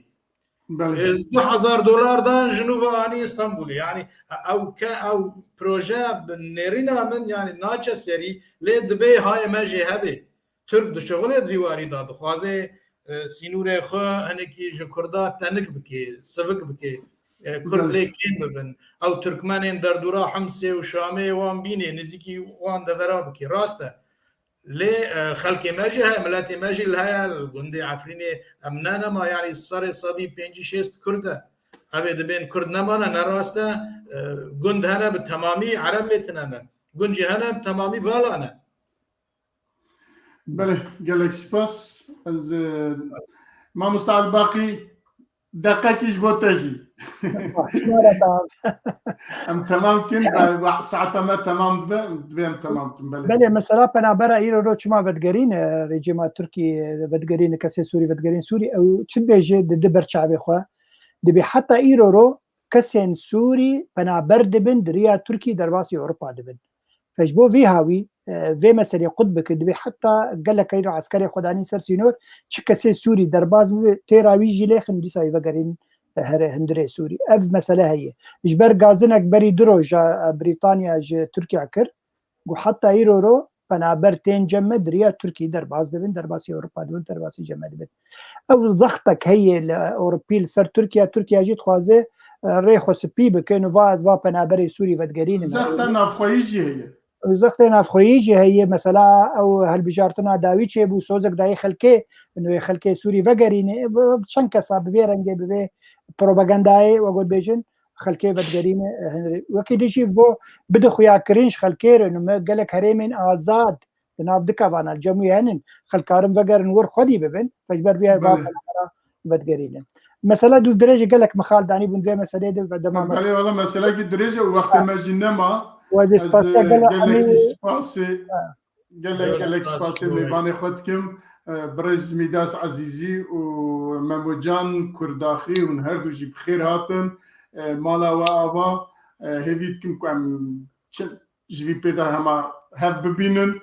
$2000 دان جنوبا آنی استانبول یعنی او پروژه نرینا من یعنی ناچه سری لی دبی های مجی هبه ترک دشغل دیواری داد خوازه سینور خو هنکی جکردا تنک بکی سبک بکی کرد لیکن ببن او ترکمنین در دورا حمسه و شامه وان بینه نزیکی وان دورا بکی راسته لی خلق ماجی های ملت ماجی الهی گنده عفرینه امنانه ما یعنی سر صدی 5-6 کرده اوه دبین کرد نمانه نراسته گند هنه به تمامی عرب لیتنه گنجی هنه به تمامی والانه بله گلک سپاس از ما مستعد باقی دقیقیش با تجی ام تمام کن ساعت ما تمام دویم تمام کن بله مثلا پنابرا ایرو رو چما ودگرین رژیم ترکی ودگرین کسی سوری ودگرین سوری او چه بیجه دبر شعبی خو دبی حتی ایرو رو کسی سوری پنابر دبن دریا ترکی درواسی اروپا دبن فجبو في هاوي في مسألة قطب كدبي حتى قال لك إنه عسكري خداني سر سينور شكسي سوري درباز تيراوي جيلي خندي ساي بقرين هندري سوري أف مسألة هي إجبار غازنك بري دروج بريطانيا تركيا كر وحتى يرورو فنابر تين جمد ريا تركي درباز دبن درباسي أوروبا دبن درباسي جمد دبن أو ضغطك هي الأوروبي سر تركيا جيت خوازي ريخو سبي بكينو فاز فنابر سوري فتقرين زخت نافخويجي هي زخت نافخويجي هي مثلا او هالبجارتنا داوي چه بو سوزك داي خلكي انه خلكي سوري فقريني شنكا صاب فيرنجي بي بروباغانداي وقول بيجن خلكي فتقرين وكيد شي بو بده خويا كرينش خلكير انه قالك هريمن ازاد ناف دكافانا الجمعيه هنن خلكارم فقرن ور خدي ببن فجبر فيها باب فتقرين مثلا دو درجه قال لك مخال داني بن زي مساله دي قال لي والله مساله دي درجه وقت ما جينا وزي سباسي قال لك سباسي قال لك سباسي ميباني خدكم برز ميداس عزيزي ومموجان كرداخي ونهردو جي بخير هاتن مالا وآبا هيفيتكم كم جوي بيدا هما هاف ببينن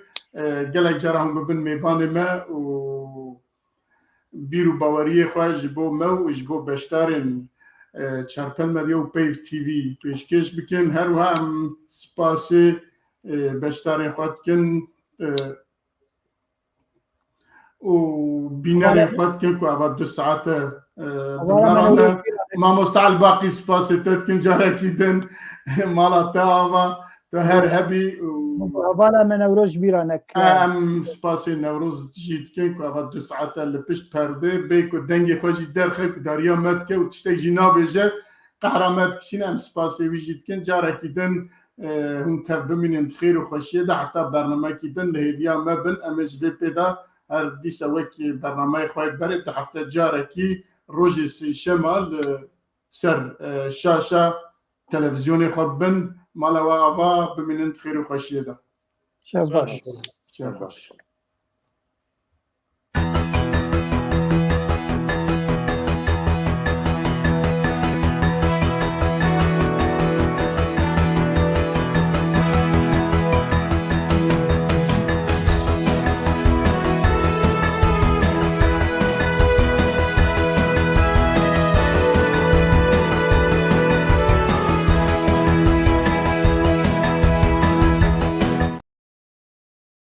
قال لك جراهم ببن ميباني ما و بیرو باوری خواه جبو مو جبو بشتارن چارپل مدیو پیف تیوی پیشکش بکن هر و هم سپاسی بشتارن خواه کن و بینار خواه کن که اول 2 ساعت دمرانه ما مستعل باقی سپاسی تد کن جاره کیدن مالا تاوا تو هر هبی والا من نوروز بیرانک ام سپاسی نوروز جیت کن که اول 2 ساعت لپشت پرده بیکو دنگی خوشی درخه که داریا مد که و تشتی جینا بیجه قهرامت کشین ام سپاسی وی جیت کن جاره کیدن هم تب بمینن خیر و خوشیه ده حتی برنامه کیدن لحیدیا مبن امش وی پیدا هر دیسا وکی برنامه خواهی برد ده هفته جاره کی روژی سی شمال سر شاشه تلویزیونی خواه بن مالا و آوا بمینن خیر و خوشیه ده شباش شباش